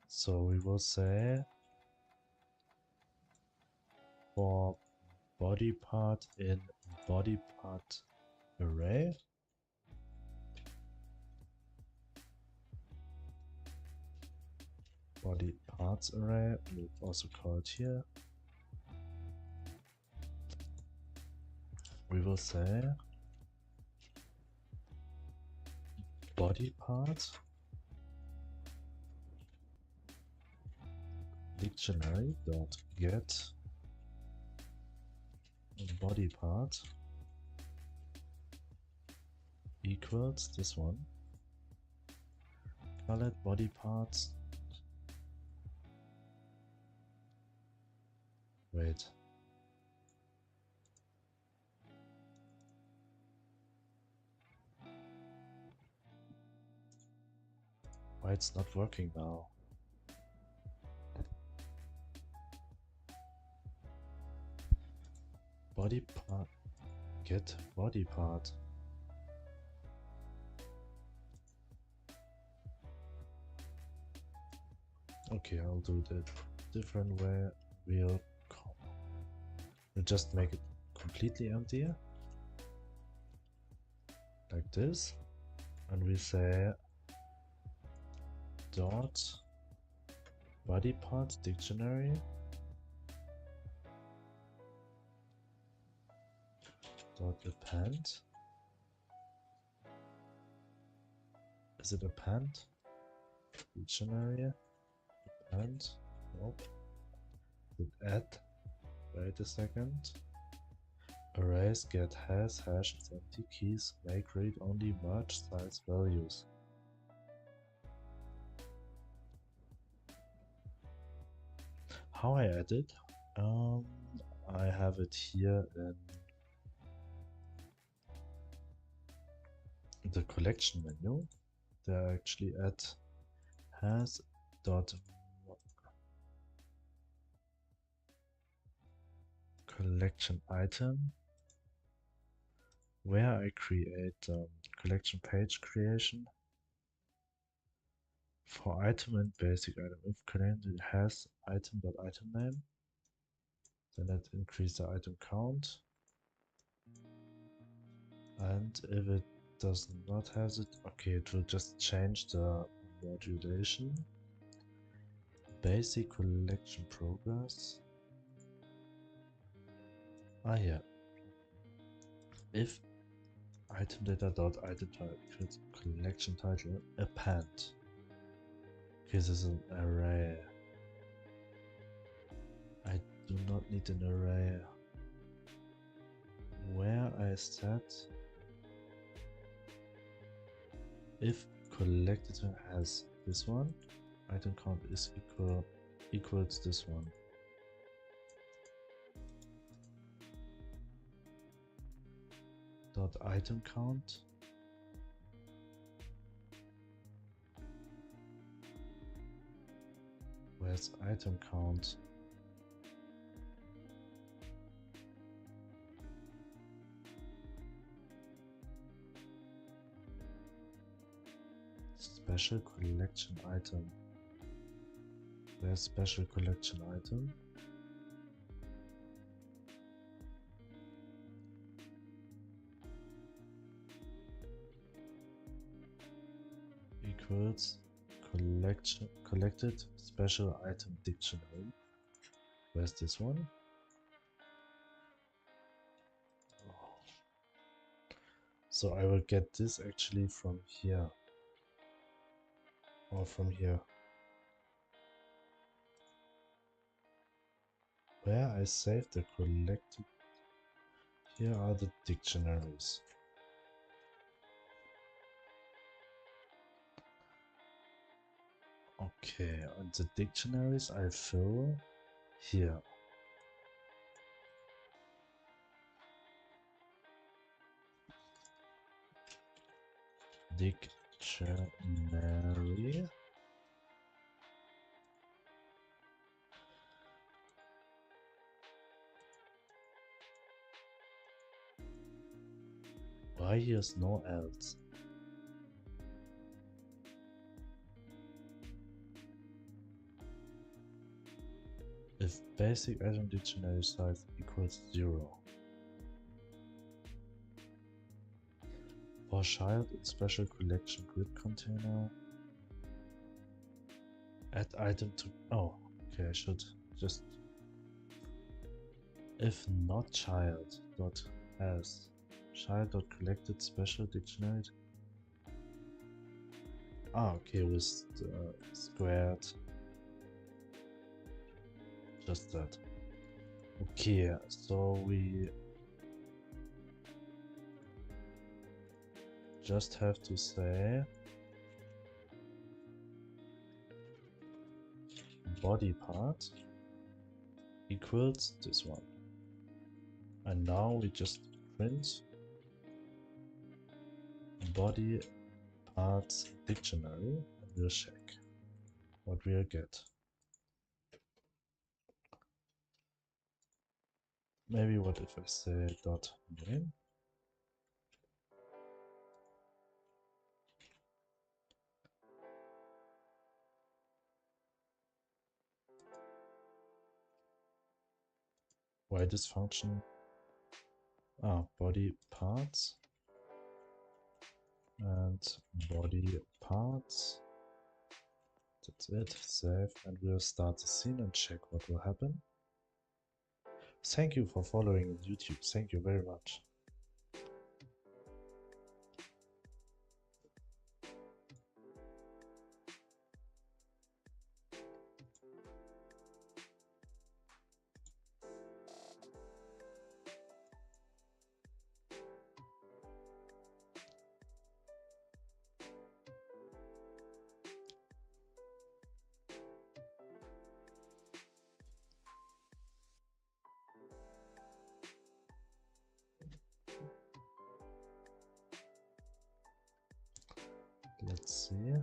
So we will say for body part in body part array, body parts array, we'll also call it here. We will say body part dictionary dot get body part equals this one. Call it body parts. Wait. Why it's not working now? Body part, get body part. Okay, I'll do it a different way. We'll just make it completely empty, like this, and we say dot body part dictionary dot append. Is it append? Dictionary append? Nope. Is it add? Wait a second. Arrays get has hash is empty keys make read only merge size values. How I add it? I have it here in the collection menu. There I actually add has dot collection item, where I create collection page creation for item and basic item. If collection has item.item name, then it increase the item count, and if it does not has it, okay, it will just change the modulation. Basic collection progress. Yeah. If item data dot item title collection title append. Okay, this is an array. I do not need an array. Where I set if collected has this one, item count is equals this one. Dot item count where's item count? Special collection item. Where's special collection item? equals collected special item dictionary. Where's this one? Oh. So I will get this actually from here. Or from here. Where I saved the collected. Here are the dictionaries. Okay, and the dictionaries I fill here. Dictionary. Why here's no else? If basic item dictionary size equals 0. For child in special collection grid container. Add item to. Oh, okay, I should just. If not child dot has child dot collected special dictionary. Ah, okay, with squared. Just that. Okay, so we just have to say body part equals this one. And now we just print body parts dictionary and we'll check what we'll get. Maybe what if I say dot name? Why this function? Ah, body parts and body parts. That's it. Save, and we'll start the scene and check what will happen. Thank you for following on YouTube. Thank you very much. Let's see.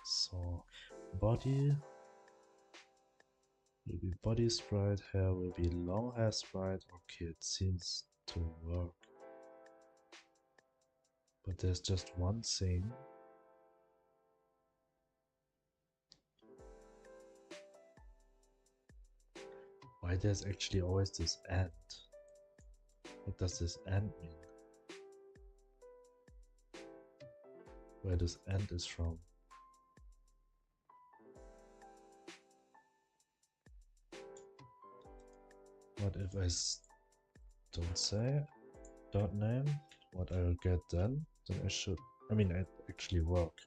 So body will be body sprite, hair will be long hair sprite. Okay, it seems to work. But there's just one thing. Why there's actually always this and? What does this and mean? Where this and is from? What if I don't say dot name? What I will get then I should, I mean, it actually work.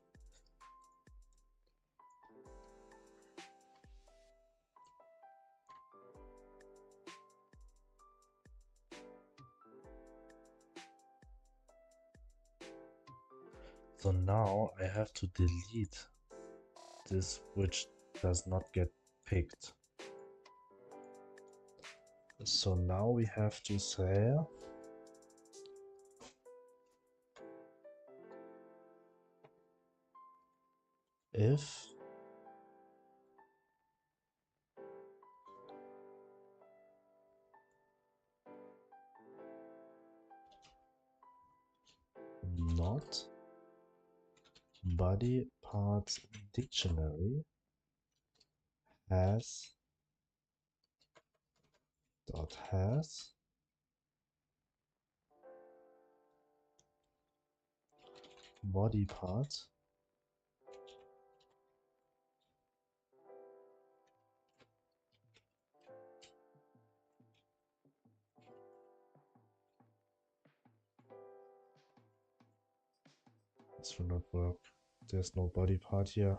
So now I have to delete this which does not get picked. So now we have to say if dot body part dictionary has dot has body part this will not work. There's no body part here.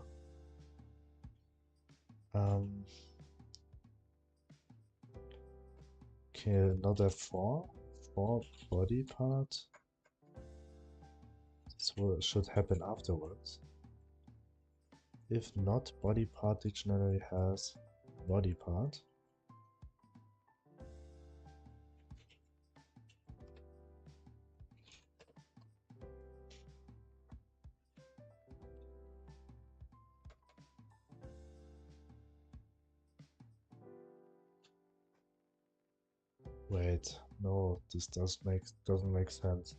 Okay, another for body part. This should happen afterwards. If not, body part dictionary has body part. Wait, no, this doesn't make sense.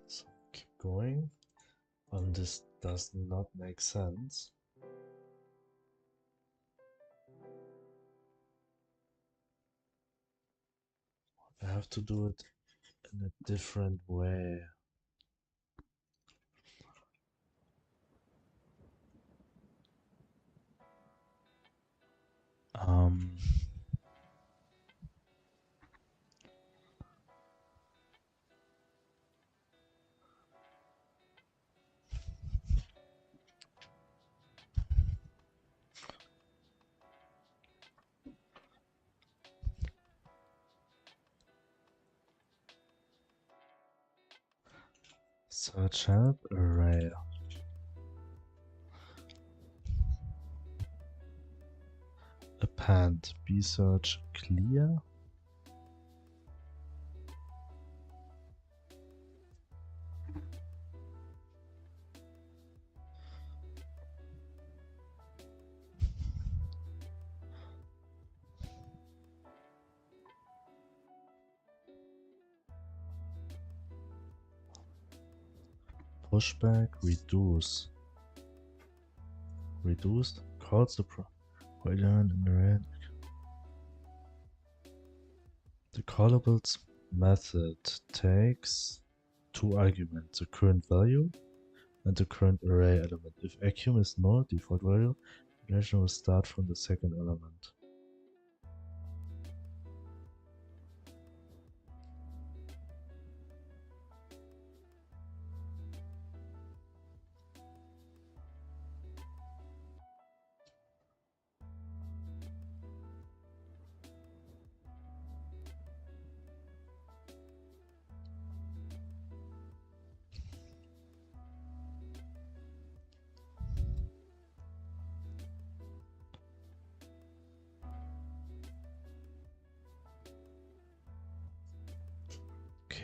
So keep going. This does not make sense. I have to do it in a different way. Search help array. Append bsearch clear. Pushback reduce. Reduced calls the provider in the red. The callables method takes two arguments, the current value and the current array element. If accum is null, default value, relation will start from the second element.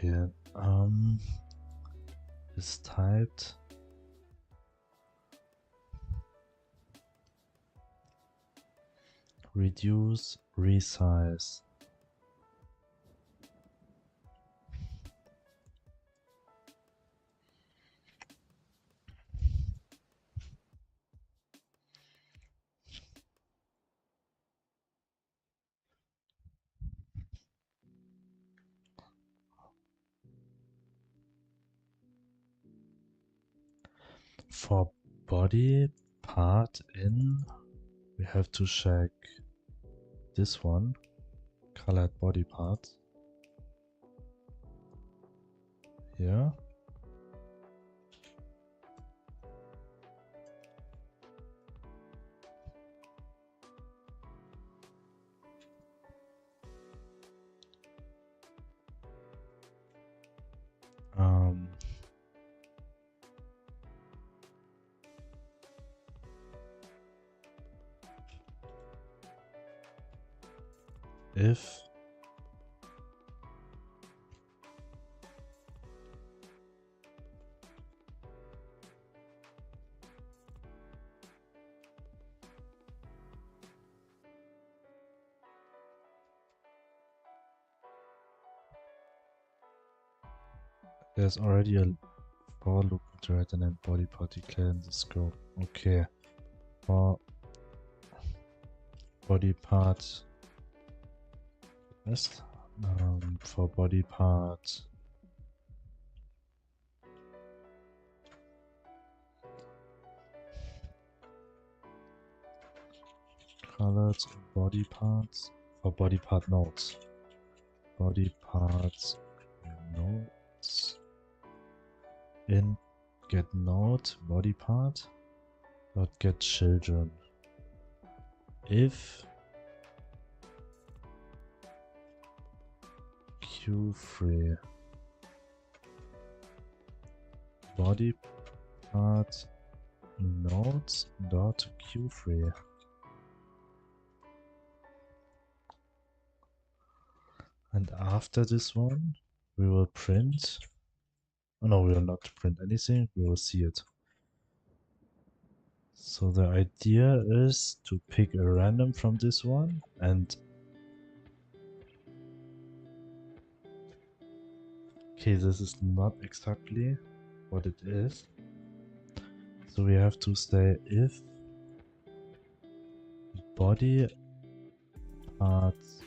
Okay, is typed reduce resize. For body part in, we have to check this one, colored body part. Here. If there's already a for loop iterator named body part declared in the scope. Okay. For body part yes. For body part colored body parts. For body part nodes. Body parts nodes in get node body part dot get children. If Q3 body part nodes dot Q3. And after this one, we will print. Oh no, we will not print anything. We will see it. So the idea is to pick a random from this one and okay, this is not exactly what it is. So we have to say if body parts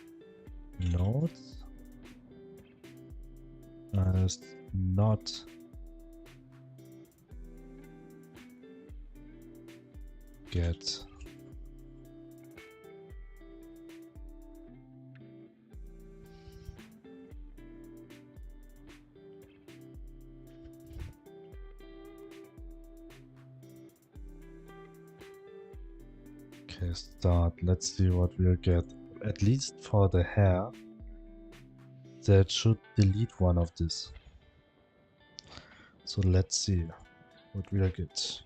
nodes is not get okay, start. Let's see what we'll get. At least for the hair, that should delete one of this. So let's see what we'll get.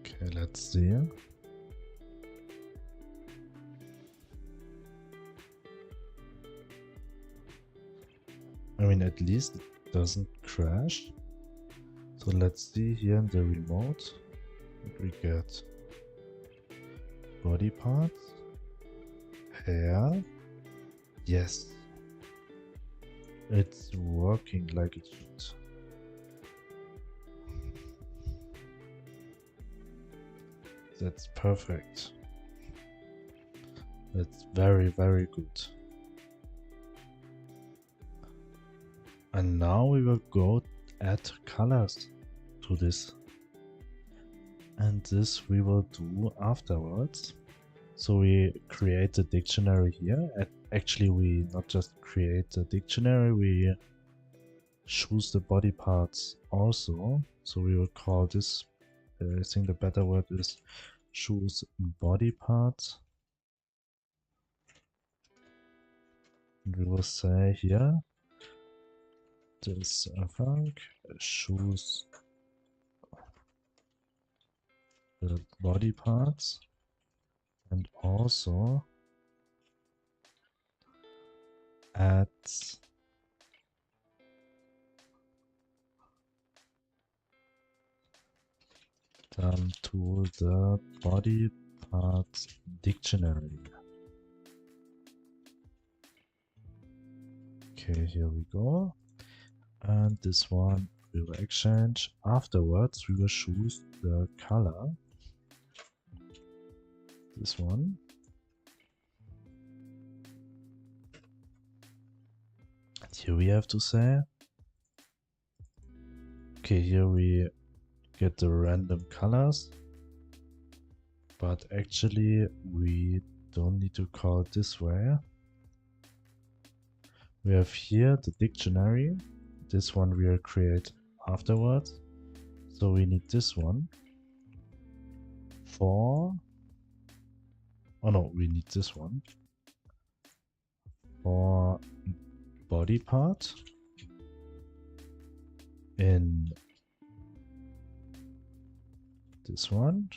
Okay, let's see. I mean, at least it doesn't crash. So let's see here in the remote what we get. Body parts, hair. Yes, it's working like it should. That's perfect. That's very, very good. And now we will go add colors to this. And this we will do afterwards. So we create a dictionary here. And actually we not just create the dictionary, we choose the body parts also. So we will call this, I think the better word is choose body parts. And we will say here, this func choose the body parts and also add them to the body parts dictionary. Okay, here we go. And this one we will exchange. Afterwards, we will choose the color. This one. And here we have to say, okay, here we get the random colors, but actually we don't need to call it this way. We have here the dictionary. This one we will create afterwards. So we need this one for, oh no, we need this one for body part in this one,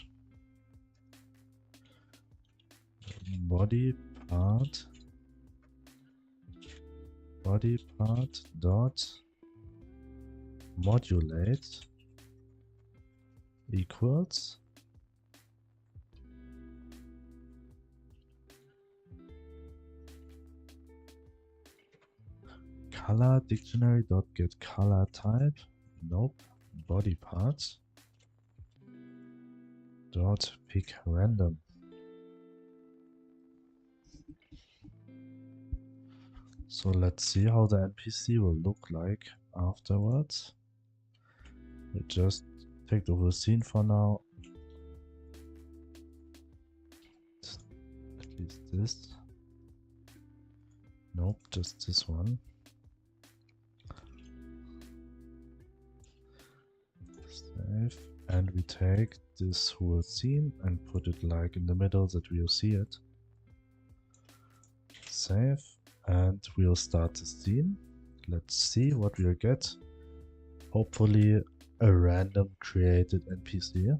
body part dot modulate equals color dictionary dot get color type, nope, body parts dot pick random. So let's see how the NPC will look like afterwards. We just take the whole scene for now. At least this. Nope, just this one. Save. And we take this whole scene and put it like in the middle that we'll see it. Save. And we'll start the scene. Let's see what we'll get. Hopefully a random created NPC.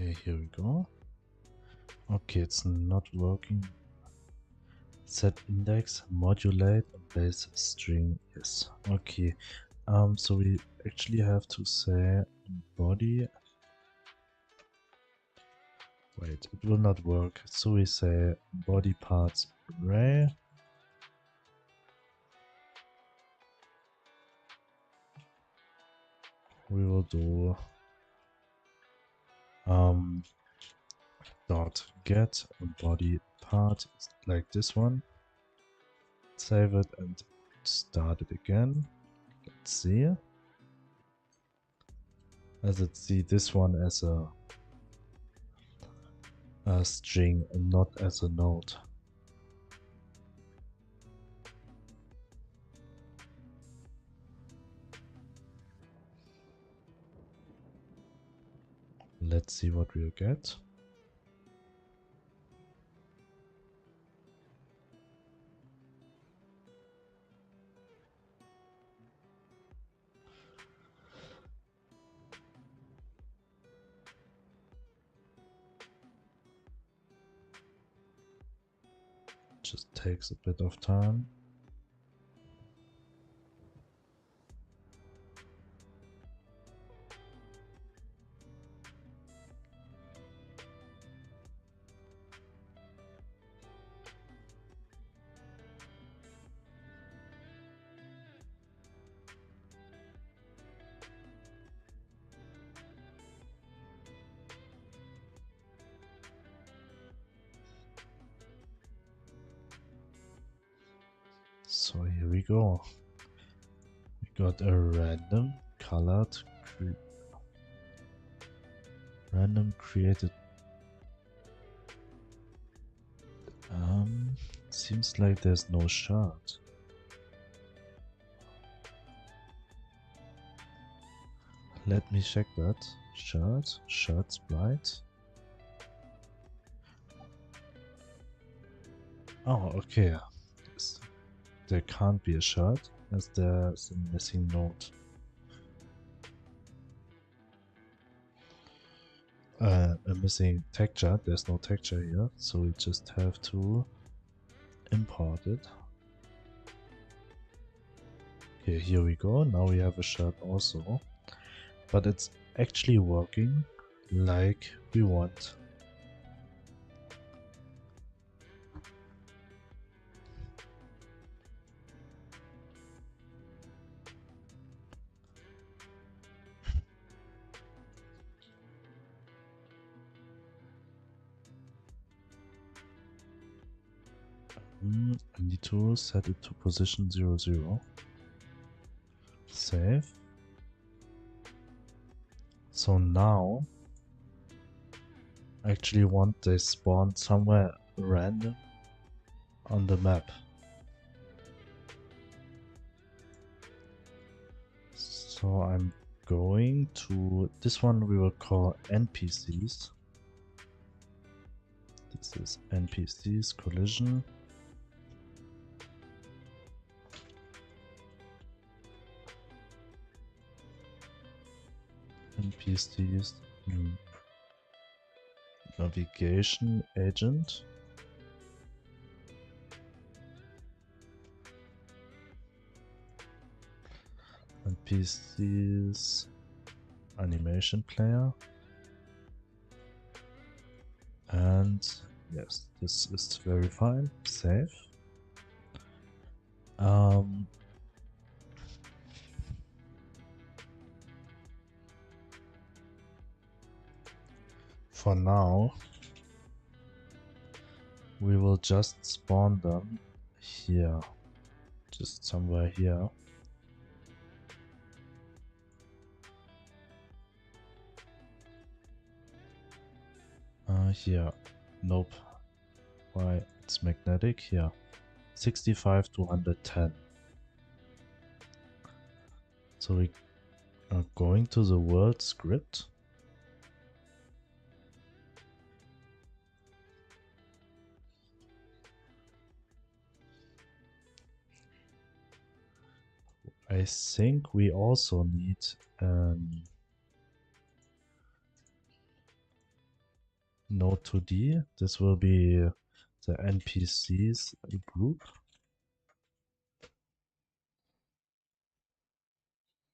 Okay, here we go. Okay, it's not working. Set index, modulate, and place string, yes. Okay, so we actually have to say body. Wait, it will not work. So we say body parts array. We will do dot get body part like this one. Save it and start it again. Let's see. Let's see this one as a string and not as a node. Let's see what we'll get. Just takes a bit of time. So here we go. We got a random colored, random created. Seems like there's no shard. Let me check that. Shard sprite. Oh, okay. There can't be a shard as there's a missing node. A missing texture. There's no texture here, so we just have to import it. Okay, here we go. Now we have a shard also, but it's actually working like we want. I need to set it to position 0, 0. Save. So now I actually want they spawn somewhere random on the map. So I'm going to this one we will call NPCs. This is NPCs collision. NPCs navigation agent. NPCs animation player. And yes, this is very fine. Save. For now, we will just spawn them here, just somewhere here. Here, nope. Why? It's magnetic here. 65 to 110. So we are going to the world script. I think we also need node 2D. This will be the NPCs group.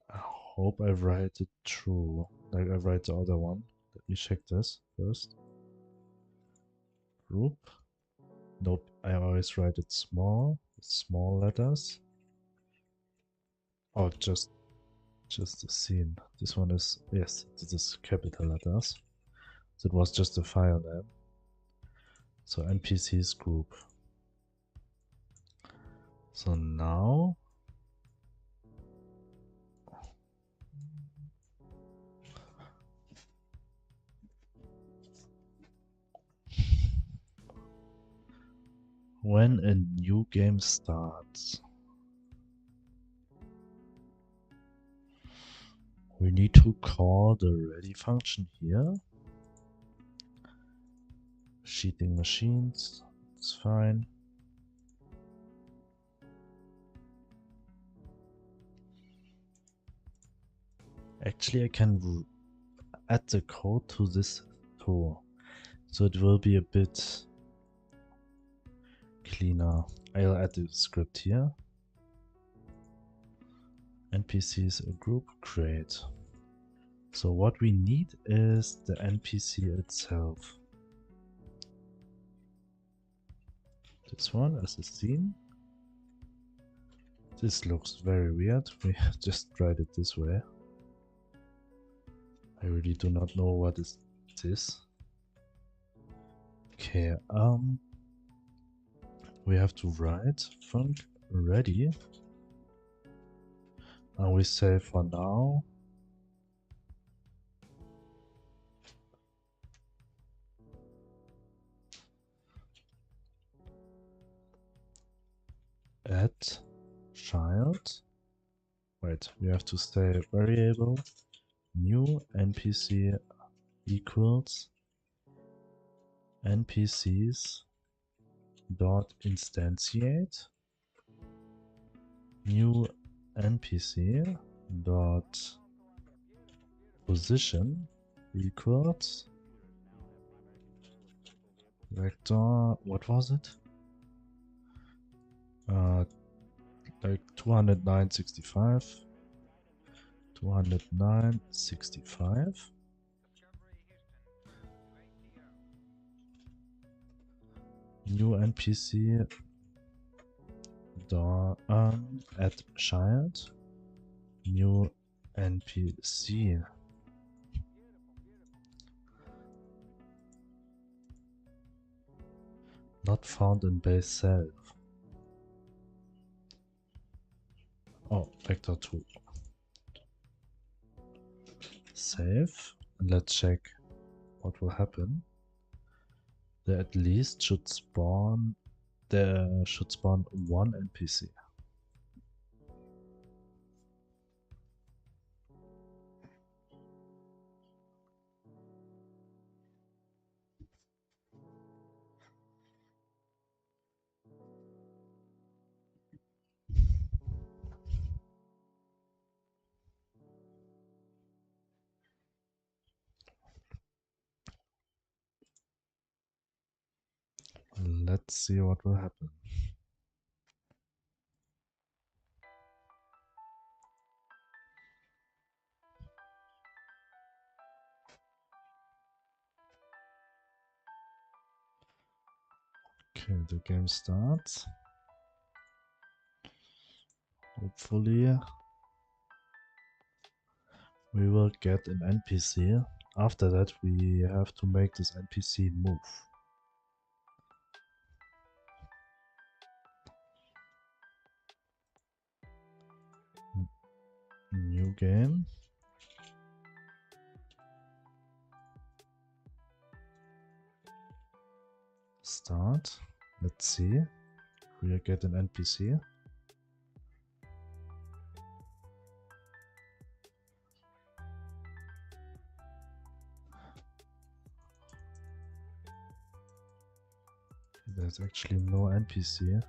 I hope I write it true. Like I write the other one. Let me check this first. Group. Nope, I always write it small letters. Oh, just the scene. This one is, yes, this is capital letters. That was just a file name. So NPCs group. So now when a new game starts, we need to call the ready function here. Cheating machines, it's fine. Actually, I can add the code to this tool, so it will be a bit cleaner. I'll add the script here. NPCs a group, create. So what we need is the NPC itself. This one as a scene. This looks very weird. We just tried it this way. I really do not know what is this. Okay, we have to write func ready. And we say for now add child. Wait, we have to say variable new NPC equals NPCs dot instantiate new NPC dot position equals vector, what was it? Like 209.65, 209.65. New NPC dot add child new NPC. Not found in base self. Oh, vector 2. Save. And let's check what will happen. There at least should spawn. There should spawn one NPC. Let's see what will happen. Okay, the game starts. Hopefully we will get an NPC. After that we have to make this NPC move. New game. Start. Let's see. We'll get an NPC. There's actually no NPC.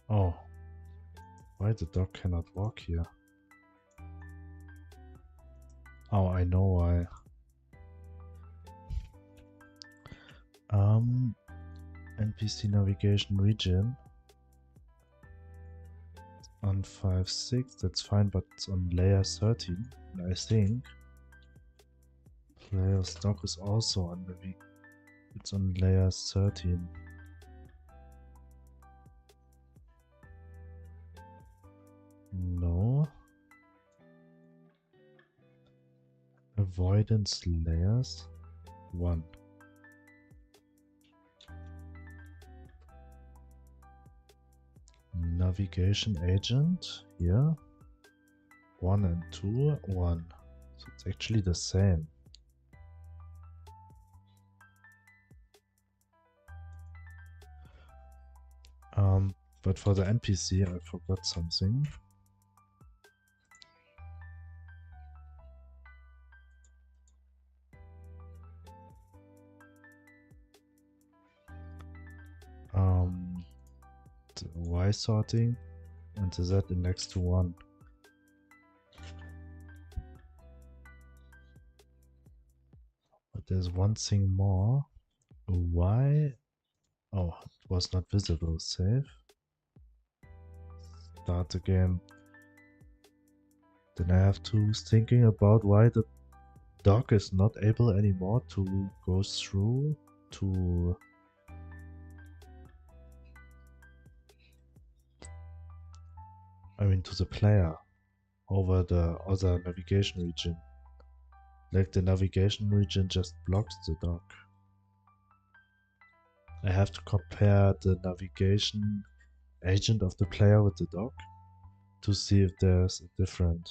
Oh. Why the dog cannot walk here? Oh, I know why. NPC navigation region on 5.6, that's fine, but it's on layer 13. And I think player stock is also on it's on layer 13. No. Avoidance layers 1. Navigation agent here 1 and 2, 1. So it's actually the same. But for the NPC I forgot something. The Y sorting and the Z next to 1. there's one thing more. Why? Oh, it was not visible. Save. Start the game. Then I have to thinking about why the dog is not able anymore to go through to to the player over the other navigation region. Like the navigation region just blocks the dog. I have to compare the navigation agent of the player with the dog to see if there's a different.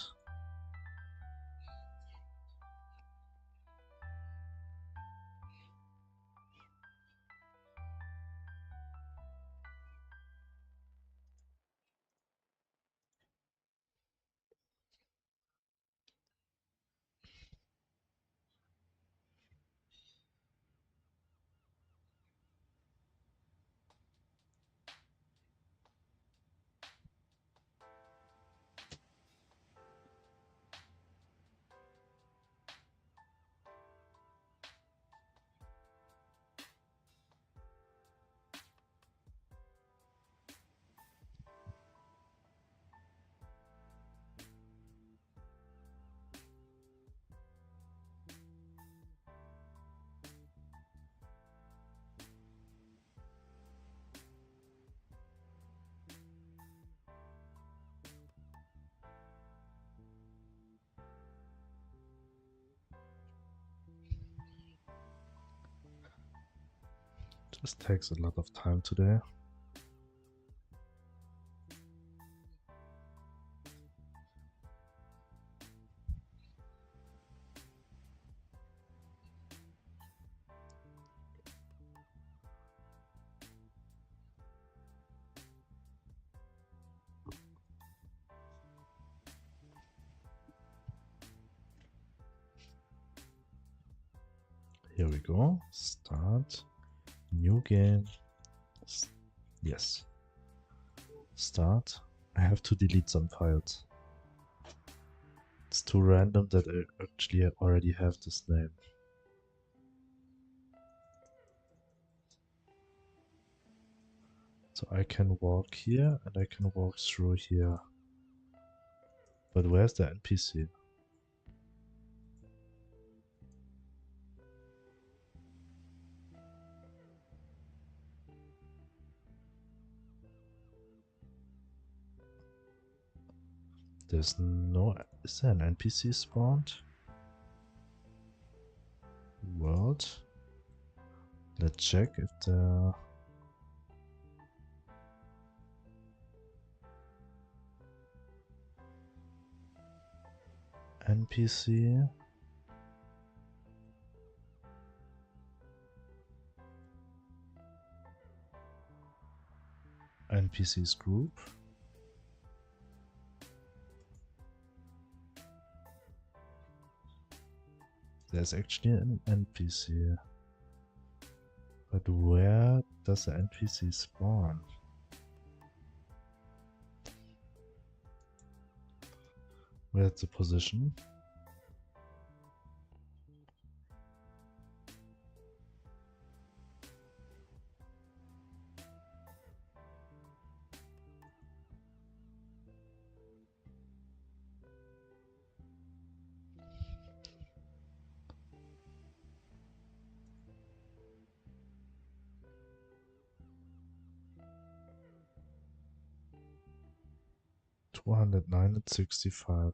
Just takes a lot of time today. Here we go. Start. New game. Yes. Start. I have to delete some files. It's too random that I actually already have this name. So I can walk here and I can walk through here. But where's the NPC? There's no... Is there an NPC spawned? World. Let's check if the... NPC... NPCs group. There's actually an NPC. But where does the NPC spawn? Where's the position? $209 and 65.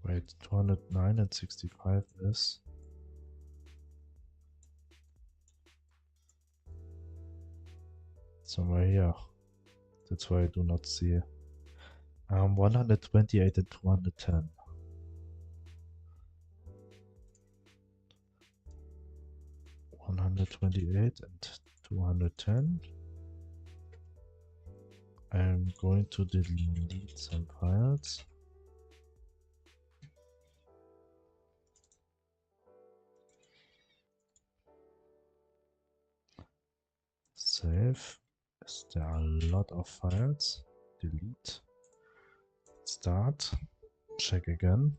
Wait, 209 and 65 is... somewhere here. That's why I do not see 128 and 210. 128 and 210. I'm going to delete some files. Save. There are a lot of files. Delete. Start. Check again.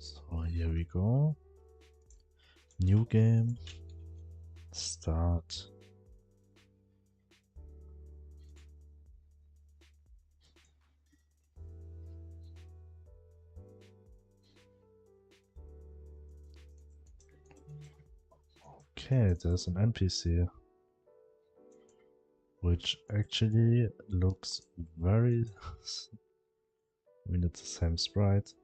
So here we go. New game. Start. Okay, there's an NPC, which actually looks very... I mean, it's the same sprite.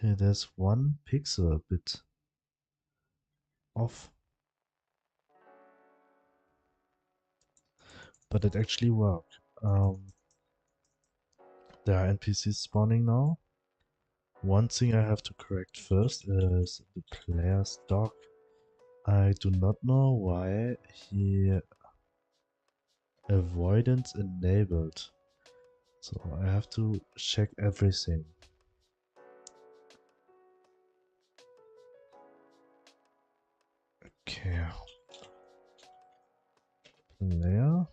Okay, there's one pixel a bit off. But it actually worked. There are NPCs spawning now. One thing I have to correct first is the player's dog. I do not know why he avoidance enabled. So I have to check everything. Okay. Player.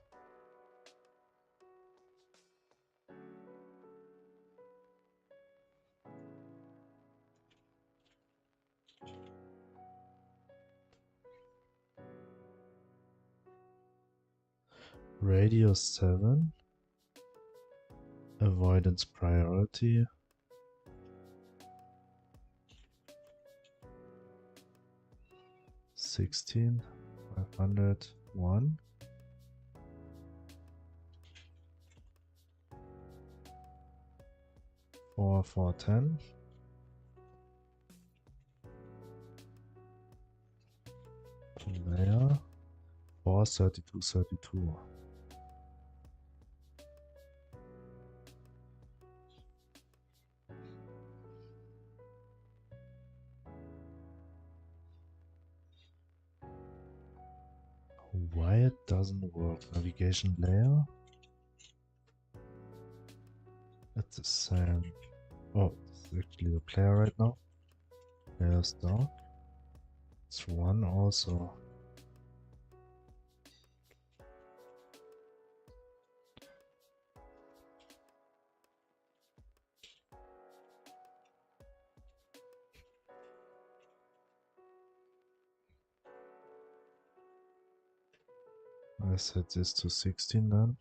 Radio 7. Avoidance priority. $16, 501. Four 10. Player 43232. Why it doesn't work? Navigation layer. It's the same. Oh, it's actually the player right now. Player's dog. It's one also. I set this to 16 then.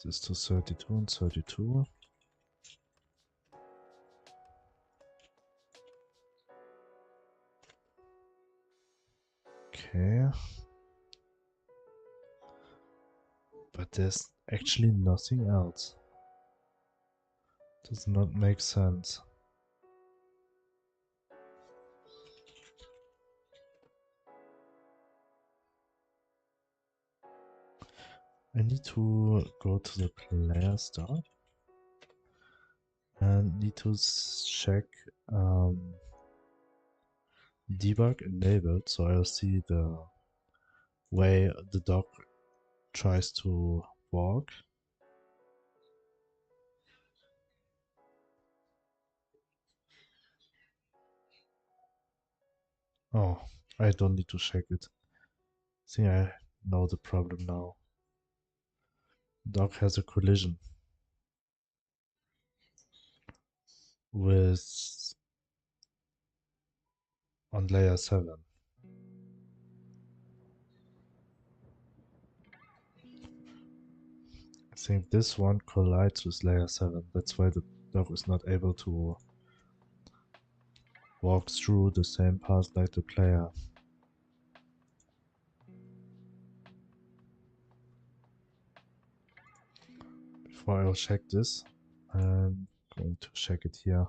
This to 32 and 32. Okay. But there's actually nothing else. Does not make sense. I need to go to the player start and need to check debug enabled, so I'll see the way the dog tries to walk. Oh, I don't need to check it. I think I know the problem now. Dog has a collision with on layer 7. I think this one collides with layer 7. That's why the dog is not able to walk through the same path like the player. Before I'll check this, I'm going to check it here.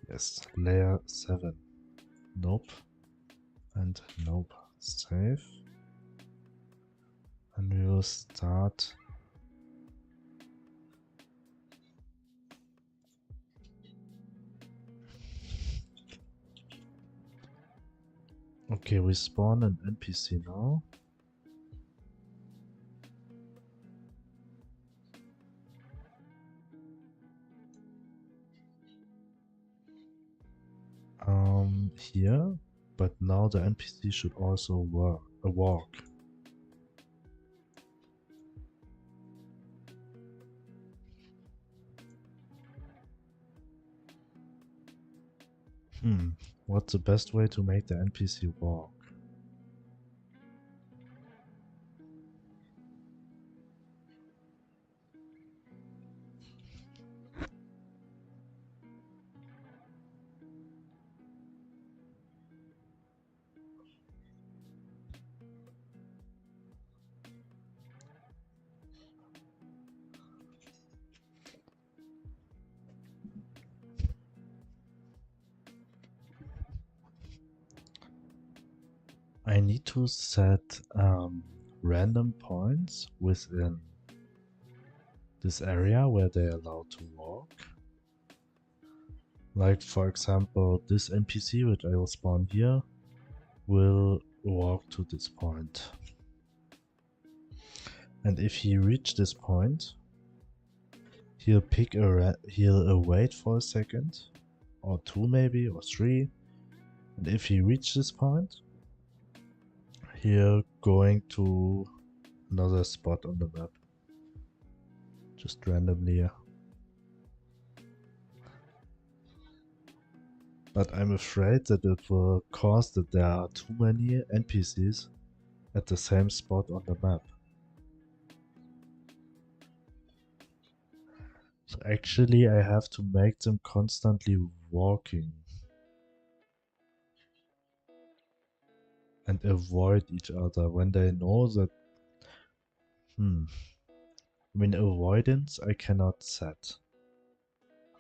Yes, layer 7. Nope. And nope. Save. And we will start. Okay, we spawn an NPC now. Here, but now the NPC should also walk. What's the best way to make the NPC walk? I need to set random points within this area where they're allowed to walk. Like for example, this NPC which I will spawn here will walk to this point. And if he reach this point, he'll wait for a second, or 2 maybe, or 3. And if he reach this point, he'll going to another spot on the map. Just randomly. But I'm afraid that it will cause that there are too many NPCs at the same spot on the map. So actually I have to make them constantly walking and avoid each other when they know that... I mean, avoidance I cannot set.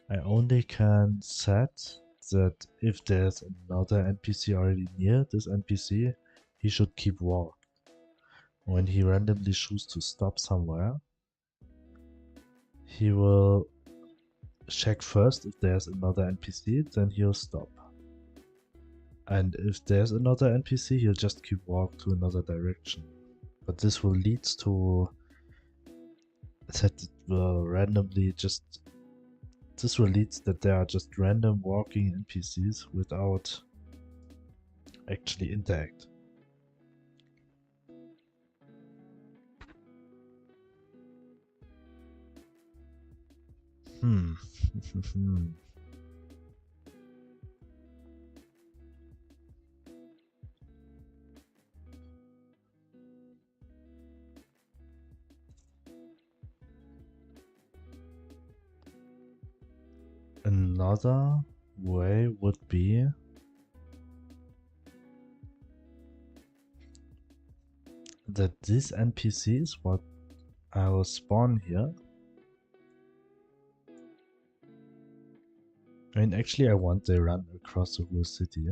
I only can set that if there's another NPC already near this NPC, he should keep walking. When he randomly chooses to stop somewhere, he will check first if there's another NPC, then he'll stop. And if there's another NPC, he'll just keep walking to another direction. But this will lead to that it will randomly just... This will lead that there are just random walking NPCs without actually interact. Another way would be that these NPCs, what I will spawn here. I mean, actually I want they run across the whole city.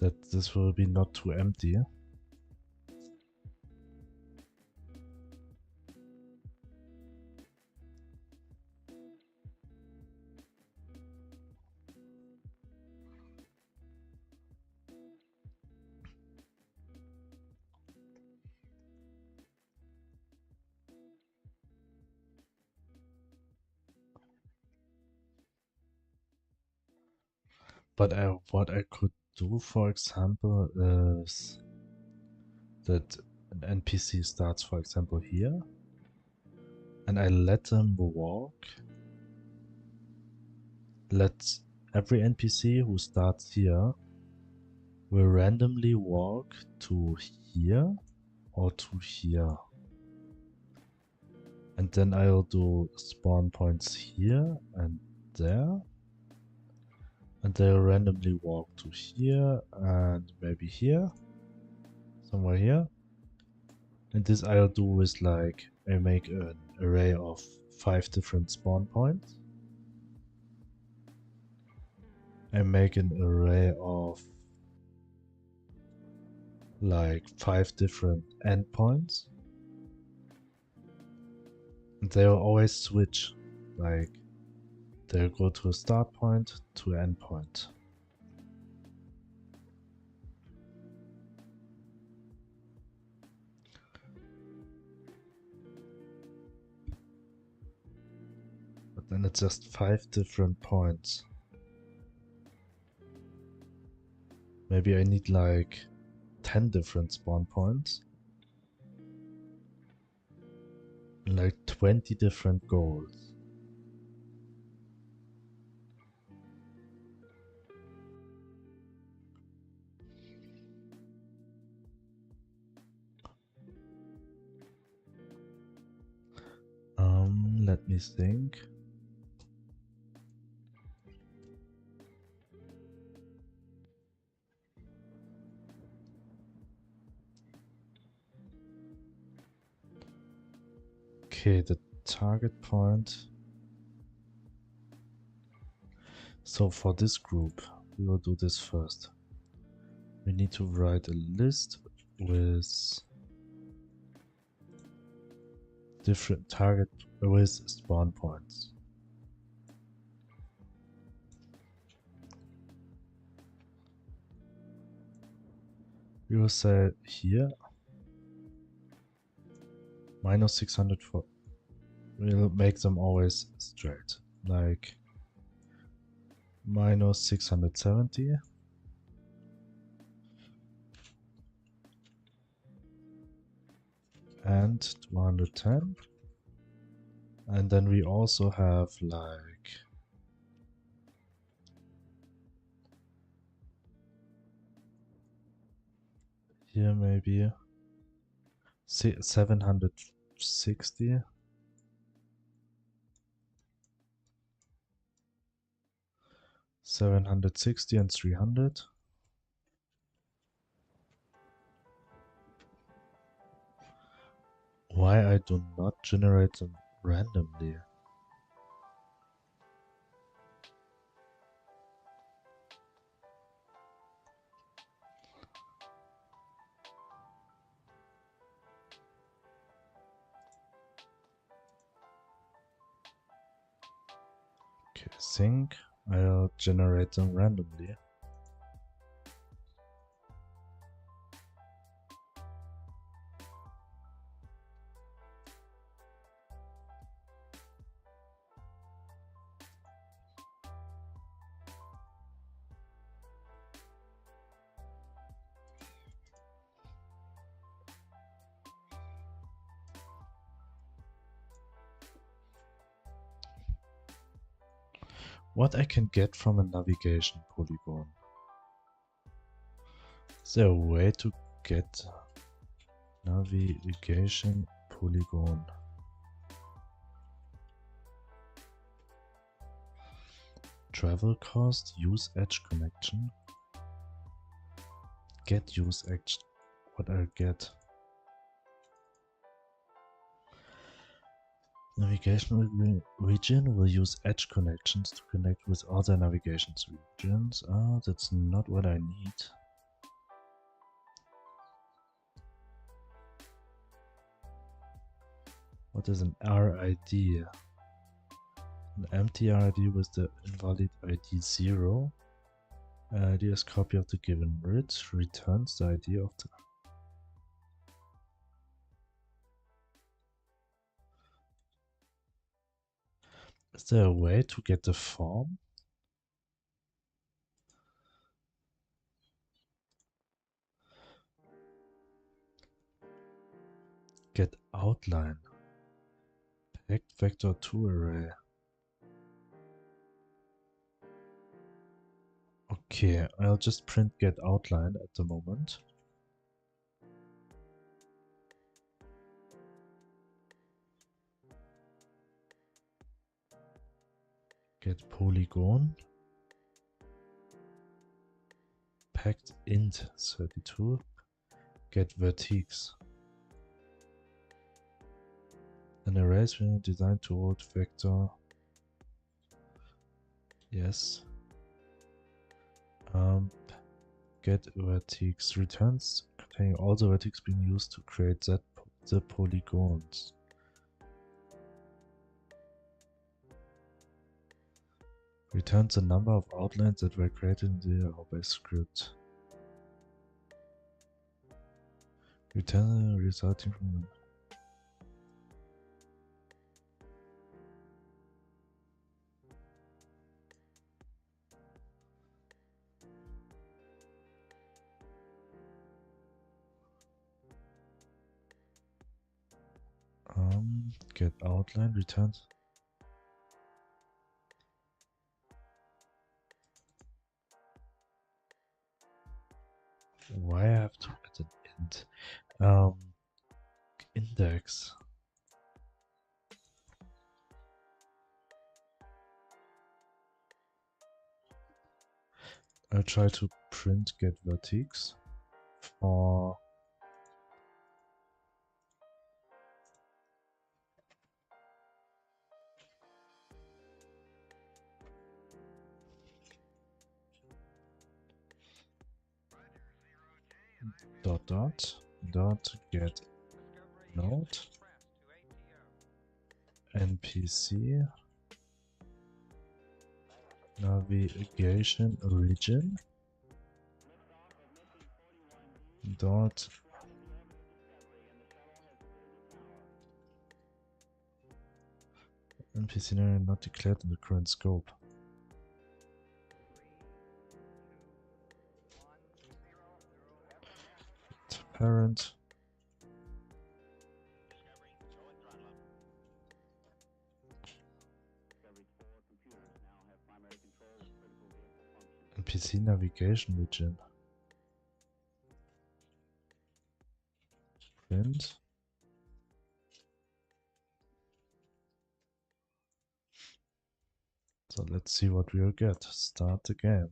that this will be not too empty. But what I could do, for example, is that an NPC starts, for example, here, and I let them walk. Let every NPC who starts here will randomly walk to here or to here. And then I'll do spawn points here and there. And they'll randomly walk to here and maybe here. Somewhere here. And this I'll do with like, I make an array of 5 different spawn points. I make an array of like 5 different endpoints. And they'll always switch. Like, they'll go to a start point to an end point. But then it's just 5 different points. Maybe I need like 10 different spawn points. And like 20 different goals. Let me think. Okay, the target point. So for this group, we will do this first. We need to write a list with different target with spawn points. We will say here minus 604. We'll make them always straight, like minus 670 and 210. And then we also have like here maybe 760. 760 and 300. Why I do not generate them randomly? Okay, I think I'll generate them randomly. What I can get from a navigation polygon? Is there a way to get navigation polygon? Travel cost, use edge connection. Get use edge. What I'll get? Navigation region will use edge connections to connect with other navigation regions. Ah, that's not what I need. What is an RID? An empty RID with the invalid ID 0. ID is copy of the given root, returns the ID of the... Is there a way to get the form? Get outline. Packed vector 2 array. Okay, I'll just print get outline at the moment. Get polygon. Packed int 32. Get vertex. An array is designed to hold vector. Yes. Get vertex returns containing all the vertex being used to create the polygons. Returns the number of outlines that were created in the OBS script. Return the resulting from the get outline returns. Why I have to add an int? Index. I'll try to print get vertex for dot get node npc navigation region dot npc not declared in the current scope. Parent npc navigation region print. So let's see what we'll get. Start the game.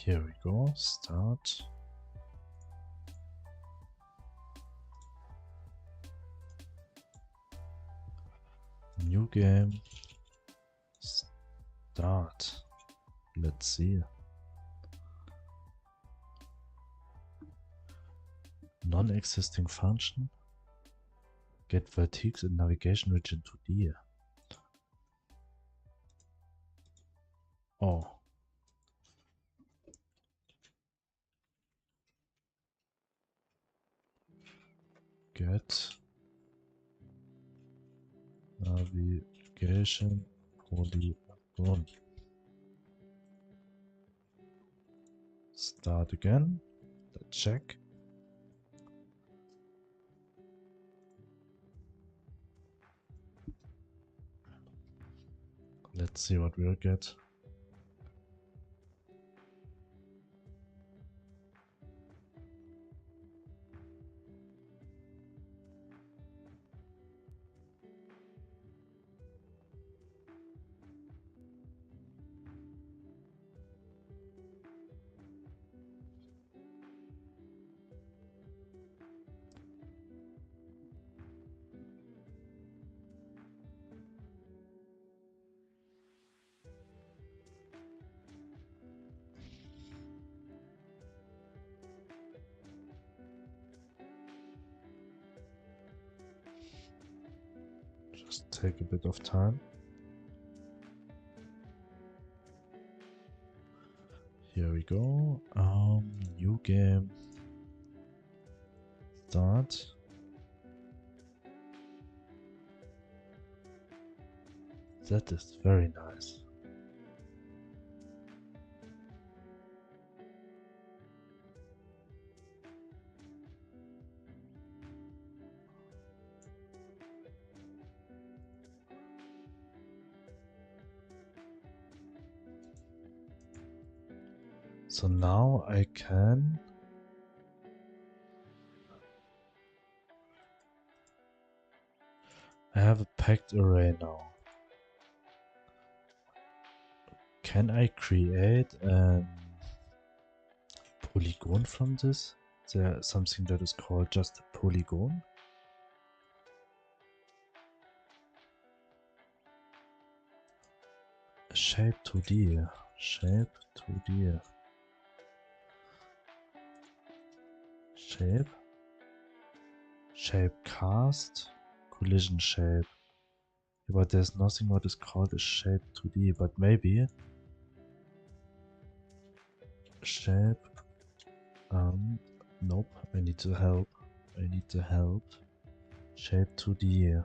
Here we go, start. New game, start. Let's see. Non-existing function. Get vertex in navigation region 2D. Oh. Get navigation polygon. Start again. Let's check. Let's see what we'll get. Just take a bit of time. Here we go. New game. Start. That is very nice. So now I can I have a packed array now. Can I create a polygon from this? Is there something that is called just a polygon? Shape 2D. Shape 2D. Shape. Shape cast. Collision shape. Yeah, but there's nothing what is called a shape 2D, but maybe shape. Nope, I need to help. I need to help. Shape 2D.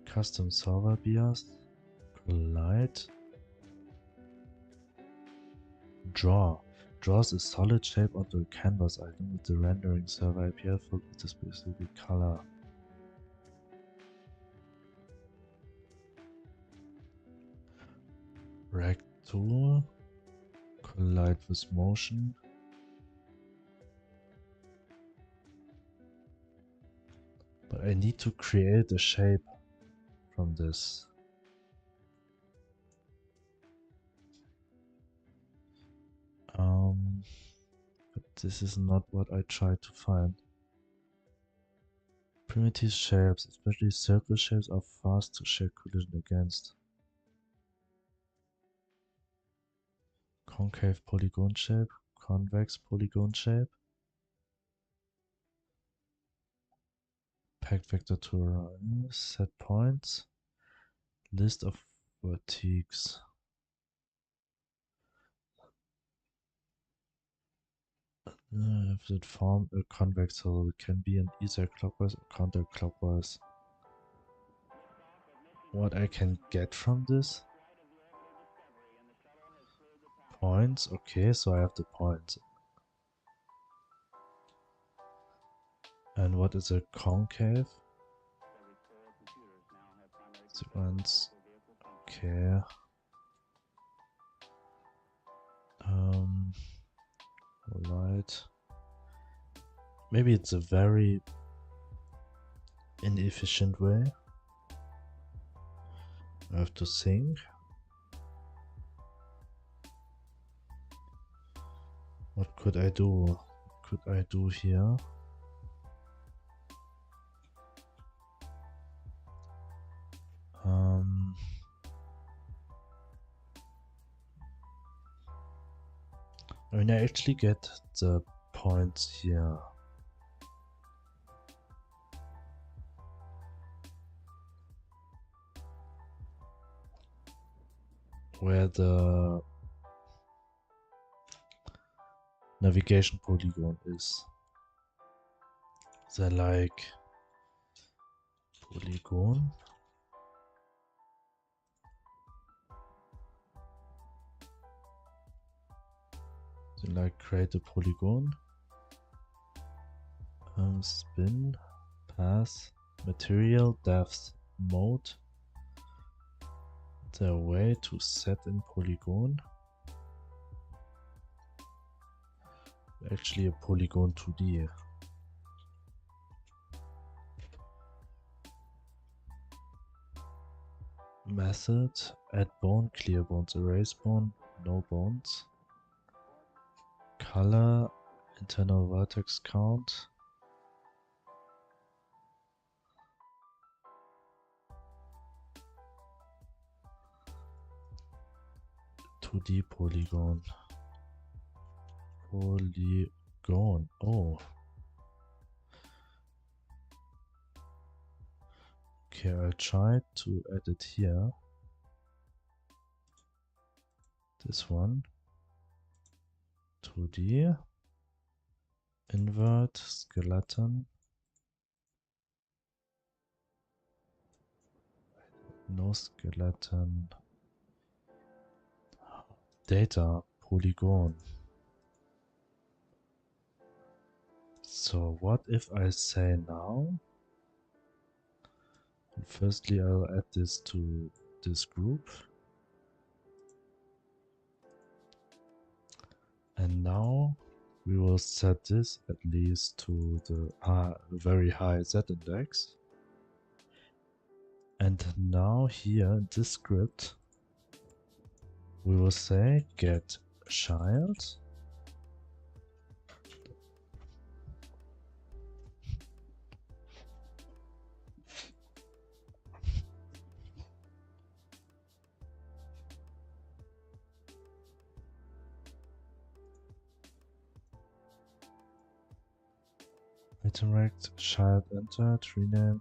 Custom server BIOS. Collide. Draw. Draws a solid shape onto a canvas item with the rendering server API filled with a specific color. Rect tool. Collide with motion. But I need to create a shape from this. But this is not what I tried to find. Primitive shapes, especially circle shapes, are fast to shape collision against. Concave polygon shape, convex polygon shape. Packed vector to run, set points. List of vertices. If it form a convex, so it can be an either clockwise or counterclockwise. What I can get from this? Points, okay, so I have the points. And what is a concave? Sequence, okay. Right. Maybe it's a very inefficient way. I have to think. What could I do? What could I do here? I mean, I actually get the points here. Where the navigation polygon is. They're like polygon. They like create a polygon. Spin, path, material, depth, mode. The way to set in polygon. Actually a polygon 2D. Method, add bone, clear bones, erase bone, no bones. Color, internal vertex count. D polygon. Polygon. Oh. Okay, I'll try to add it here. This one. 2D. Invert skeleton. No skeleton. Data polygon. So what if I say now? Firstly, I'll add this to this group. And now we will set this at least to the very high Z index. And now here in this script, we will say get child interact child entered renamed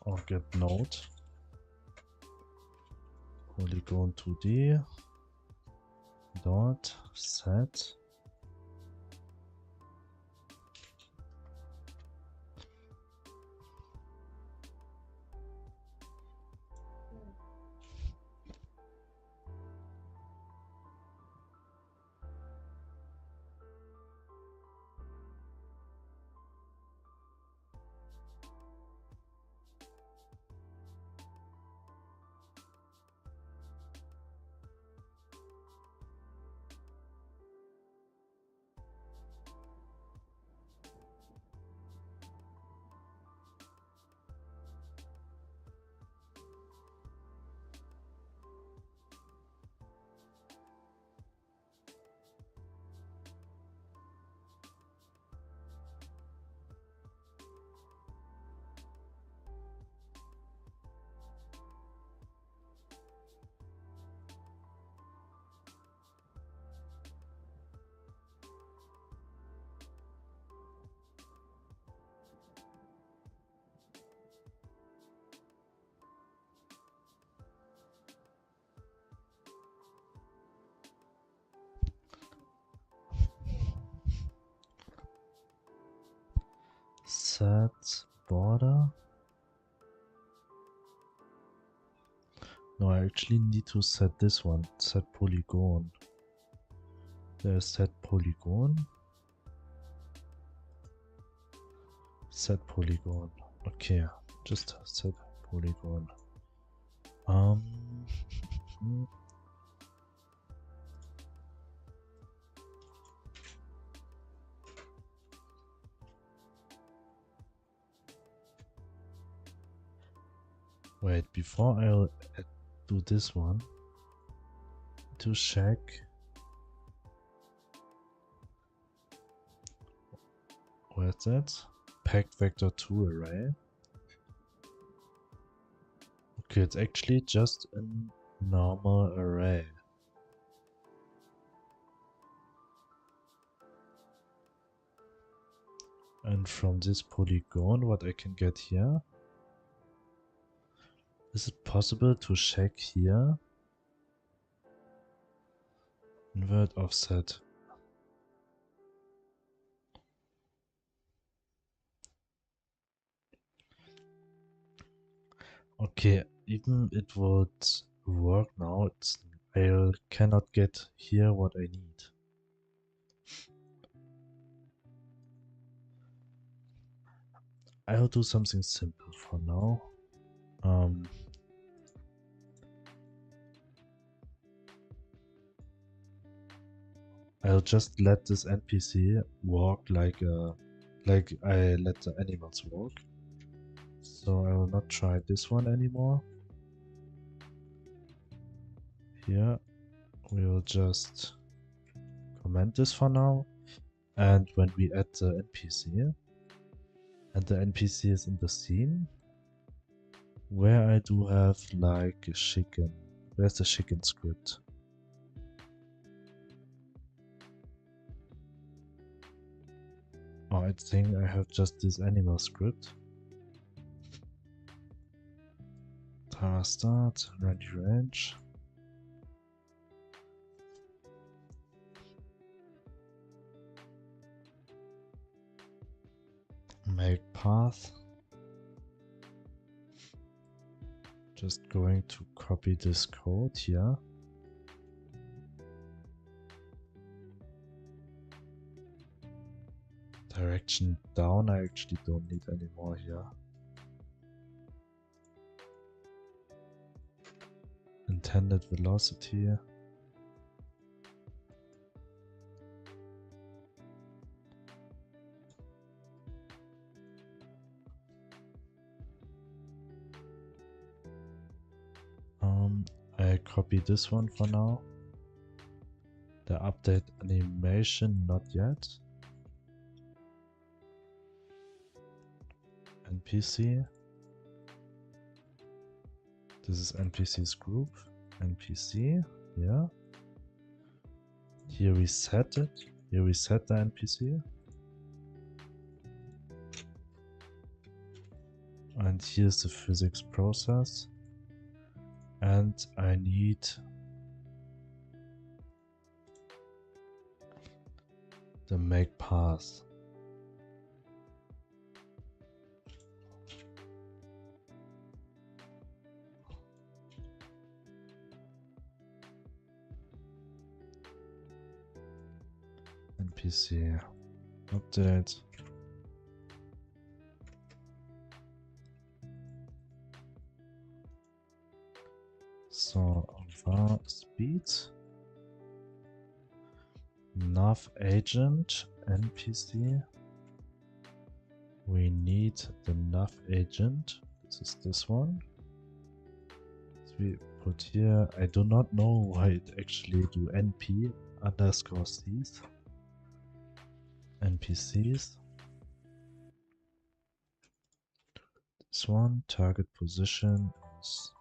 or get node polygon 2D dot set set border. No, I actually need to set this one, set polygon. There's set polygon. Set polygon. Okay, just set polygon. Wait, before I'll do this one, to check. Where's that? Packed vector 2 array. Okay, it's actually just a normal array. And from this polygon, what I can get here, is it possible to check here? Invert offset. Okay, even it would work now. I cannot get here what I need. I'll do something simple for now. I'll just let this NPC walk like I let the animals walk. So I will not try this one anymore. Here we will just comment this for now. And when we add the NPC, and the NPC is in the scene, where I do have like a chicken. Where's the chicken script? Oh, I think I have just this animal script. Timer start, ready range. Make path. Just going to copy this code here. Direction down, I actually don't need anymore here. Intended velocity. I copy this one for now. The update animation, not yet. NPC. This is NPC's group. NPC, yeah. Here we set it. Here we set the NPC. And here's the physics process. And I need the make path. NPC update. So var speed nav agent NPC. We need the nav agent. This is this one. So we put here. I do not know why it actually do np underscore c's. NPCs. This one target position is.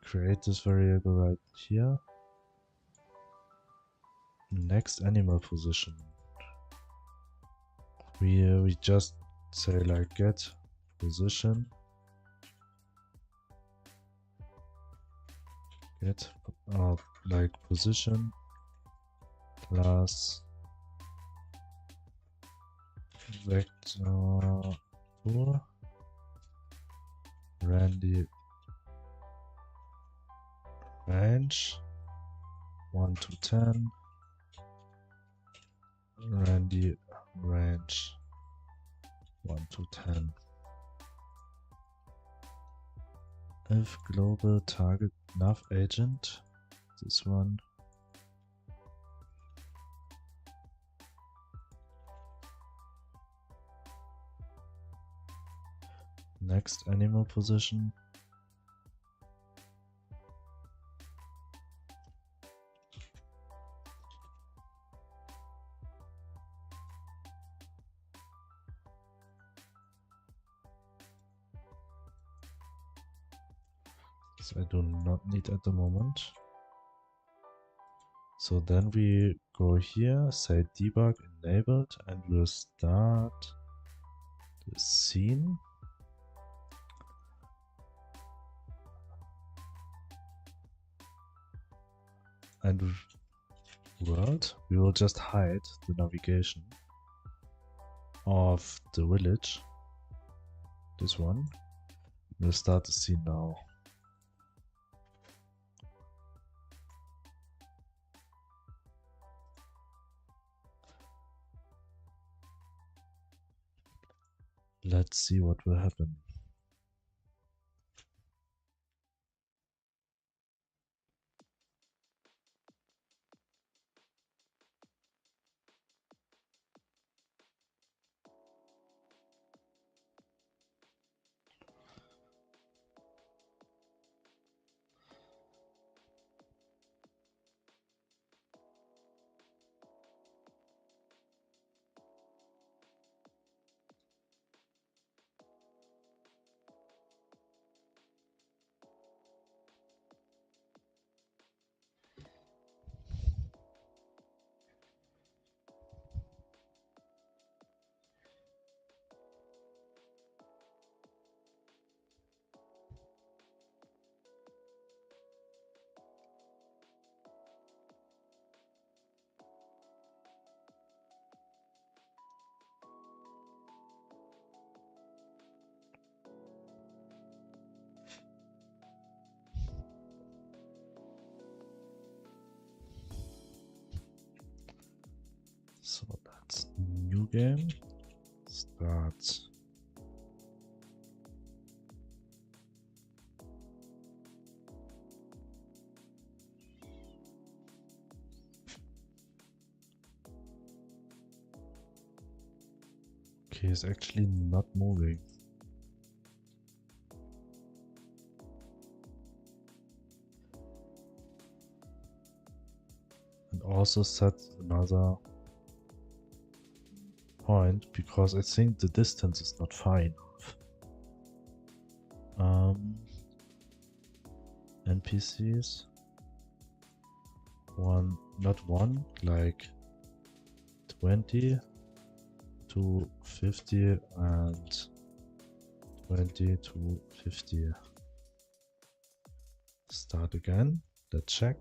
Create this variable right here. Next animal position. We just say like get position. Get like position plus vector 2 randy range 1 to 10 randy range 1 to 10. If global target nav agent, this one, Next animal position. This I do not need at the moment. So then we go here, say debug enabled, and we'll start the scene. And world, we will just hide the navigation of the village. This one. We'll start the scene now. Let's see what will happen. So that's new game. Start. Okay, it's actually not moving. And also set another point because I think the distance is not far enough. NPCs. Not one, like 20 to 50 and 20 to 50. Start again. Let's check.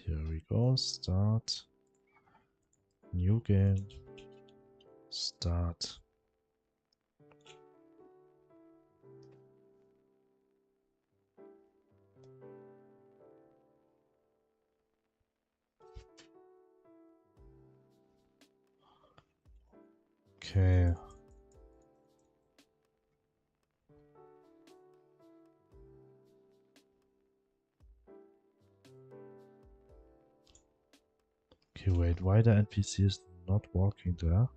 Here we go. Start. New game. Start. Okay. Okay, wait, why the NPC is not walking there?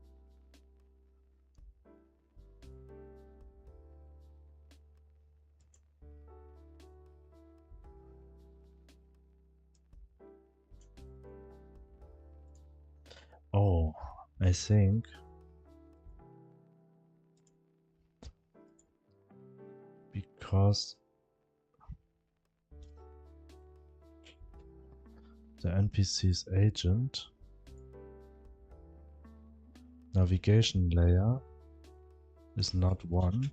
Oh, I think because the NPC's agent navigation layer is not 1. We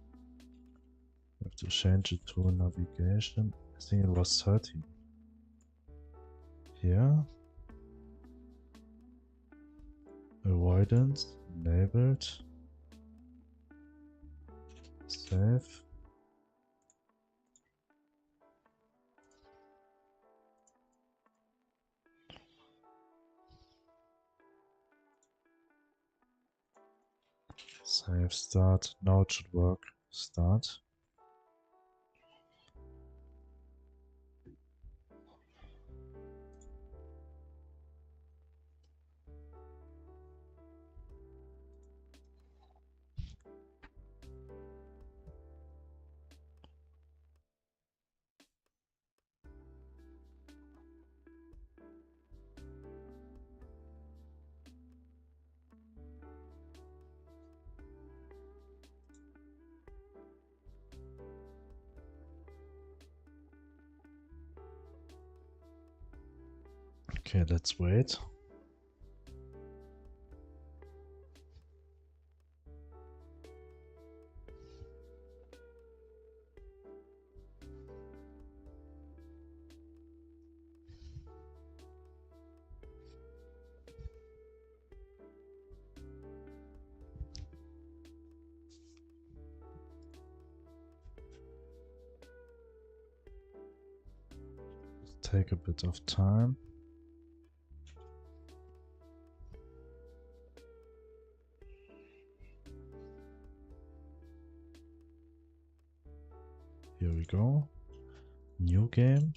have to change it to navigation. I think it was 30. Here. Avoidance enabled. Save. Save, start. Now it should work. Start. Okay, let's wait. Take a bit of time. Here we go. New game.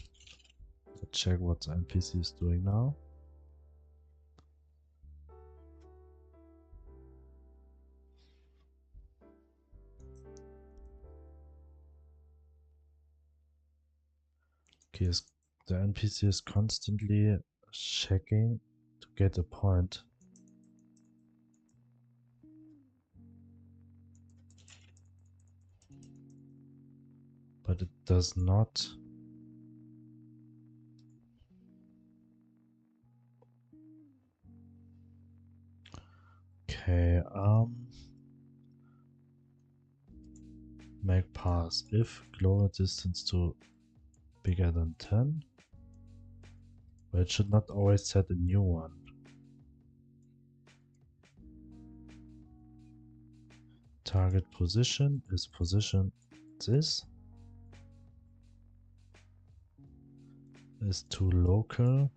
Let's check what the NPC is doing now. Okay, the NPC is constantly checking to get a point. But it does not okay, make pass if global distance to bigger than 10. But it should not always set a new one. Target position is position this. Is to local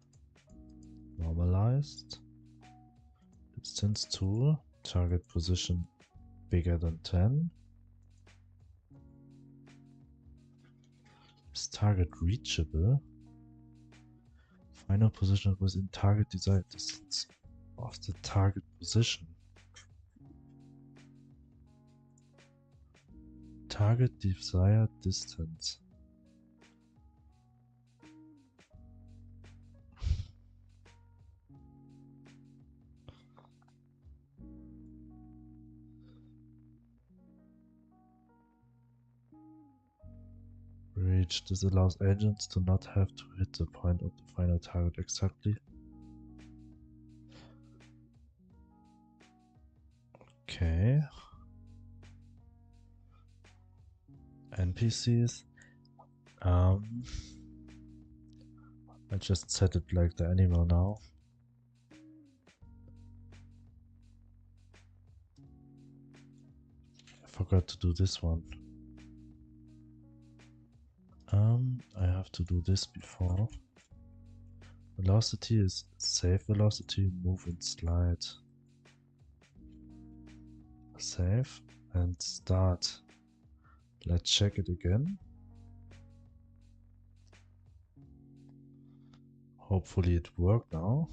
normalized. Distance to target position bigger than 10. Is target reachable? Final position within target desired distance of the target position. Target desired distance. Reach. This allows agents to not have to hit the point of the final target exactly. Okay. NPCs. I just set it like the animal now. I forgot to do this one. I have to do this before. Velocity is save velocity, move and slide. Save and start. Let's check it again. Hopefully it worked now.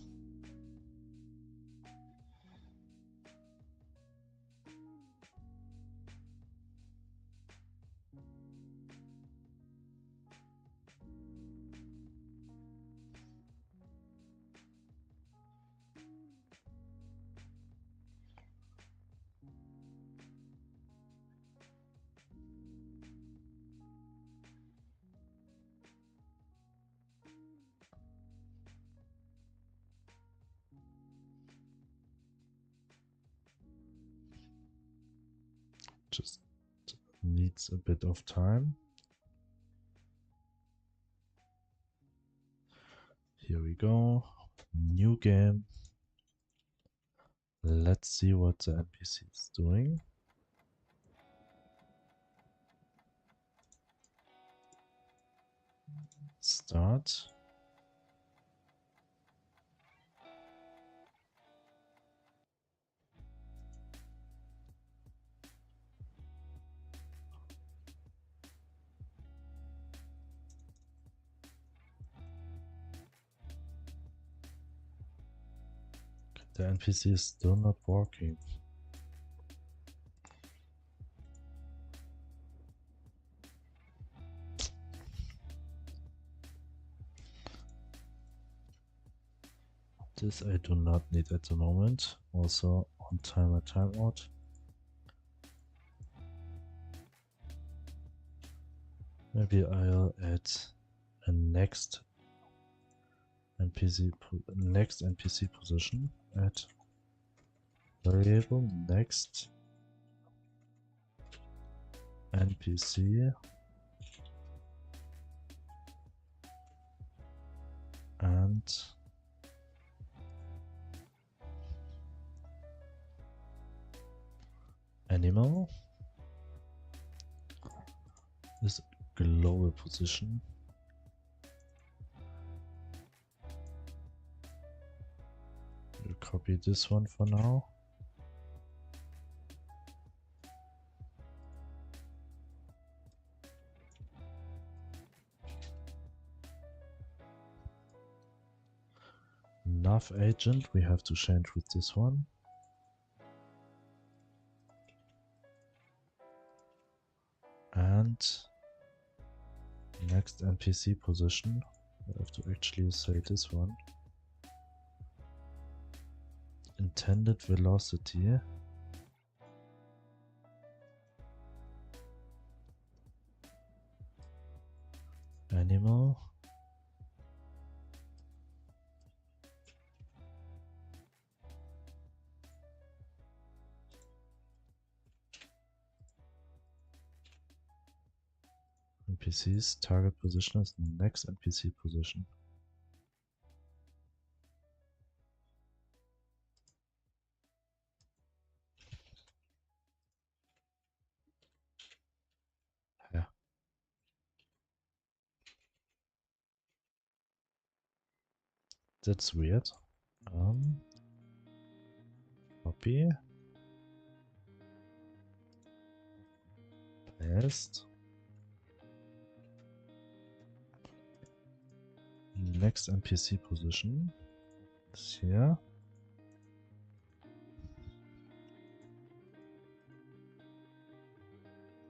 just needs a bit of time. Here we go. New game. Let's see what the NPC is doing. Start. The NPC is still not working. This I do not need at the moment. Also on timer timeout. Maybe I'll add a next NPC position. Add variable next NPC and animal is global position. We'll copy this one for now. Nav agent we have to change with this one. And next NPC position, I have to actually say this one. Intended velocity. Animal. NPC's target position is the next NPC position. Yeah. That's weird. Copy. Paste. Next NPC position is here.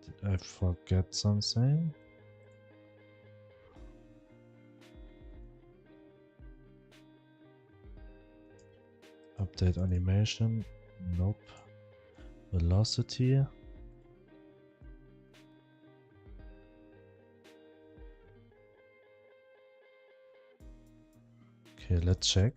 Did I forget something? Update animation. Nope. Velocity. Okay, let's check.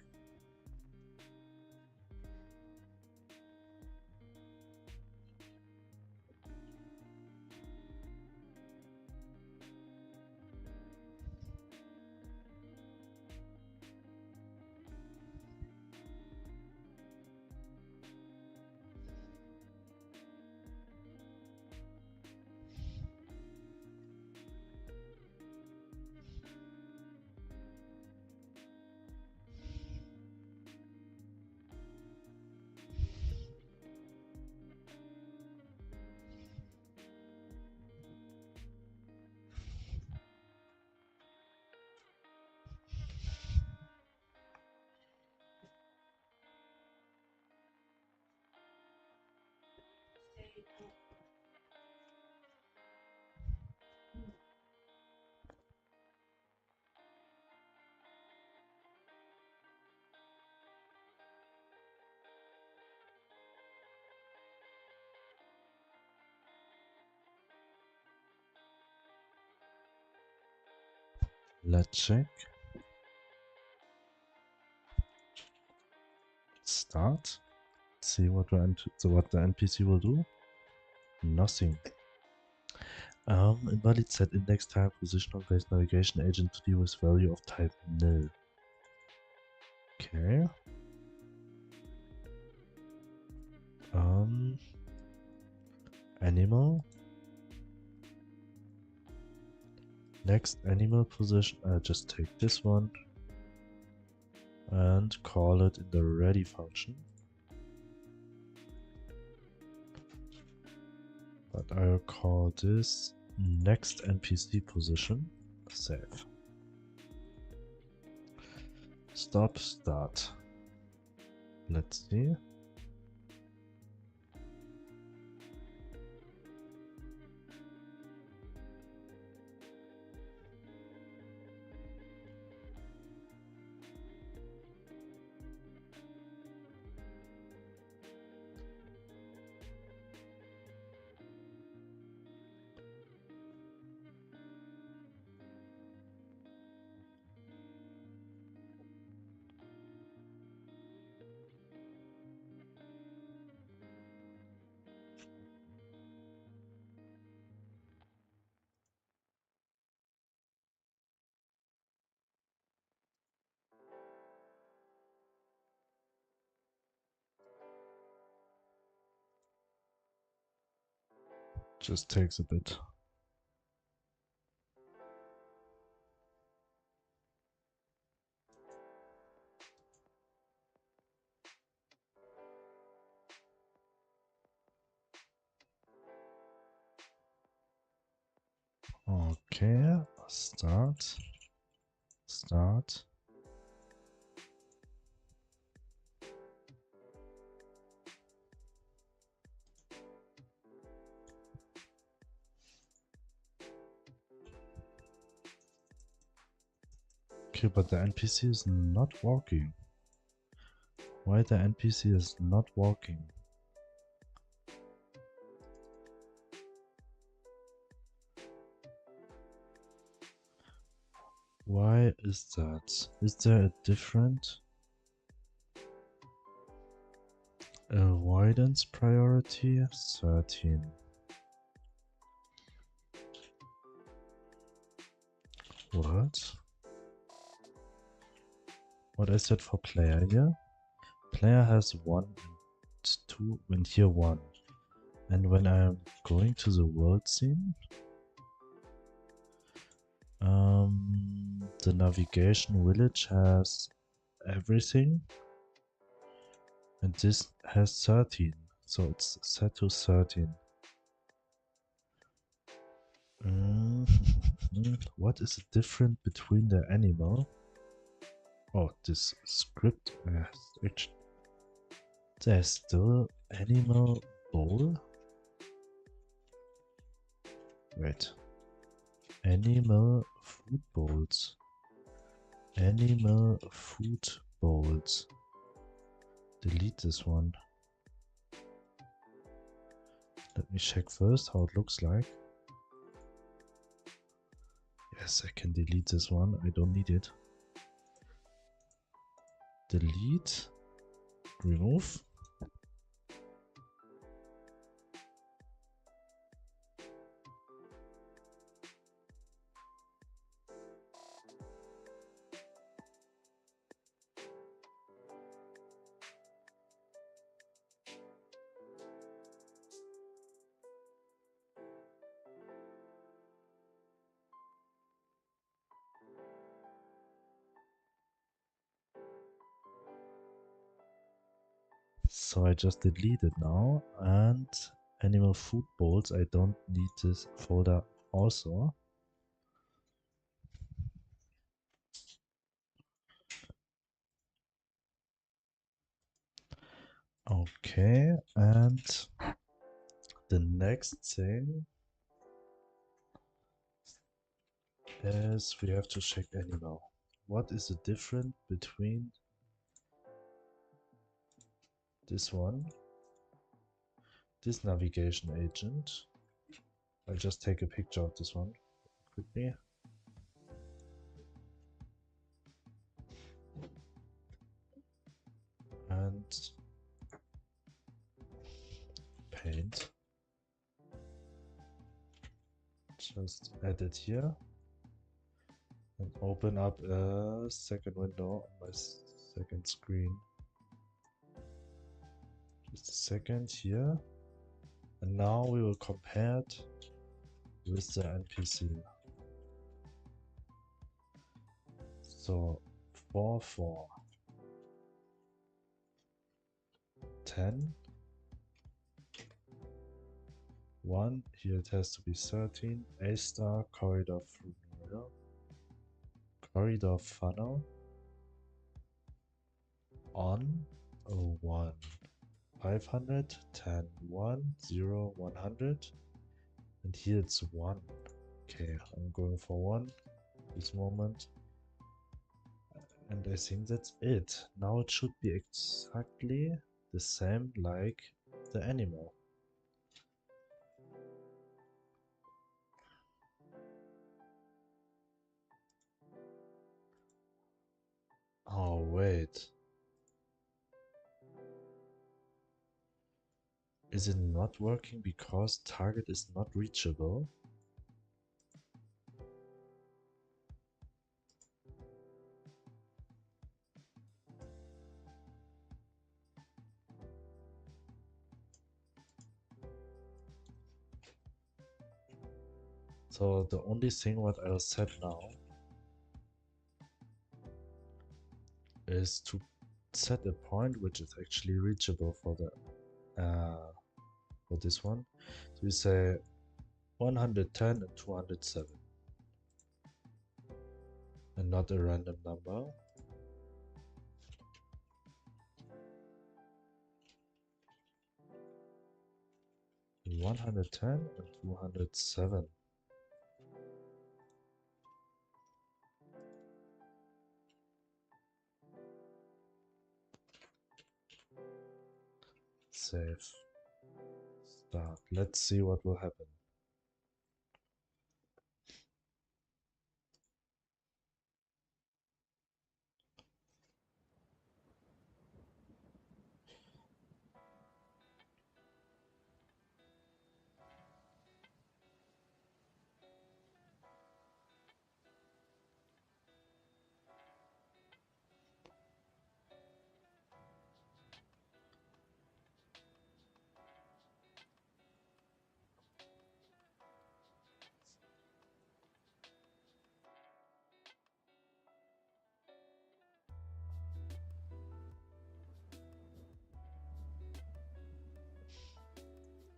Let's check. Start. See what the NPC will do. Nothing. Invalid set index type positional based navigation agent to deal with value of type nil. Okay. Animal. Next animal position, I'll just take this one and call it in the ready function. But I'll call this next NPC position. Save. Stop, start. Let's see. Just takes a bit. Okay, start. Start. Okay, but the NPC is not walking. Why the NPC is not walking? Why is that? Is there a different avoidance priority? 13. What? What is that for player here? Player has 1 and 2 and here 1. And when I'm going to the world scene, the navigation village has everything, and this has 13, so it's set to 13. What is the difference between the animal? Oh, this script has there's still animal bowl. Wait, animal food bowls. Animal food bowls. Delete this one. Let me check first how it looks like. Yes, I can delete this one. I don't need it. Delete. Remove. So I just delete it now, and animal food bowls, I don't need this folder also. Okay, and the next thing is we have to check animal. What is the difference between this one, this navigation agent? I'll just take a picture of this one quickly. And paint. just add it here and open up a second window on my second screen. Just a second here. And now we will compare it with the NPC. So 4, 4, 10, 1, here it has to be 13, A star, corridor funnel, on, 1, 500, 10, 1, 0, 100, and here it's 1. Okay, I'm going for 1 this moment. And I think that's it. Now it should be exactly the same like the animal. Oh, wait. Is it not working because target is not reachable? So the only thing what I'll set now is to set a point which is actually reachable for the for this one. So we say 110 and 207 and not a random number. And 110 and 207. Save. Start. Let's see what will happen.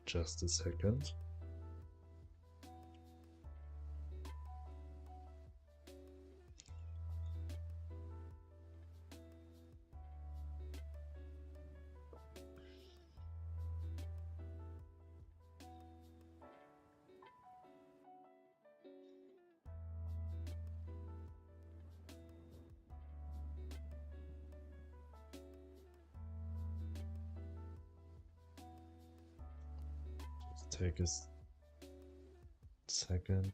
Just a second. Just take a second.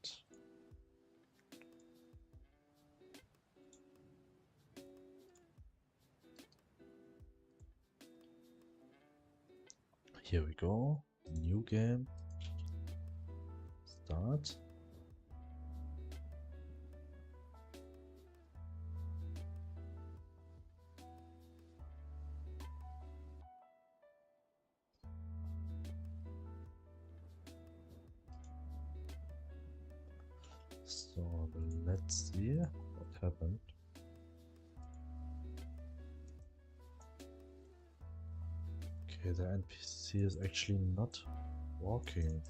Here we go. New game. Start. So let's see what happened. Okay, the NPC is actually not walking.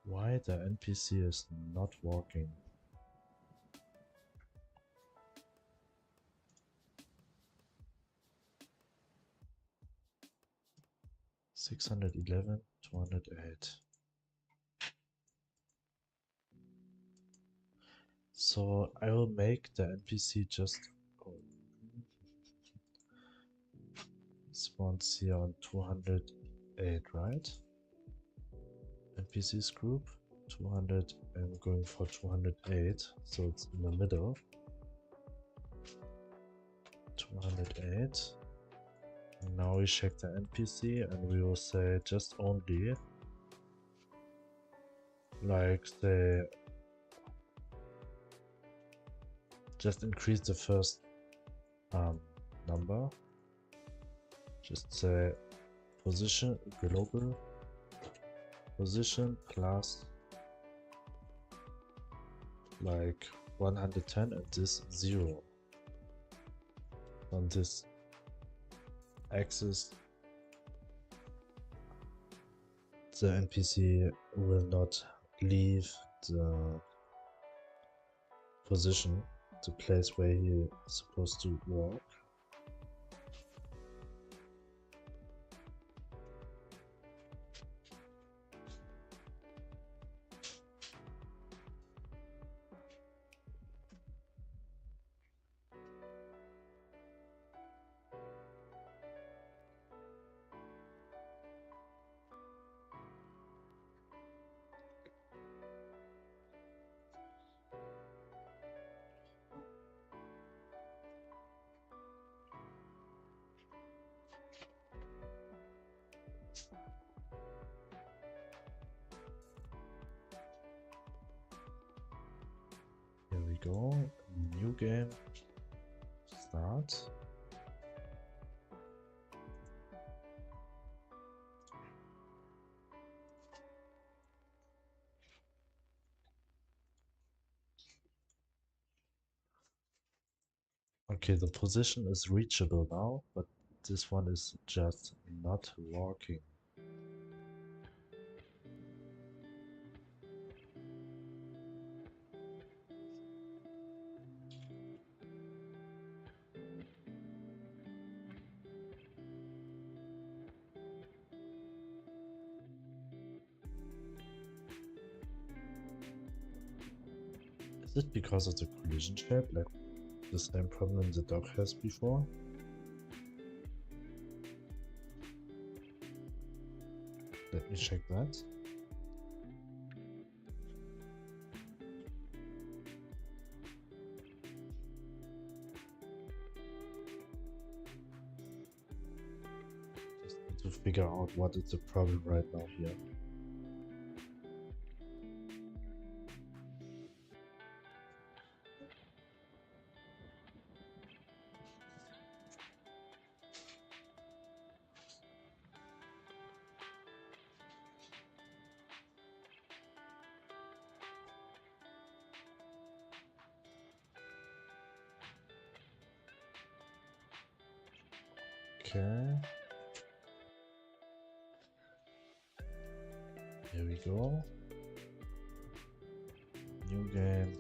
Why the NPC is not walking? $611, $208. So I will make the NPC just spawns here on 208, right? NPCs group 200 and going for 208, so it's in the middle. 208. And now we check the NPC and we will say just only, like, say, just increase the first number. Just say position global position plus like 110 and this 0 on this axis. The NPC will not leave the position, the place where he is supposed to walk. Here we go, new game, start. Okay, the position is reachable now, but this one is just not walking. Is it because of the collision shape, like the same problem the dog has before? Let me check that. Just need to figure out what is the problem right now here. Okay. Here we go. New game.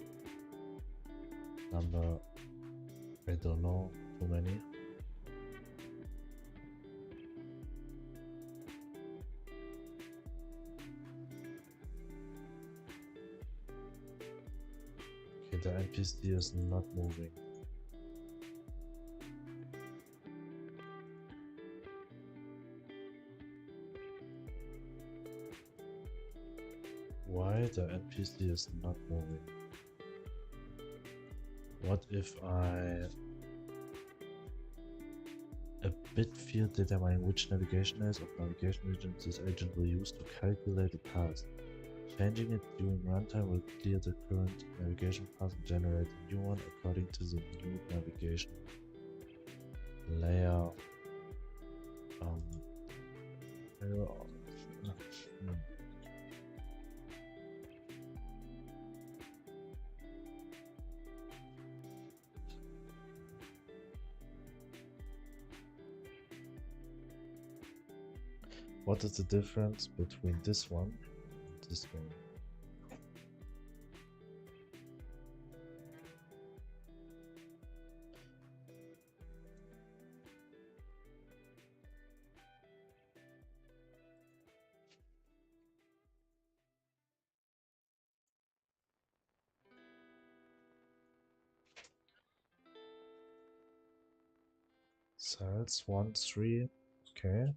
Number, I don't know, too many. Okay, the NPC is not moving. Why the NPC is not moving? What if I a bit field determining which navigation is of navigation region this agent will use to calculate the path. Changing it during runtime will clear the current navigation path and generate a new one according to the new navigation layer. What is the difference between this one and this one? Cells 1, 3, okay.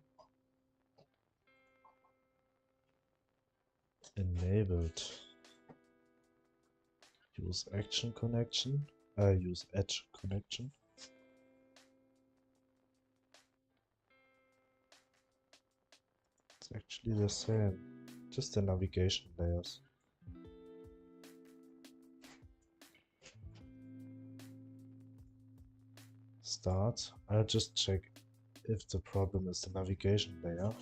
enabled. Use action connection. Use edge connection. It's actually the same, just the navigation layers. Start. I'll just check if the problem is the navigation layer.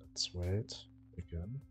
Let's wait again.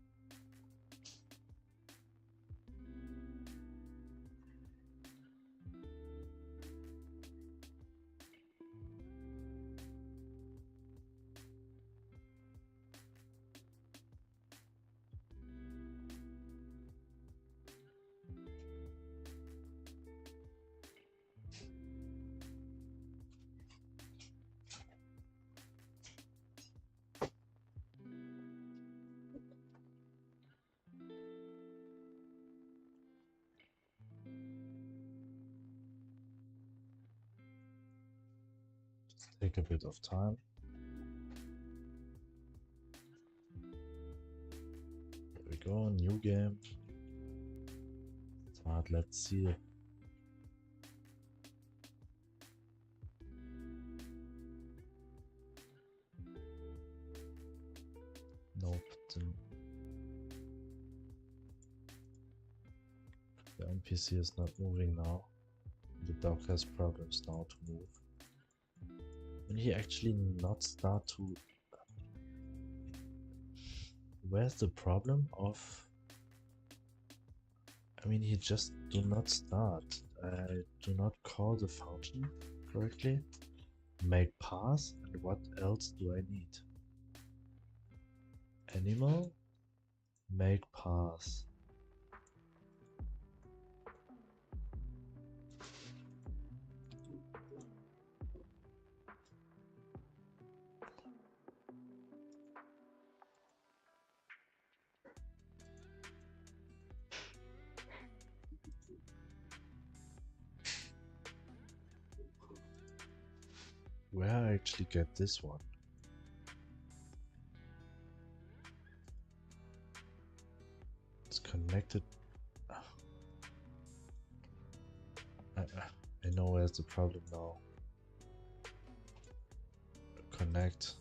Take a bit of time. Here we go, new game. Start, let's see. Nope. The NPC is not moving now. The dog has problems now to move. When he actually not start to... Where's the problem of... I mean, he just do not start. I do not call the function correctly. Make pass, and what else do I need? Animal, make pass. Where I actually get this one? It's connected. I know where's the problem now. Connect.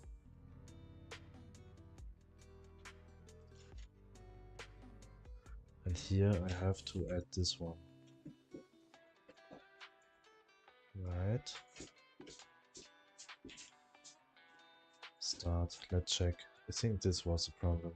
And here I have to add this one. Right. Start. Let's check. I think this was the problem.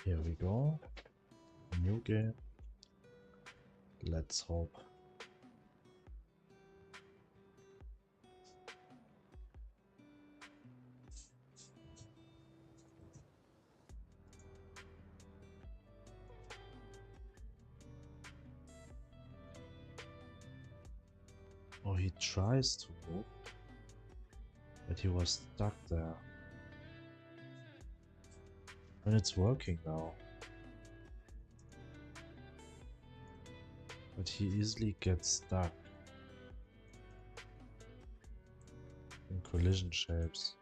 Here we go. New game. Let's hope. Oh, he tries to move, but he was stuck there. And it's working now. But he easily gets stuck in collision shapes.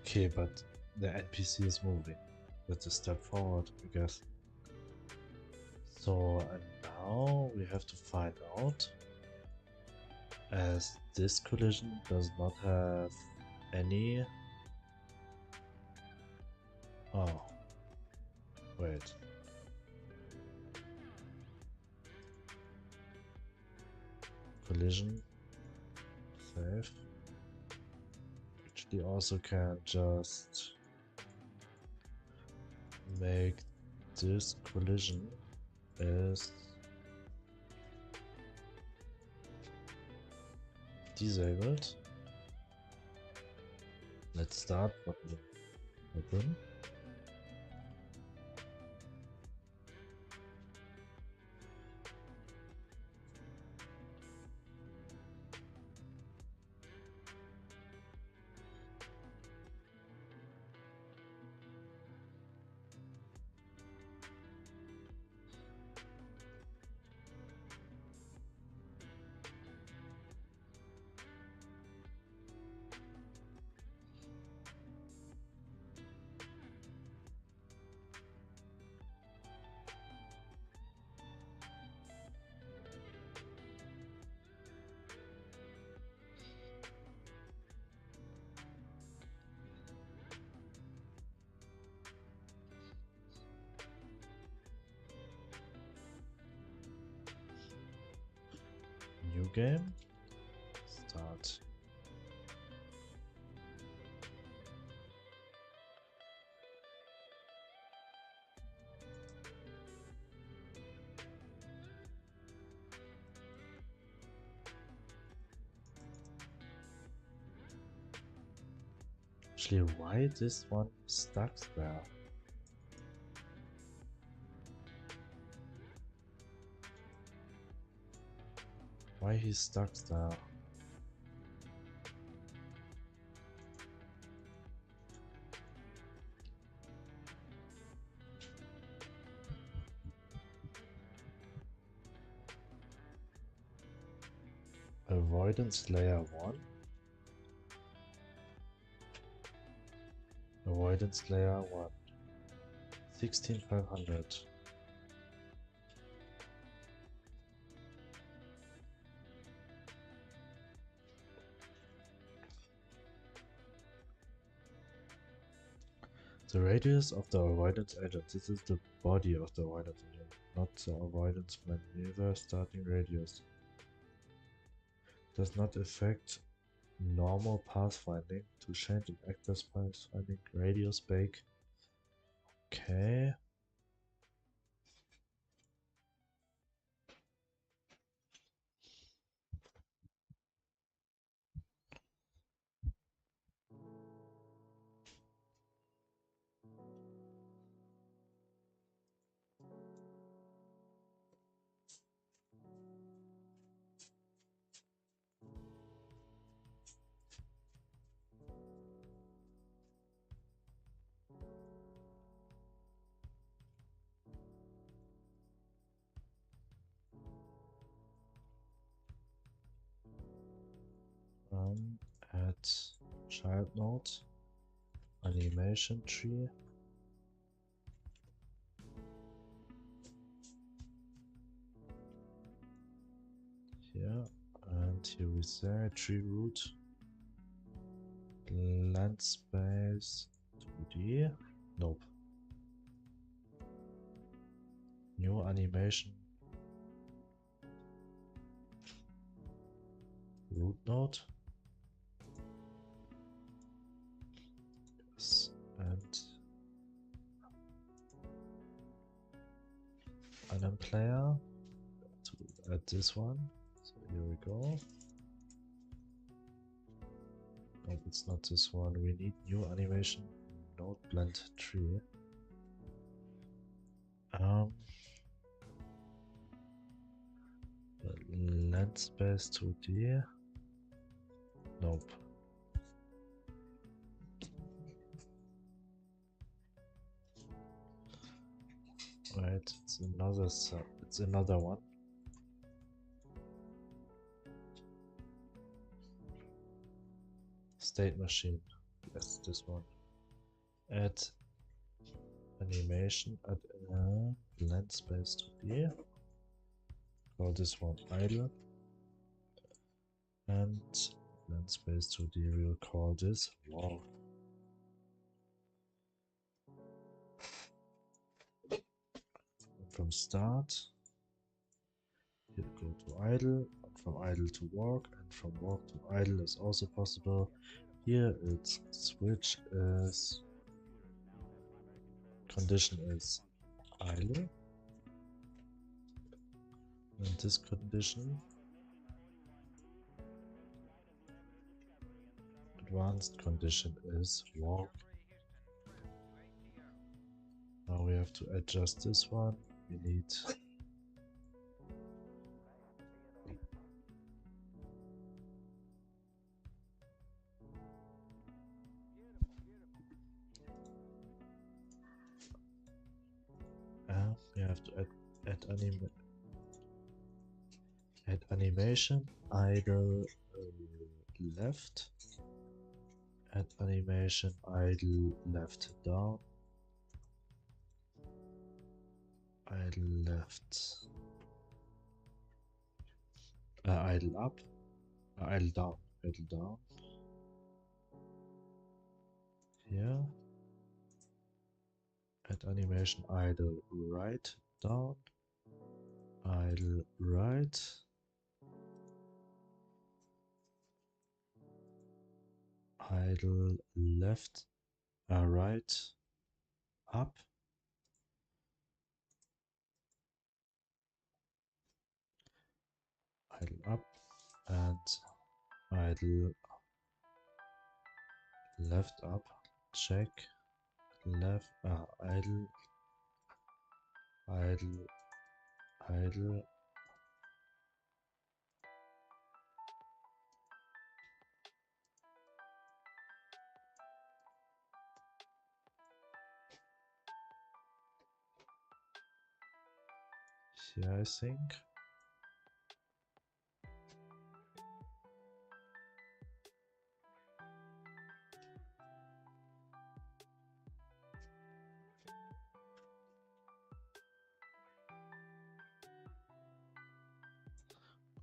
Okay, but the NPC is moving. That's a step forward, I guess. So, and now we have to find out, as this collision does not have any... Oh, wait. Collision, save. Actually also can just make this collision as disabled. Let's start what will happen. New game. Start. Actually, why this one stuck there? Why he's stuck there? Avoidance layer 1. Avoidance layer 1. 16500. The radius of the avoidance agent. This is the body of the avoidance agent, not the avoidance maneuver starting radius. Does not affect normal pathfinding. To change an actor's pathfinding radius bake. Okay. Add child node, animation tree. Here, and here we say tree root, land space 2D. Nope. New animation root node. Yes, and anim player to add this one. So here we go. Nope, it's not this one. We need new animation node blend tree. Land space 2D. Nope. Right, it's another it's another one. State machine. Yes, this one. Add animation, add blend space to be. Call this one idle. And blend space to D, we'll call this walk. From start, here go to idle, and from idle to walk, and from walk to idle is also possible. Here it's switch is condition is idle, and this condition advanced condition is walk. Now we have to adjust this one. We need we have to add animation idle left, add animation idle left down, idle left, idle up, idle down, here, add animation idle right down, idle right, idle left, right, up, idle up, and idle left up, check, left, idle, idle, idle, here I think.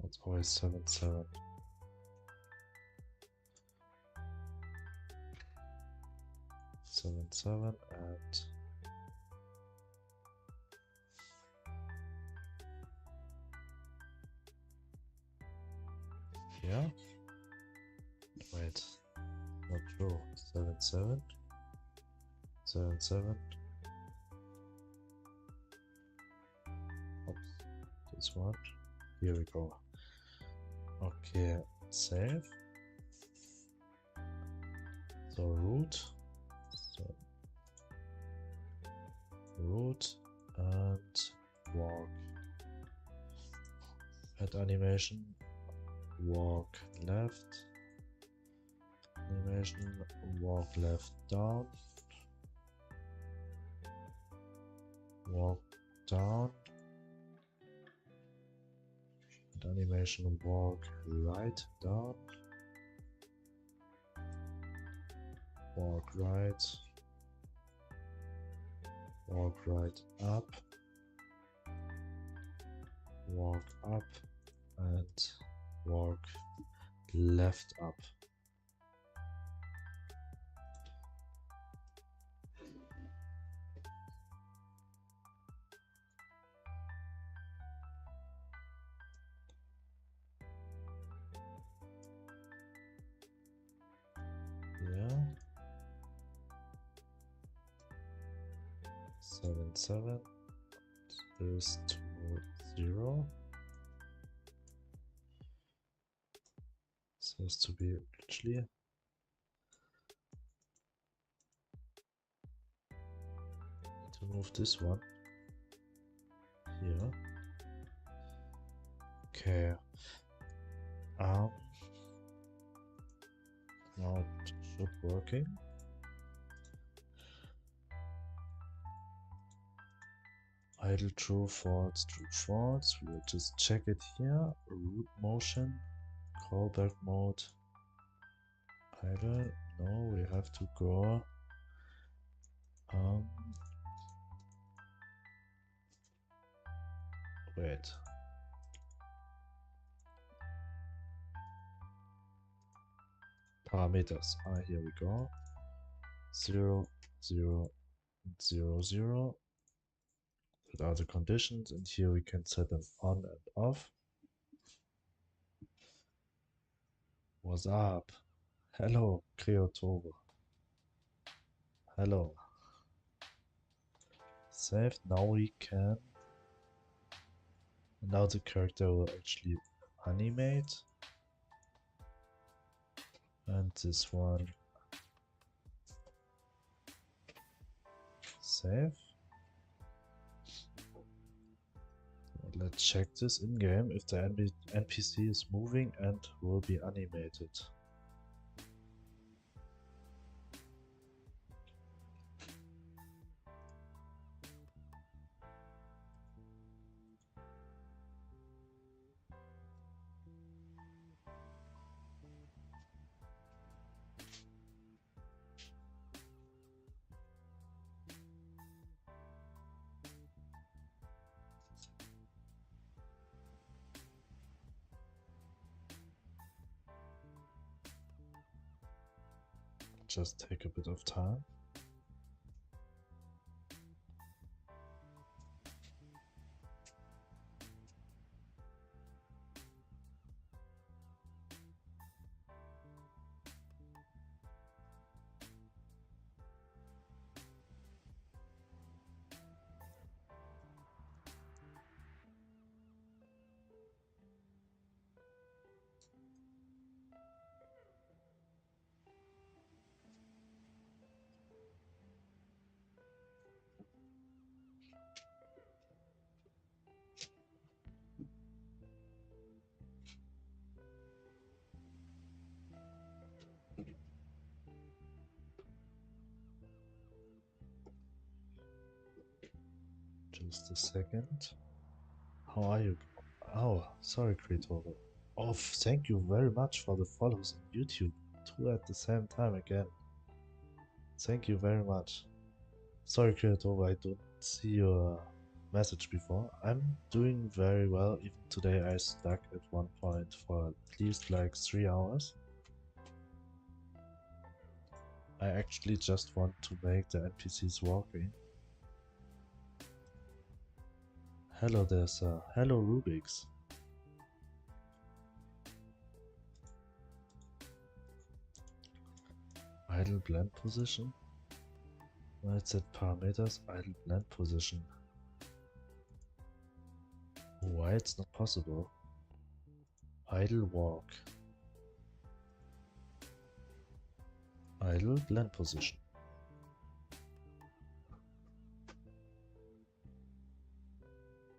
It's always 7-7. And here. Wait, not true. 7-7. 7-7. Oops, this one. Here we go. Okay, save. So root. So root and walk. Add animation. Walk left. Animation. Walk left down. Walk down. And animation walk right down. Walk right. Walk right up. Walk up and walk left up. Yeah. 7-7 is to 0. This has to be clear. Need to move this one here. Okay. Now it should working. Idle true, false, true, false. We'll just check it here. Root motion, callback mode. Idle. No, we have to go. Wait. Parameters. Here we go. 0, 0, 0, 0. That are the conditions, and here we can set them on and off. What's up? Hello, Creotober. Hello. Saved. Now we can. Now the character will actually animate. And this one. Save. Let's check this in game if the NPC is moving and will be animated. Just take a bit of time. Just a second. How are you? Oh, sorry, Creator. Oh, thank you very much for the follows on YouTube. 2 at the same time again. Thank you very much. Sorry, Creator, I don't see your message before. I'm doing very well. Even today I stuck at one point for at least like 3 hours. I actually just want to make the NPCs walking. Hello there, sir. Hello, Rubik's. Idle blend position. Let's set parameters. Idle blend position. Why it's not possible? Idle walk. Idle blend position.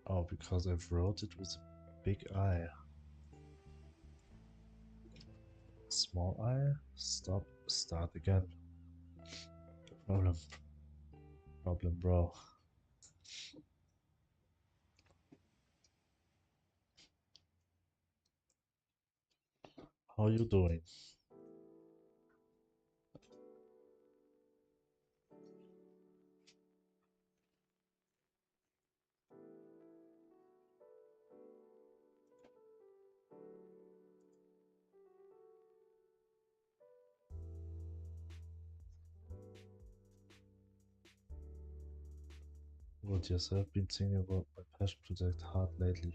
Oh, because I've wrote it with a big I. Small I. Stop. Start again. Problem. Problem, bro. How you doing? What yourself been thinking about my passion project hard lately?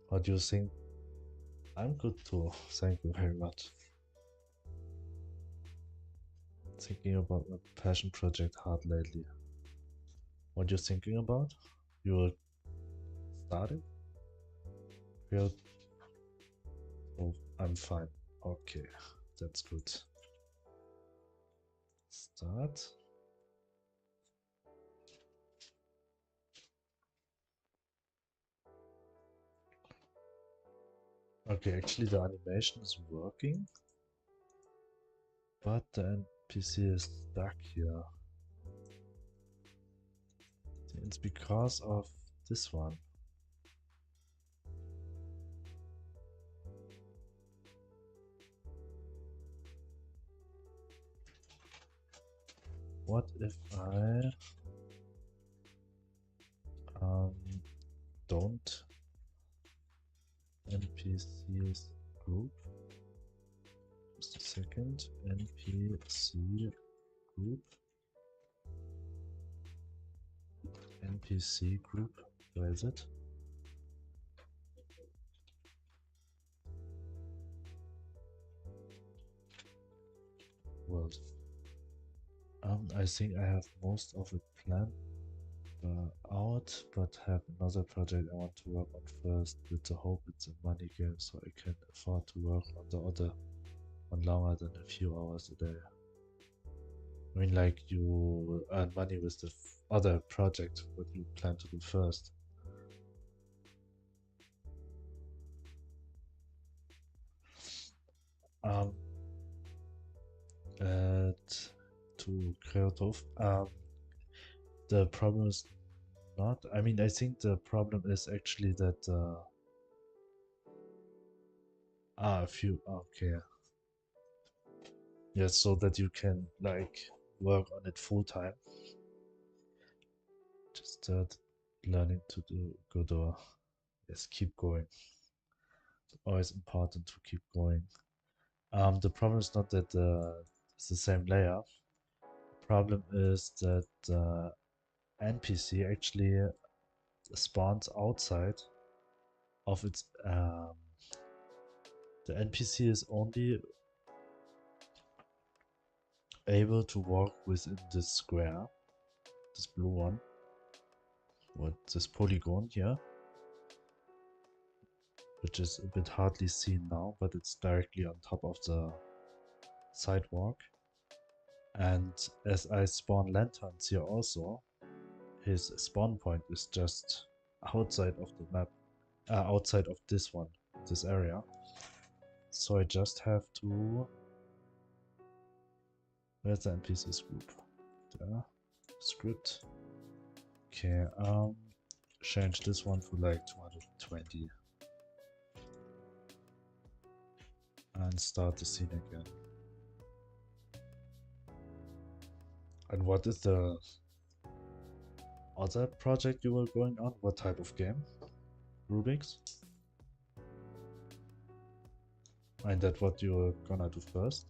What do you think? I'm good too. Thank you very much. Thinking about my passion project hard lately. What you thinking about? You will start it? Well, oh, I'm fine. Okay, that's good. Start. Okay, actually the animation is working, but the NPC is stuck here. It's because of this one. What if I don't NPCs group? Just a second. NPC group. NPC group. Where is it? World. I think I have most of it planned out, but have another project I want to work on first with the hope it's a money game so I can afford to work on the other one longer than a few hours a day. I mean, like, you earn money with the other project, what you plan to do first. Um, to Kreotov, the problem is not, I mean, I think the problem is actually that, a few, okay. Yeah, so that you can, like, work on it full time. Just start learning to do Godot. Yes, keep going. It's always important to keep going. The problem is not that it's the same layer. The problem is that NPC actually spawns outside of its. The NPC is only able to walk within this square, this blue one, with this polygon here, which is a bit hardly seen now, but it's directly on top of the sidewalk. And as I spawn lanterns here also, his spawn point is just outside of the map, outside of this one, this area. So I just have to... Where's the NPCs group? There. Script. Okay, change this one to like 220. And start the scene again. And what is the other project you were going on? What type of game? Rubik's? And that's what you're gonna do first?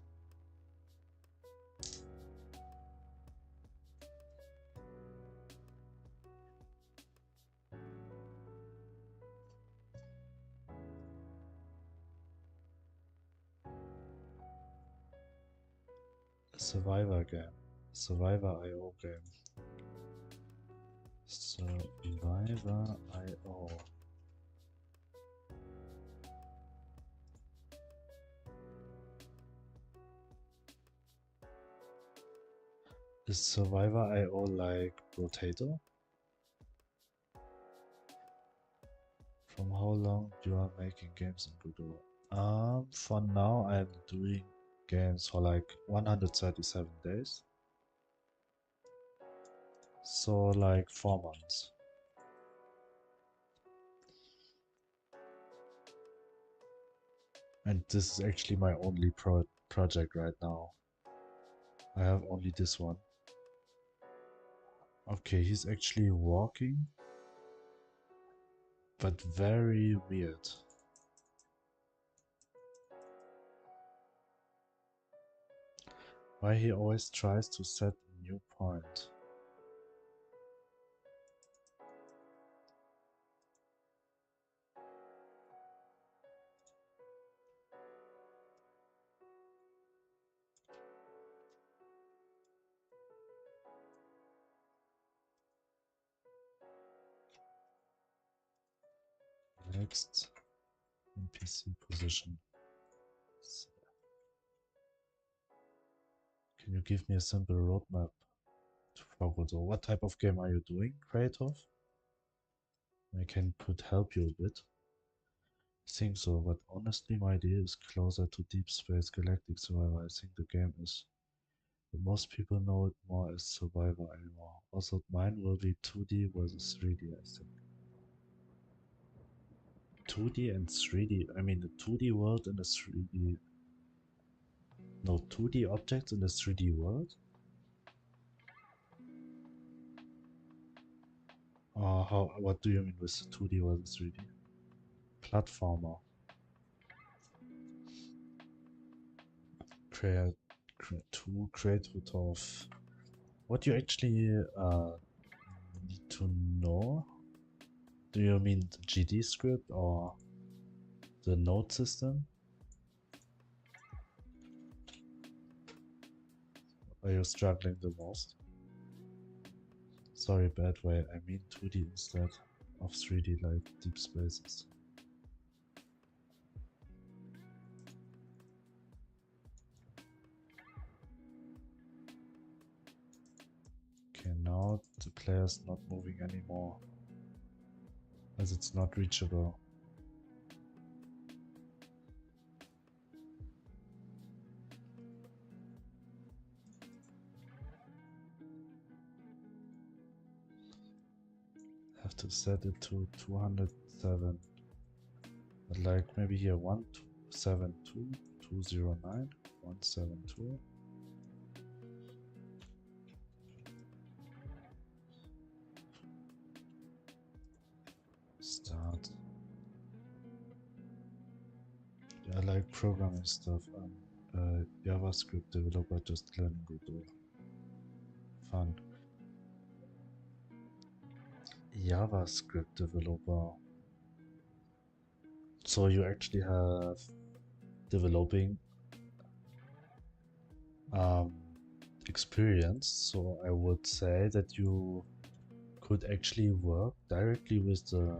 A Survivor game. Survivor IO game. Survivor IO. Is Survivor IO like Potato? From how long you are making games in Godot? For now I'm doing games for like 137 days. So like 4 months. And this is actually my only project right now. I have only this one. Okay, he's actually walking, but very weird. Why he always tries to set a new point. Next, NPC position. Can you give me a simple roadmap for Godot? What type of game are you doing, Creative? I could help you a bit. think so, but honestly my idea is closer to Deep Space Galactic Survivor. I think the game is, most people know it more as Survivor anymore. Also mine will be 2D versus 3D, I think. 2D and 3D, I mean the 2D world and the 3D, no, 2D objects in the 3D world? Or how, what do you mean with 2D versus 3D? Platformer. Create, create of what you actually need to know. Do you mean the GD script or the node system? Are you struggling the most? Sorry, bad way. I mean 2D instead of 3D like Deep Spaces. Okay, now the player's not moving anymore as it's not reachable. Have to set it to 207. But like maybe here 172, 209, 172. Start. Yeah, I like programming stuff. JavaScript developer just learning Godot. Fun. JavaScript developer. So you actually have developing experience. So I would say that you could actually work directly with the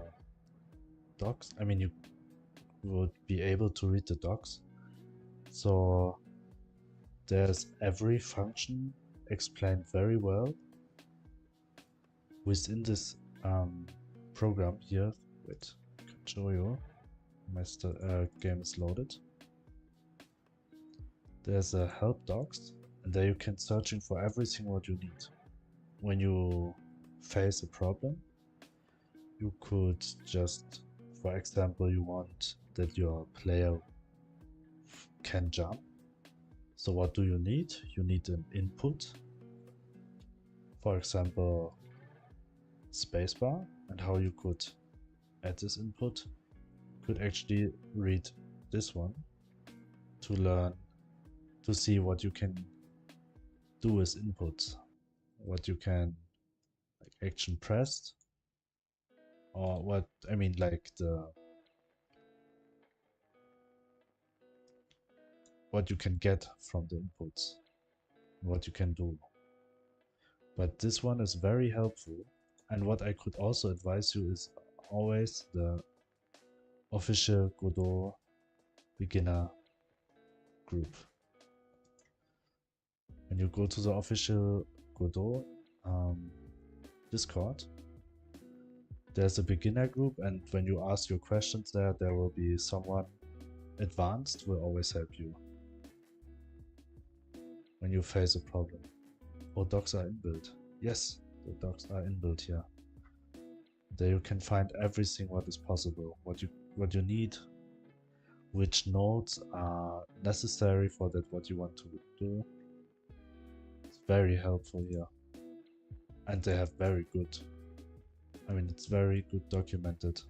docs. I mean, you would be able to read the docs. So there's every function explained very well within this program here. Wait, I can show you. My game is loaded. There's a help docs, and there you can searching for everything what you need. When you face a problem, you could just, for example, you want that your player can jump. So what do you need? You need an input. For example, spacebar, and how you could add this input. Could actually read this one to learn, to see what you can do with inputs, what you can, like action pressed, or what, I mean like what you can get from the inputs, what you can do. But this one is very helpful, and what I could also advise you is always the official Godot beginner group. When you go to the official Godot Discord, there's a beginner group, and when you ask your questions there will be someone advanced will always help you when you face a problem. Oh, docs are inbuilt. Yes, the docs are inbuilt here. There you can find everything what is possible, what you need, which nodes are necessary for that what you want to do. It's very helpful here. And they have very good, I mean it's very good documented.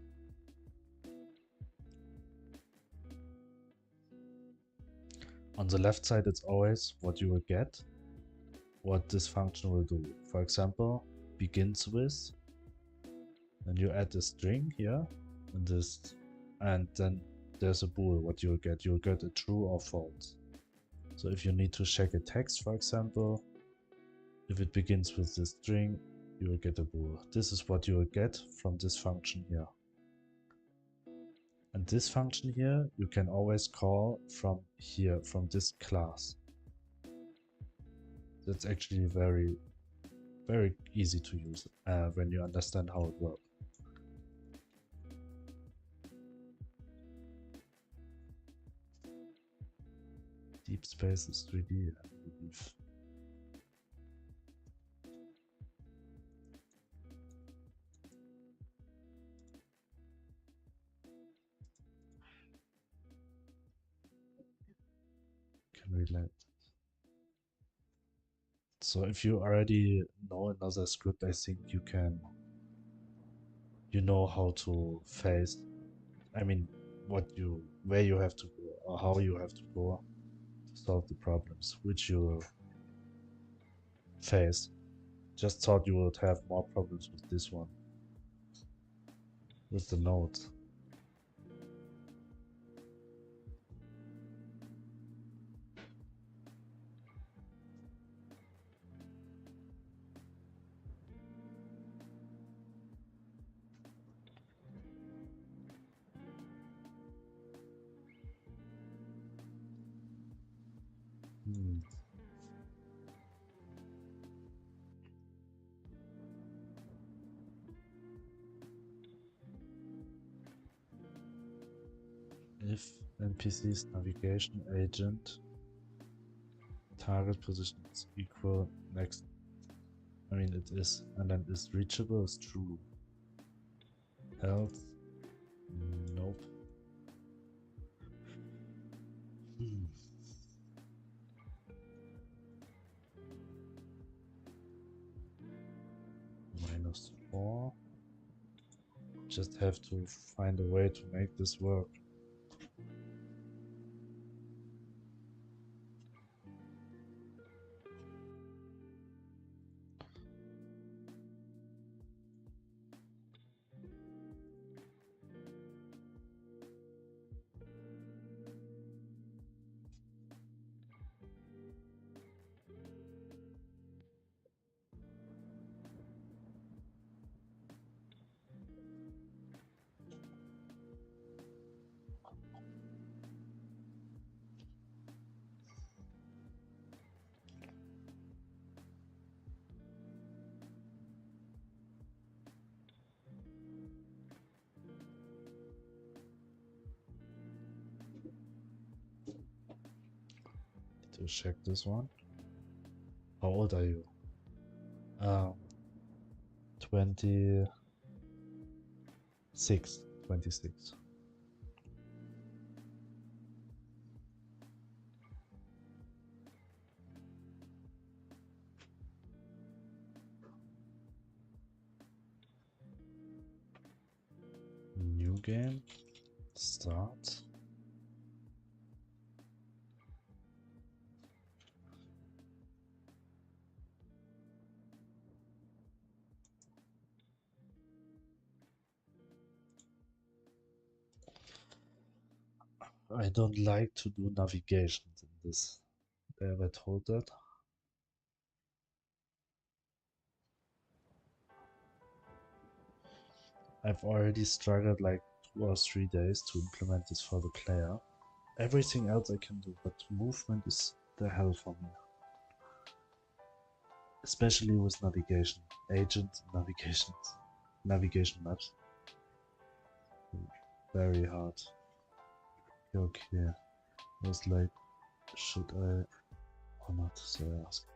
On the left side it's always what you will get, what this function will do. For example, begins with, and you add a string here, and this, and then there's a bool, what you'll get. You'll get a true or false. So if you need to check a text, for example, if it begins with this string, you will get a bool. This is what you will get from this function here. And this function here, you can always call from here, from this class. That's actually very, very easy to use when you understand how it works. Deep Space is 3D, I believe. Can relate. So if you already know another script, I think you know how to face, I mean, where you have to go or how you have to go to solve the problems which you face. Just thought you would have more problems with this one, with the node. If NPC's navigation agent target position is equal next, I mean it is, and then is reachable is true. Else, nope. -4. Just have to find a way to make this work. To check this one. How old are you? 26. 26. New game. Start. I don't like to do navigations in this. Have I told that? I've already struggled like 2 or 3 days to implement this for the player. Everything else I can do, but movement is the hell for me. Especially with navigation. Agent navigations. Navigation maps. Very hard. Okay. I was like, should I or not? So I ask.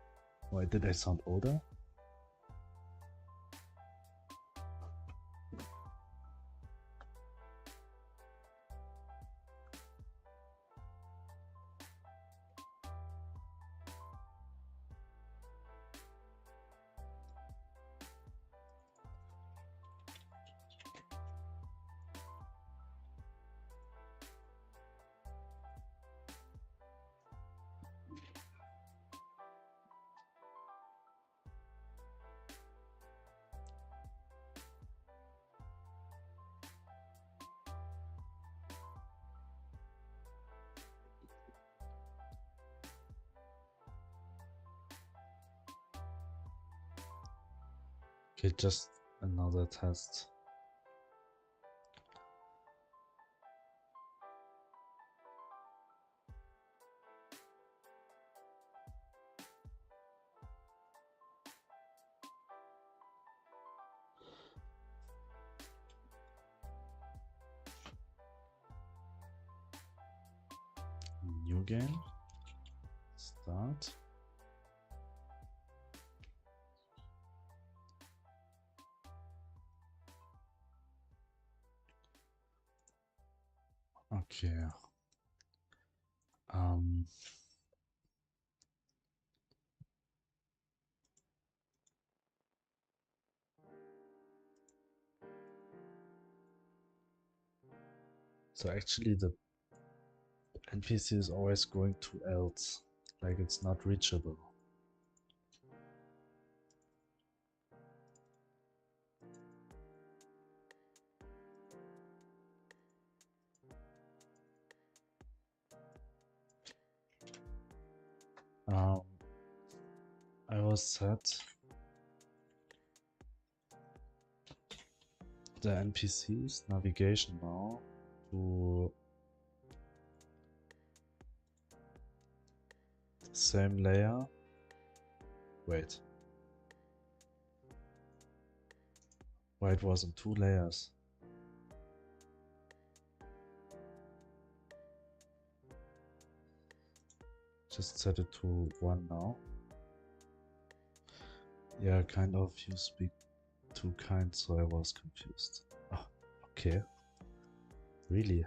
Why did I sound older? Okay, just another test. New game. Start. Okay. So actually the NPC is always going to else, like it's not reachable. I will set the NPC's navigation now to the same layer. Wait. Why it was in 2 layers? Just set it to 1 now. Yeah, kind of. You speak too kind, so I was confused. Oh, okay. Really?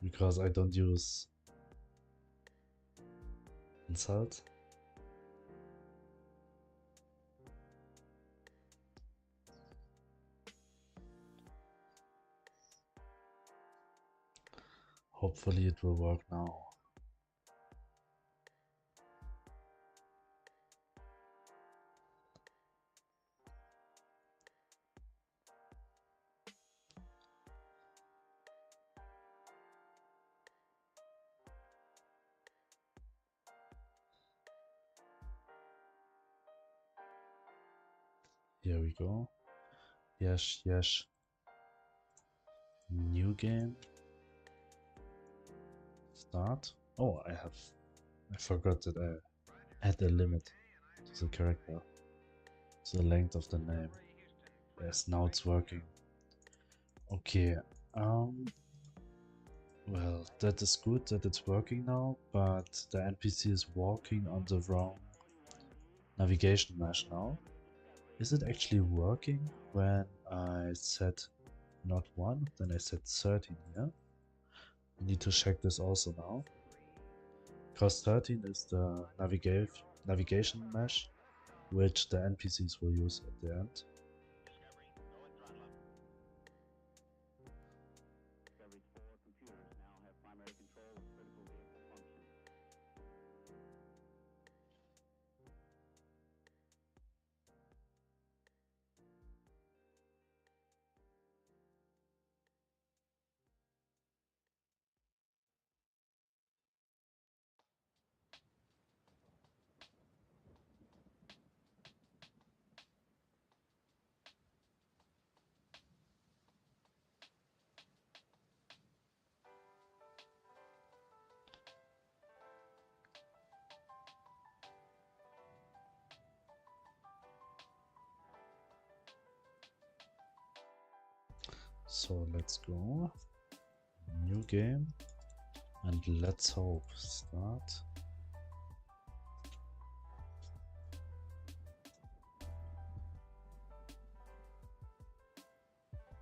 Because I don't use insult? Hopefully it will work now. Here we go. Yes, yes. New game. Start. Oh, I forgot that I had a limit to the character, to the length of the name. Yes, now it's working. Okay, well, that is good that it's working now, but the NPC is walking on the wrong navigation mesh now. Is it actually working when I set not 1, then I set 13 here? I need to check this also now. Because 13 is the navigation mesh which the NPCs will use at the end. So let's go. New game. And let's hope. Start.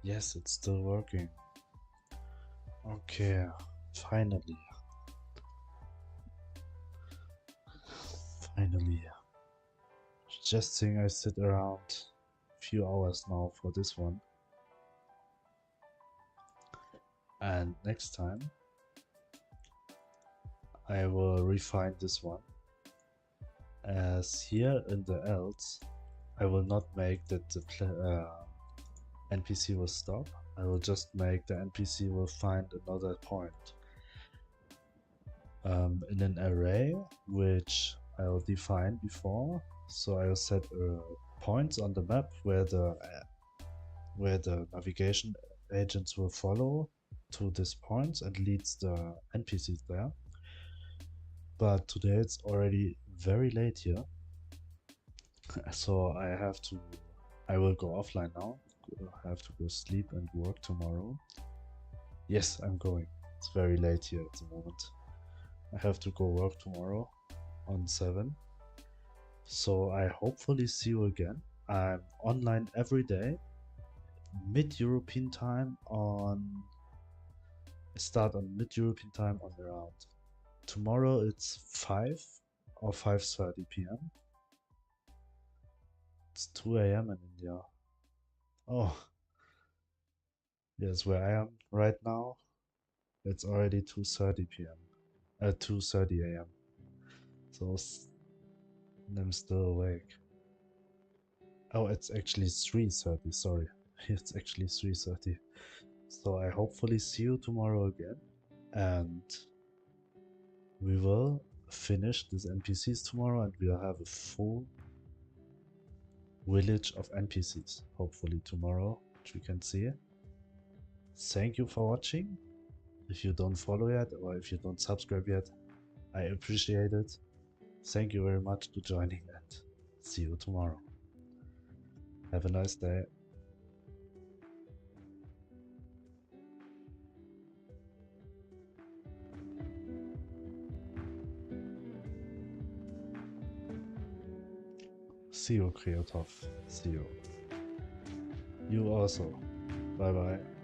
Yes, it's still working. Okay, finally. Finally. Just think I sit around a few hours now for this one. And next time I will refine this one. As here in the else, I will not make that the NPC will stop. I will just make the NPC will find another point in an array which I'll define before. So I'll set points on the map where the navigation agents will follow to these points and leads the NPCs there. But today it's already very late here, so I will go offline now. I have to go sleep and work tomorrow. Yes, I'm going. It's very late here at the moment. I have to go work tomorrow on 7. So I hopefully see you again. I'm online every day, mid-European time on... I start on mid-European time on around... Tomorrow it's 5 or 5:30 p.m. It's 2 a.m. in India. Oh, yes, where I am right now, it's already 2:30 p.m. 2:30 a.m. So I'm still awake. Oh, it's actually 3:30, sorry. It's actually 3:30. So I hopefully see you tomorrow again. And we will finish these NPCs tomorrow and we'll have a full village of NPCs, hopefully tomorrow, which we can see. Thank you for watching. If you don't follow yet or if you don't subscribe yet, I appreciate it. Thank you very much for joining and see you tomorrow. Have a nice day. See you, Kreotov. See you. You also. Bye bye.